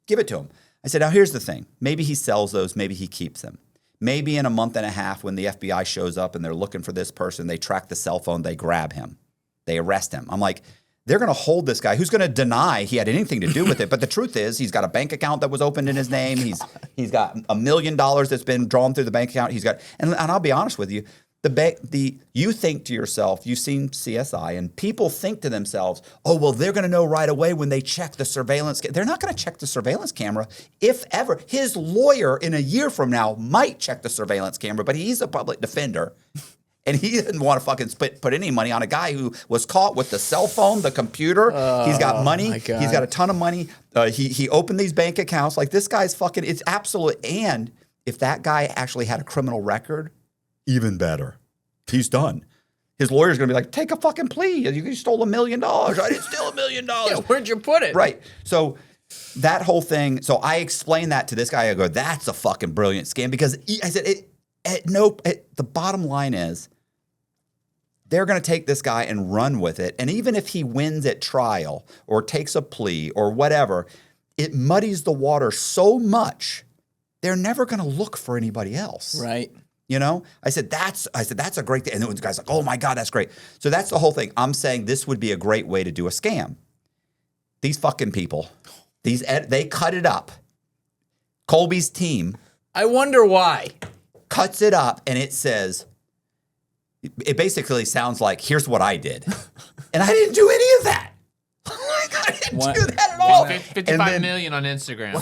Give it to him. I said, now here's the thing. Maybe he sells those. Maybe he keeps them. Maybe in a month and a half when the FBI shows up and they're looking for this person, they track the cell phone, they grab him. They arrest him. I'm like, they're going to hold this guy who's going to deny he had anything to do with it. But the truth is, he's got a bank account that was opened in his name. He's got $1 million that's been drawn through the bank account. He's got, and I'll be honest with you, you think to yourself, you've seen CSI, and people think to themselves, oh, well, they're going to know right away when they check the surveillance. They're not going to check the surveillance camera, if ever. His lawyer in a year from now might check the surveillance camera, but he's a public defender. And he didn't want to fucking put any money on a guy who was caught with the cell phone, the computer. He's got money. He's got a ton of money. He opened these bank accounts. Like, this guy's fucking, it's absolute. And if that guy actually had a criminal record, even better. He's done. His lawyer's going to be like, take a fucking plea. You stole $1 million. I didn't steal $1 million. Yeah, where'd you put it? Right. So that whole thing. So I explained that to this guy. I go, that's a fucking brilliant scam, because I said, the bottom line is, they're going to take this guy and run with it. And even if he wins at trial or takes a plea or whatever, it muddies the water so much, they're never going to look for anybody else. Right. You know, I said, that's a great thing. And then the guy's like, oh my God, that's great. So that's the whole thing. I'm saying this would be a great way to do a scam. These fucking people, they cut it up. Colby's team. I wonder why. Cuts it up and it says, it basically sounds like, here's what I did. And I didn't do any of that. I didn't do that at all. 55 million on Instagram.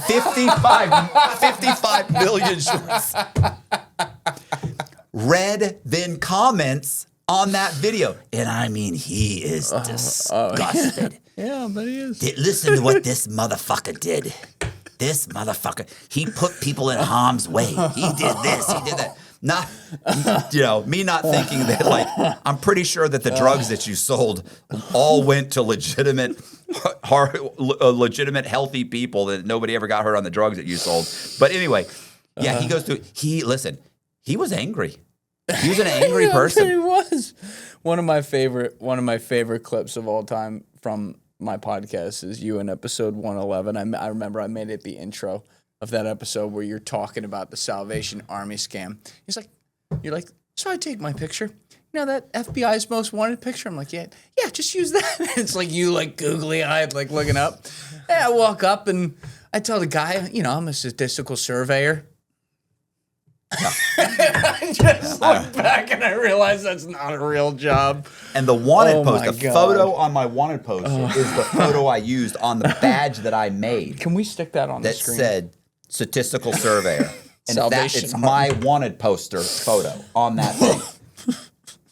55 million shorts. Read, then comments on that video. And I mean, he is disgusted. Yeah, but he is. Listen to what this motherfucker did. This motherfucker, he put people in harm's way. He did this, he did that. Not, me not thinking that, like, I'm pretty sure that the drugs that you sold all went to legitimate, healthy people that nobody ever got hurt on the drugs that you sold. But anyway, yeah, he goes through, he was angry. He was an angry person. He was. One of my favorite clips of all time from my podcast is you in episode 111. I remember I made it the intro of that episode where you're talking about the Salvation Army scam. You're like, so I take my picture. You know that FBI's most wanted picture? I'm like, yeah, just use that. It's like you like googly eyed, like looking up. And I walk up and I tell the guy, I'm a statistical surveyor. I just look back and I realize that's not a real job. And the wanted post, my the God. photo on my wanted post is the photo I used on the badge that I made. Can we stick that on the That screen? said statistical surveyor. And Salvation it's Army. my wanted poster photo on that thing.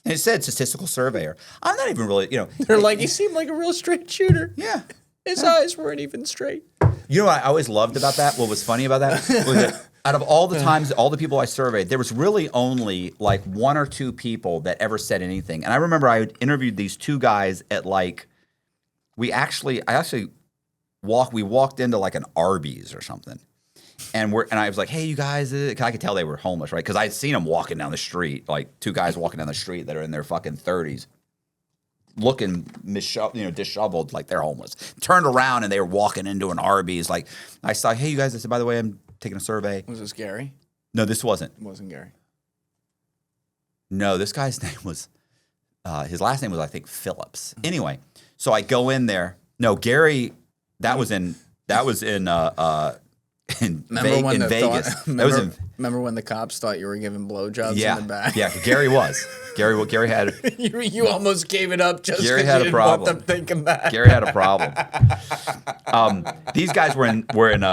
And it said statistical surveyor. I'm not even really, They're like, he seemed like a real straight shooter. Yeah. His eyes weren't even straight. You know what I always loved about that? What was funny about that? Was that out of all the times, all the people I surveyed, there was really only like one or two people that ever said anything. And I remember I interviewed these two guys at we walked into like an Arby's or something. And I was like, hey, you guys, 'cause I could tell they were homeless, right? Because I'd seen them walking down the street, like two guys walking down the street that are in their fucking 30s. Looking disheveled, like they're homeless. Turned around and they were walking into an Arby's. Like I saw, hey, you guys. I said, by the way, I'm taking a survey. Was this Gary? No, this wasn't. It wasn't Gary. No, this guy's name was. His last name was, I think, Phillips. Anyway, so I go in there. No, Gary. That was in Vegas. Remember when the cops thought you were giving blowjobs Yeah, in the back? yeah. Gary was. Gary had. you almost gave it up just Gary because had you a didn't want problem. them thinking that. Gary had a problem. These guys were in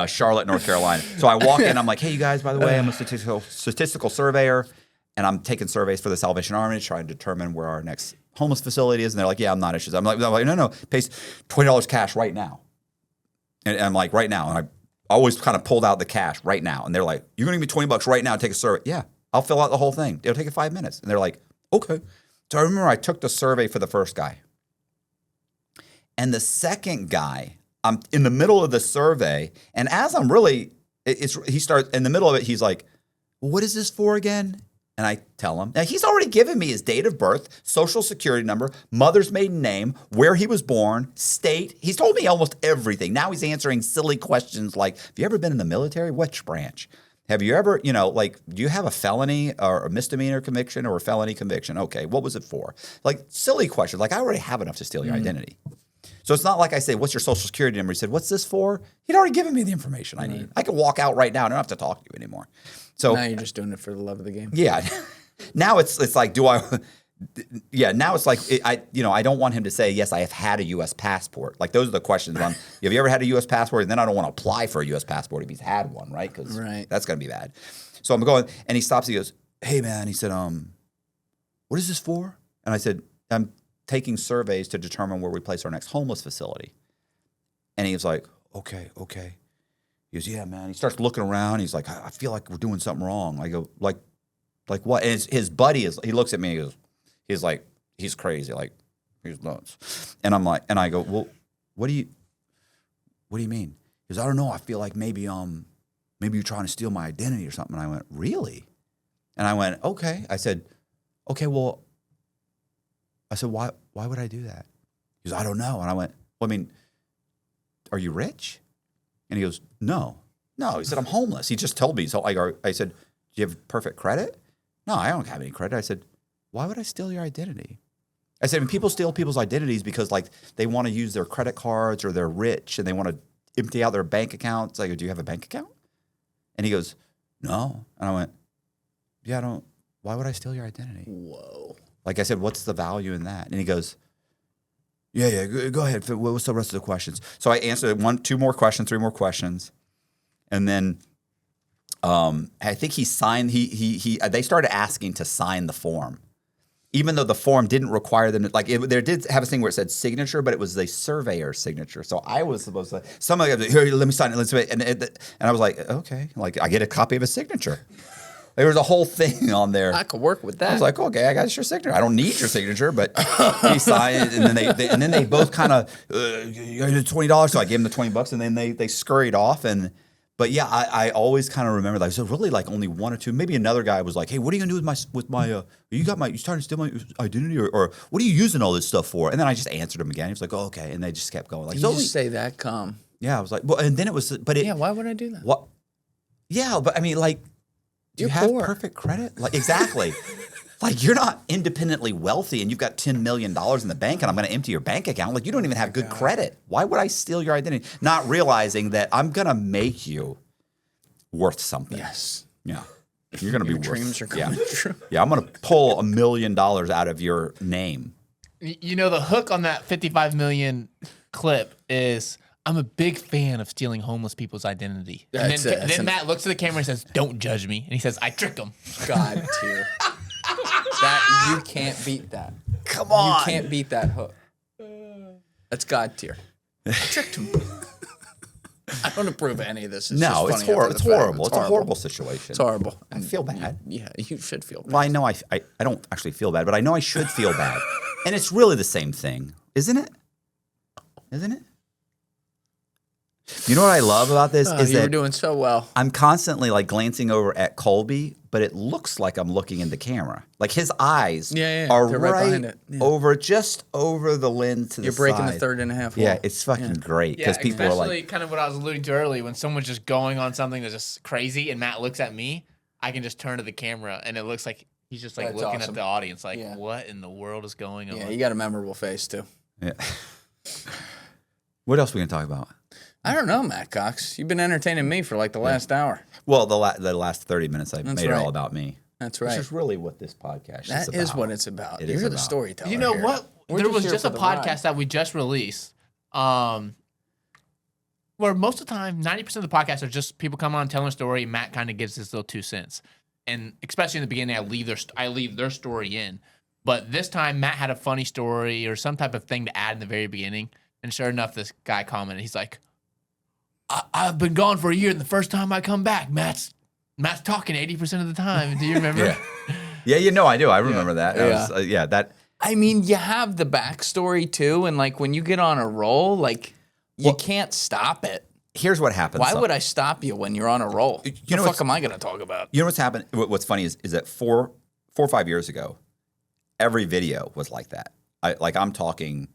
Charlotte, North Carolina. So I walk in. I'm like, hey, you guys. By the way, I'm a statistical surveyor, and I'm taking surveys for the Salvation Army to try and determine where our next homeless facility is. And they're like, yeah, I'm not interested. I'm like, no, pays $20 cash right now. And I'm like, right now. And I always kind of pulled out the cash right now. And they're like, you're going to give me $20 right now to take a survey? Yeah, I'll fill out the whole thing. It'll take you 5 minutes. And they're like, okay. So I remember I took the survey for the first guy. And the second guy, I'm in the middle of the survey. And as I'm really, he starts in the middle of it. He's like, well, what is this for again? And I tell him. Now, he's already given me his date of birth, social security number, mother's maiden name, where he was born, state. He's told me almost everything. Now he's answering silly questions like, have you ever been in the military? Which branch? Have you ever, do you have a felony or a misdemeanor conviction or a felony conviction? Okay, what was it for? Like silly questions. Like I already have enough to steal your identity. So it's not like I say, what's your social security number? He said, what's this for? He'd already given me the information I need. I could walk out right now. I don't have to talk to you anymore. So Now you're just doing it for the love of the game. yeah. Now it's like, now it's like, I don't want him to say, yes, I have had a U.S. passport. Like those are the questions on, have you ever had a U.S. passport? And then I don't want to apply for a U.S. passport if he's had one, right? Because that's going to be bad. So I'm going, and he stops, he goes, hey man, he said, what is this for? And I said, I'm taking surveys to determine where we place our next homeless facility. And he was like, okay. He goes, yeah, man. He starts looking around. He's like, I feel like we're doing something wrong. I go, like what? And his buddy he looks at me. And he's like, he's crazy. Like, he's nuts. And I'm like, and I go, well, what do you mean? He goes, I don't know. I feel like maybe you're trying to steal my identity or something. And I went, really? And I went, okay. I said, okay, well, I said, why would I do that? He goes, I don't know. And I went, well, I mean, are you rich? And he goes, no. He said, I'm homeless. He just told me. So I said, do you have perfect credit? No, I don't have any credit. I said, why would I steal your identity? I said, when people steal people's identities because like they want to use their credit cards or they're rich and they want to empty out their bank accounts. I go, do you have a bank account? And he goes, no. And I went, yeah, I don't. Why would I steal your identity? Whoa. Like I said, what's the value in that? And he goes, yeah, go ahead. What's the rest of the questions? So I answered 3 more questions. And then I think he signed, they started asking to sign the form. Even though the form didn't require them to, like, there did have a thing where it said signature, but it was the surveyor's signature. So I was supposed to, somebody goes, here, let me sign it. And I was like, okay, like I get a copy of his signature. There was a whole thing on there. I could work with that. I was like, okay, I got your signature. I don't need your signature, but he signed it, and then they both kind of, you got $20. So I gave him the $20, and then they scurried off. But yeah, I always kind of remember that. So really, like only 1 or 2. Maybe another guy was like, hey, what are you gonna do with my? You starting to steal my identity, or what are you using all this stuff for? And then I just answered him again. He was like, oh, okay, and they just kept going. Like, you just say that calm. Yeah, I was like, well, and then it was, but it. Yeah, why would I do that? What? Yeah, but I mean, like. Do you have perfect credit? Like exactly. Like you're not independently wealthy and you've got $10 million in the bank and I'm going to empty your bank account. Like you don't even have good credit. Why would I steal your identity? Not realizing that I'm going to make you worth something. Yes. Yeah. You're going to be worth. Dreams are coming true. Yeah. I'm going to pull $1 million out of your name. You know, the hook on that 55 million clip is, I'm a big fan of stealing homeless people's identity. And then Matt looks at the camera and says, don't judge me. And he says, I tricked him. God tier. That you can't beat that. Come on. You can't beat that hook. That's God tier. I tricked him. I don't approve of any of this. It's horrible. It's horrible. It's a horrible situation. It's horrible. I feel bad. Yeah, you should feel bad. Well, I know I don't actually feel bad, but I know I should feel bad. And it's really the same thing, isn't it? Isn't it? You know what I love about this is you that were doing so well. I'm constantly like glancing over at Colby, but it looks like I'm looking in the camera. Like his eyes are They're right behind it. Yeah. over the lens to You're the breaking side. the 3.5 wall. Yeah, it's fucking great because people are like, kind of what I was alluding to earlier. When someone's just going on something that's just crazy, and Matt looks at me, I can just turn to the camera, and it looks like he's just like That's looking awesome. at the audience, like, what in the world is going on? Yeah, you got a memorable face too. yeah. What else are we gonna talk about? I don't know, Matt Cox. You've been entertaining me for like the last hour. Well, the last 30 minutes I made it all about me. That's right. Which is really what this podcast is about. That is what it's about. It You're is the about. storyteller. You know here. what? We're There was here just for a the podcast ride. that we just released, where most of the time, 90% of the podcasts are just people come on telling a story. Matt kind of gives his little 2 cents, and especially in the beginning, I leave their story in. But this time, Matt had a funny story or some type of thing to add in the very beginning, and sure enough, this guy commented. He's like, I've been gone for a year, and the first time I come back, Matt's talking 80% of the time. Do you remember? Yeah, you know I do. I remember that. Yeah. That. I mean, you have the backstory too, and like when you get on a roll, like you can't stop it. Here's what happens. Why would I stop you when you're on a roll? You know the fuck am I going to talk about? You know what's happened? What's funny is that 4 or 5 years ago, every video was like that. I'm talking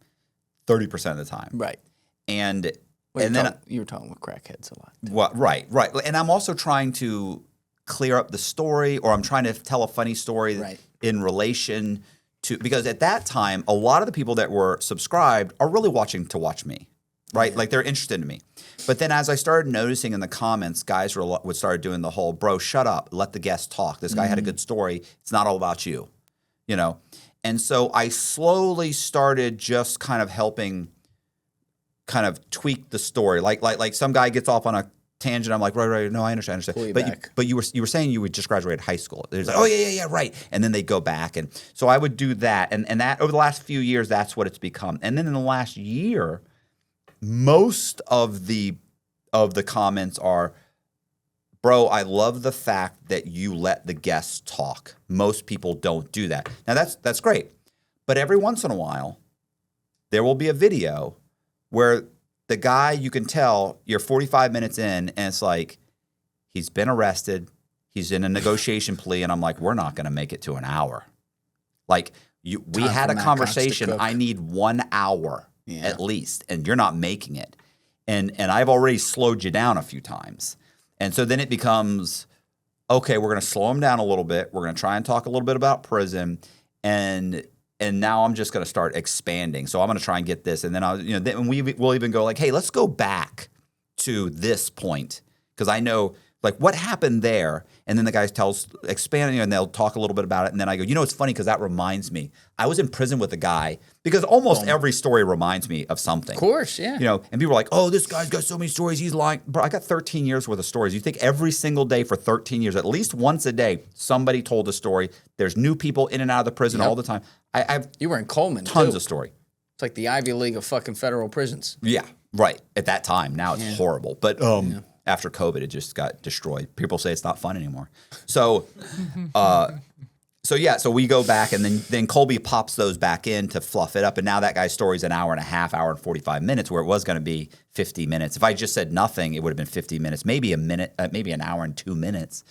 30% of the time. Right. And Wait, then you were talking with crackheads a lot. What? Right. And I'm also trying to clear up the story, or I'm trying to tell a funny story in relation to, because at that time, a lot of the people that were subscribed are really watching to watch me, right? Yeah. Like they're interested in me. But then as I started noticing in the comments, guys would start doing the whole, bro, shut up, let the guest talk. This guy had a good story. It's not all about you, you know? And so I slowly started just kind of helping kind of tweak the story. Like some guy gets off on a tangent. I'm like, right. No, I understand. But you were saying you would just graduate high school. There's like, oh yeah, right. And then they go back, and so I would do that, and that over the last few years, that's what it's become. And then in the last year, most of the comments are, bro, I love the fact that you let the guests talk. Most people don't do that. Now that's great, but every once in a while, there will be a video where the guy, you can tell you're 45 minutes in, and it's like, he's been arrested, he's in a negotiation plea, and I'm like, we're not going to make it to an hour. Like, We Time had for a Matt conversation. Cox to cook. I need 1 hour Yeah. at least, and you're not making it. And I've already slowed you down a few times. And so then it becomes, okay, we're going to slow him down a little bit. We're going to try and talk a little bit about prison. And now I'm just going to start expanding. So I'm going to try and get this. And then then we'll even go like, hey, let's go back to this point. Because I know like what happened there. And then the guy expanding, and they'll talk a little bit about it. And then I go, it's funny because that reminds me. I was in prison with a guy because almost every story reminds me of something. Of course, yeah. And people are like, oh, this guy's got so many stories. He's lying. Bro, I got 13 years worth of stories. You think every single day for 13 years, at least once a day, somebody told a story. There's new people in and out of the prison all the time. I've You were in Coleman, tons too. of story. It's like the Ivy League of fucking federal prisons. Yeah, right. At that time. Now it's horrible. But after COVID, it just got destroyed. People say it's not fun anymore. So, so we go back, and then Colby pops those back in to fluff it up. And now that guy's story is an hour and a half, hour and 45 minutes, where it was going to be 50 minutes. If I just said nothing, it would have been 50 minutes, maybe a minute, maybe an hour and 2 minutes.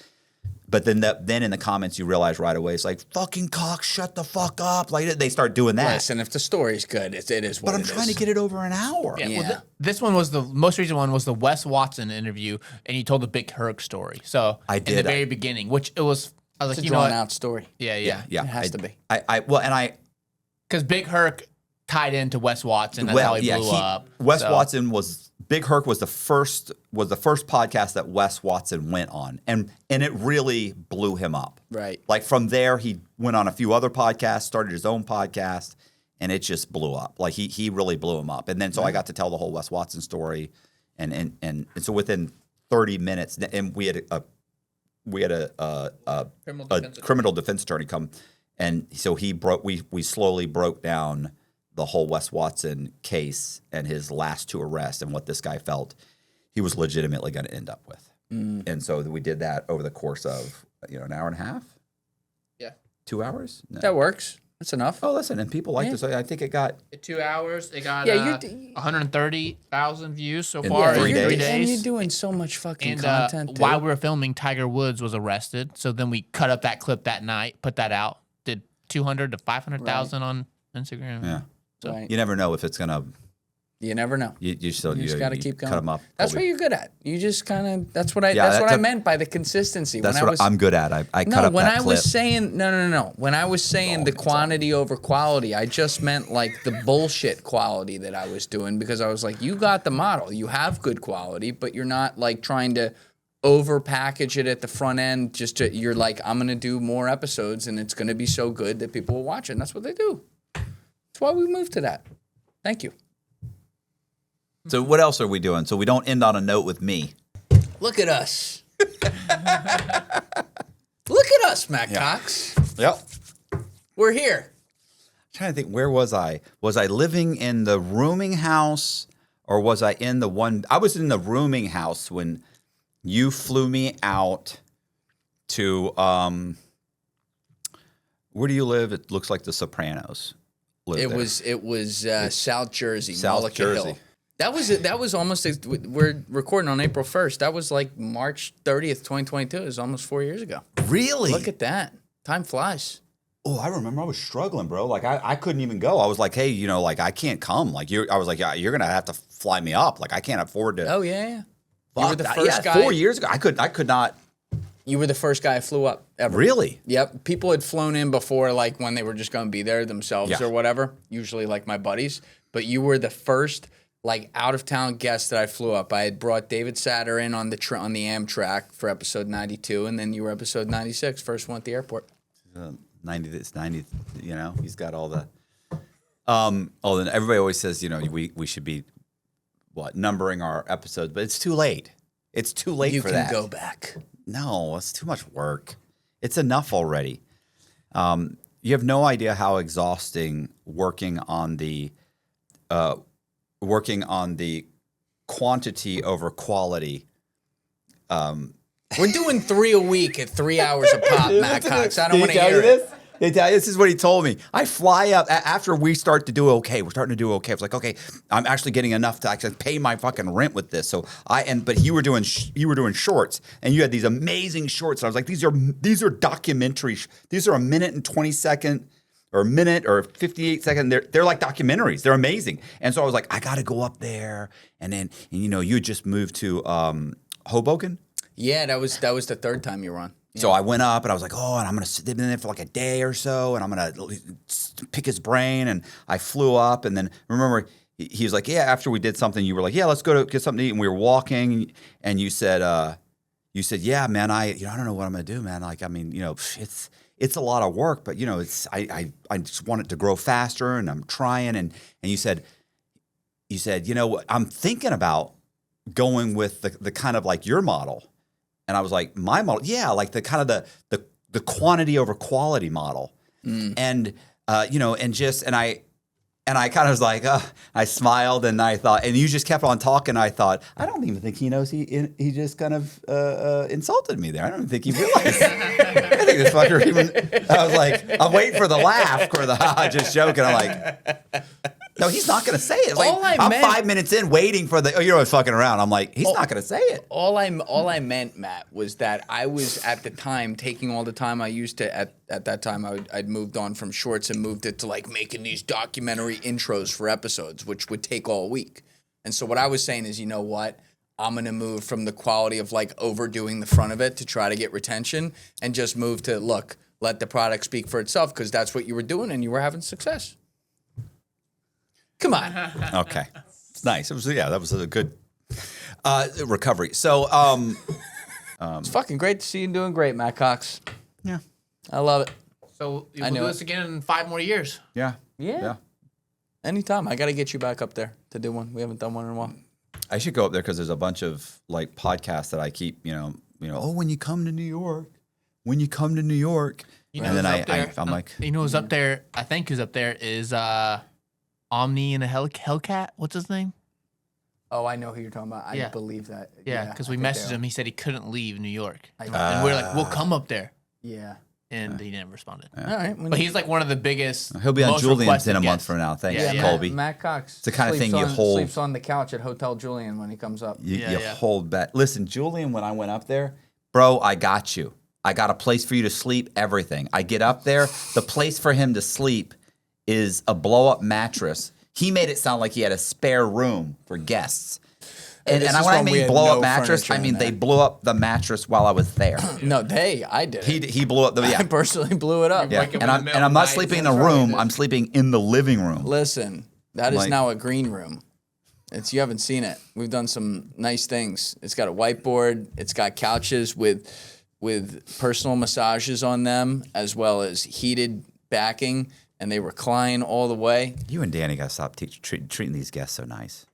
But then in the comments, you realize right away, it's like, fucking Cox, shut the fuck up. Like they start doing that. Listen, if the story's good, it is what But I'm it trying is. to get it over an hour. Yeah. Yeah. Well, this one was the most recent one was the Wes Watson interview, and he told the Big Herc story. So I in the did. very beginning, which I was It's like, a you know what? drawn-out story. Yeah. It has to be. Because Big Herc tied into Wes Watson. That's how he blew up. Watson Big Herc was the first podcast that Wes Watson went on, and it really blew him up. Right. Like from there, he went on a few other podcasts, started his own podcast, and it just blew up. Like he really blew him up. And then so I got to tell the whole Wes Watson story, and so within 30 minutes, and we had a criminal defense attorney come, and so we slowly broke down the whole Wes Watson case and his last two arrests and what this guy felt he was legitimately going to end up with. And so we did that over the course of an hour and a half. Yeah. 2 hours. No. That works. That's enough. Oh, listen, and people like this. I think it got 2 hours. It got Yeah, 130,000 views so In far 3 in 3 days. days. And you're doing so much fucking And content. while dude. we were filming, Tiger Woods was arrested. So then we cut up that clip that night, put that out, did 200 to 500,000 on Instagram. yeah. Right. You never know if it's gonna. You never know. You just got to keep going. Cut them up. That's Colby. what you're good at. You just kind of. That's what I. Yeah, that's what that's I meant by the consistency. That's when what I was, I'm good at. I cut No, up when that I clip. was saying no. When I was saying the quantity over quality, I just meant like the bullshit quality that I was doing, because I was like, you got the model. You have good quality, but you're not like trying to over package it at the front end. You're like, I'm gonna do more episodes, and it's gonna be so good that people will watch it. And that's what they do. That's why we moved to that. Thank you. So what else are we doing? So we don't end on a note with me. Look at us. Look at us, Matt Cox. Yep. We're here. Trying to think, where was I? Was I living in the rooming house, or was I in the one? I was in the rooming house when you flew me out to. Where do you live? It looks like the Sopranos. It was South Jersey, South Mullica Jersey. Hill. That was almost. We're recording on April 1st. That was like March 30th, 2022. It was almost 4 years ago. Really? Look at that. Time flies. Oh, I remember I was struggling, bro. Like I couldn't even go. I was like, hey, like I can't come. Like I was like, yeah, you're gonna have to fly me up. Like I can't afford to. Oh yeah. You Fuck were the that. first Yeah, guy. 4 years ago. I could not. You were the first guy I flew up ever. Really? Yep. People had flown in before, like when they were just going to be there themselves Yeah. or whatever. Usually, like my buddies. But you were the first, like, out of town guest that I flew up. I had brought David Satter in on the Amtrak for episode 92, and then you were episode 96, first one at the airport. 90. It's 90. He's got all the. Then everybody always says, we should be, numbering our episodes, but it's too late. It's too late for that. You can go back. No, it's too much work. It's enough already. You have no idea how exhausting working on the quantity over quality. We're doing 3 a week at 3 hours a pop, Matt Cox. I don't want to hear it. this? This is what he told me. I fly up after we start to do okay. We're starting to do okay. It's like, okay, I'm actually getting enough to actually pay my fucking rent with this. So but you were doing shorts, and you had these amazing shorts. And I was like, these are documentary. These are a minute and 20 second or a minute or 58 seconds. They're like documentaries. They're amazing. And so I was like, I got to go up there. And you had just moved to Hoboken. Yeah, that was the third time you were on. So I went up and I was like, oh, and I'm going to sit in there for like a day or so, and I'm going to pick his brain. And I flew up, and then remember, he was like, yeah, after we did something, you were like, yeah, let's go to get something to eat. And we were walking, and you said, yeah, man, I don't know what I'm going to do, man. Like, I mean, it's a lot of work, but I just want it to grow faster, and I'm trying. And you said, I'm thinking about going with the kind of like your model. And I was like, my model, yeah, like the kind of the quantity over quality model, and I kind of was like, I smiled, and I thought, and you just kept on talking. I thought, I don't even think he knows he just kind of insulted me there. I don't even think he realized. I think this fucker even. I was like, I'm waiting for the laugh or the just joking. I'm like. No, he's not going to say it. It's like, I'm 5 minutes in waiting for the. I was fucking around. I'm like, he's not going to say it. All I meant, Matt, was that I was at the time taking all the time I used to. At that time, I'd moved on from shorts and moved it to like making these documentary intros for episodes, which would take all week. And so what I was saying is, you know what? I'm going to move from the quality of like overdoing the front of it to try to get retention, and just move to let the product speak for itself, because that's what you were doing and you were having success. Come on. Okay. It's nice. That was a good recovery. So it's fucking great to see you doing great, Matt Cox. yeah. I love it. So we'll do this again in 5 more years. Yeah. Yeah. Anytime. I got to get you back up there to do one. We haven't done one in a while. I should go up there because there's a bunch of like podcasts that I keep, when you come to New York, and then I'm like, who's up there? I think who's up there is Omni and a Hellcat. What's his name? Oh, I know who you're talking about. I believe that. Yeah, because we messaged him. He said he couldn't leave New York. And we're like, we'll come up there. Yeah. And he never responded. All right. But he's like one of the biggest. He'll be on most Julian's requested in a month guests. from now. Thanks, Yeah, Colby. Matt Cox. It's the kind of thing you hold. Sleeps on the couch at Hotel Julian when he comes up. You hold back. Listen, Julian, when I went up there, bro, I got you. I got a place for you to sleep, everything. I get up there. The place for him to sleep is a blow-up mattress. He made it sound like he had a spare room for guests. And when I mean blow-up mattress, I mean they blew up the mattress while I was there. No, I did. He blew up the. Yeah. I personally blew it up. Yeah. And I'm not sleeping in a room. I'm sleeping in the living room. Listen, that is now a green room. You haven't seen it. We've done some nice things. It's got a whiteboard. It's got couches with personal massages on them, as well as heated backing, and they recline all the way. You and Danny got to stop treating these guests so nice.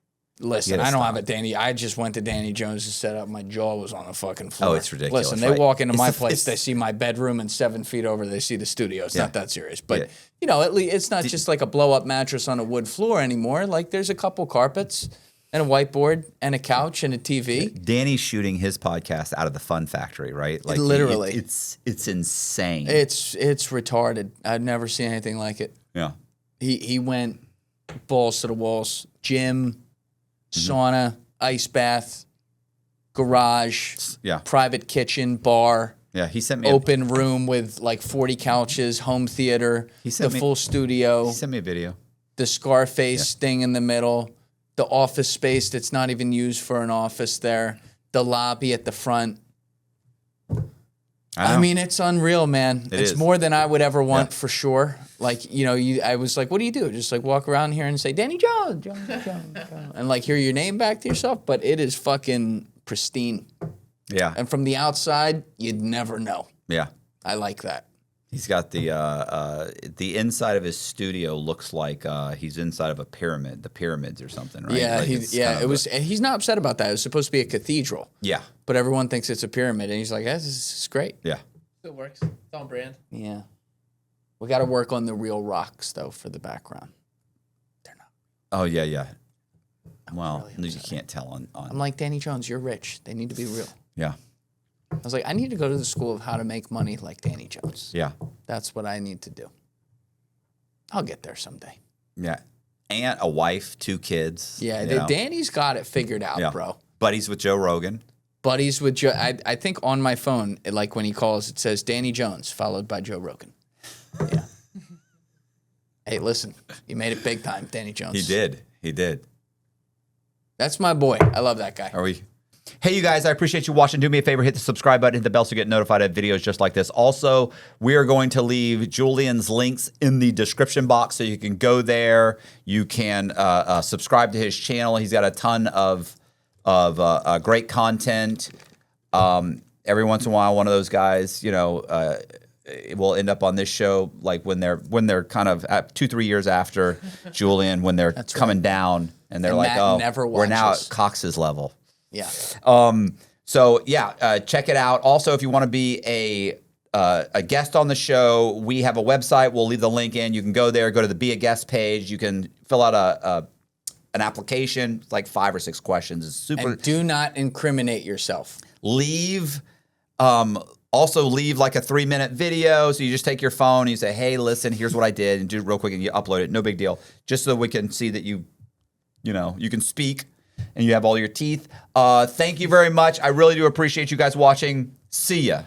Listen, I don't have a Danny. I just went to Danny Jones' setup. My jaw was on the fucking floor. Oh, it's ridiculous. Listen, they walk into my place, they see my bedroom, and 7 feet over, they see the studio. It's not that serious. But, at least it's not just like a blow-up mattress on a wood floor anymore. Like, there's a couple carpets and a whiteboard and a couch and a TV. Danny's shooting his podcast out of the Fun Factory, right? Like literally. It's insane. It's retarded. I've never seen anything like it. Yeah. He went balls to the walls. Gym, sauna, ice bath, garage, private kitchen, bar. Yeah, he sent me open room with like 40 couches, home theater, full studio. He sent me a video. The Scarface thing in the middle, the office space that's not even used for an office there, the lobby at the front. I mean, it's unreal, man. It's more than I would ever want for sure. Like, I was like, what do you do? Just like walk around here and say, Danny Jones, and like hear your name back to yourself. But it is fucking pristine. Yeah. And from the outside, you'd never know. Yeah. I like that. He's got the inside of his studio looks like he's inside of a pyramid, the pyramids or something, right? Yeah, like it was. And he's not upset about that. It was supposed to be a cathedral. Yeah, but everyone thinks it's a pyramid, and he's like, "This is great." Yeah, still works. It's on brand. Yeah, we got to work on the real rocks though for the background. They're not. Oh yeah. Well, you can't tell on. I'm like, Danny Jones, you're rich. They need to be real. Yeah. I was like, I need to go to the school of how to make money like Danny Jones. Yeah. That's what I need to do. I'll get there someday. Yeah. And a wife, 2 kids. Yeah, Danny's got it figured out, bro. Buddies with Joe Rogan. Buddies with Joe. I think on my phone, like when he calls, it says Danny Jones, followed by Joe Rogan. Yeah. Hey, listen, you made it big time, Danny Jones. He did. He did. That's my boy. I love that guy. Are we? Hey, you guys, I appreciate you watching. Do me a favor, hit the subscribe button, hit the bell so you get notified of videos just like this. Also, we are going to leave Julian's links in the description box so you can go there. You can subscribe to his channel. He's got a ton of great content. Every once in a while, one of those guys, will end up on this show, like when they're kind of at 2-3 years after Julian, when they're coming down, and they're And like, Matt "Oh, never we're now watches. at Cox's level." Yeah. Check it out. Also, if you want to be a guest on the show, we have a website. We'll leave the link in. You can go there, go to the Be a Guest page. You can fill out an application. It's like 5 or 6 questions. It's super. And do not incriminate yourself. Also leave like a 3-minute video. So you just take your phone and you say, "Hey, listen, here's what I did," and do it real quick, and you upload it. No big deal. Just so we can see that you can speak and you have all your teeth. Thank you very much. I really do appreciate you guys watching. See ya.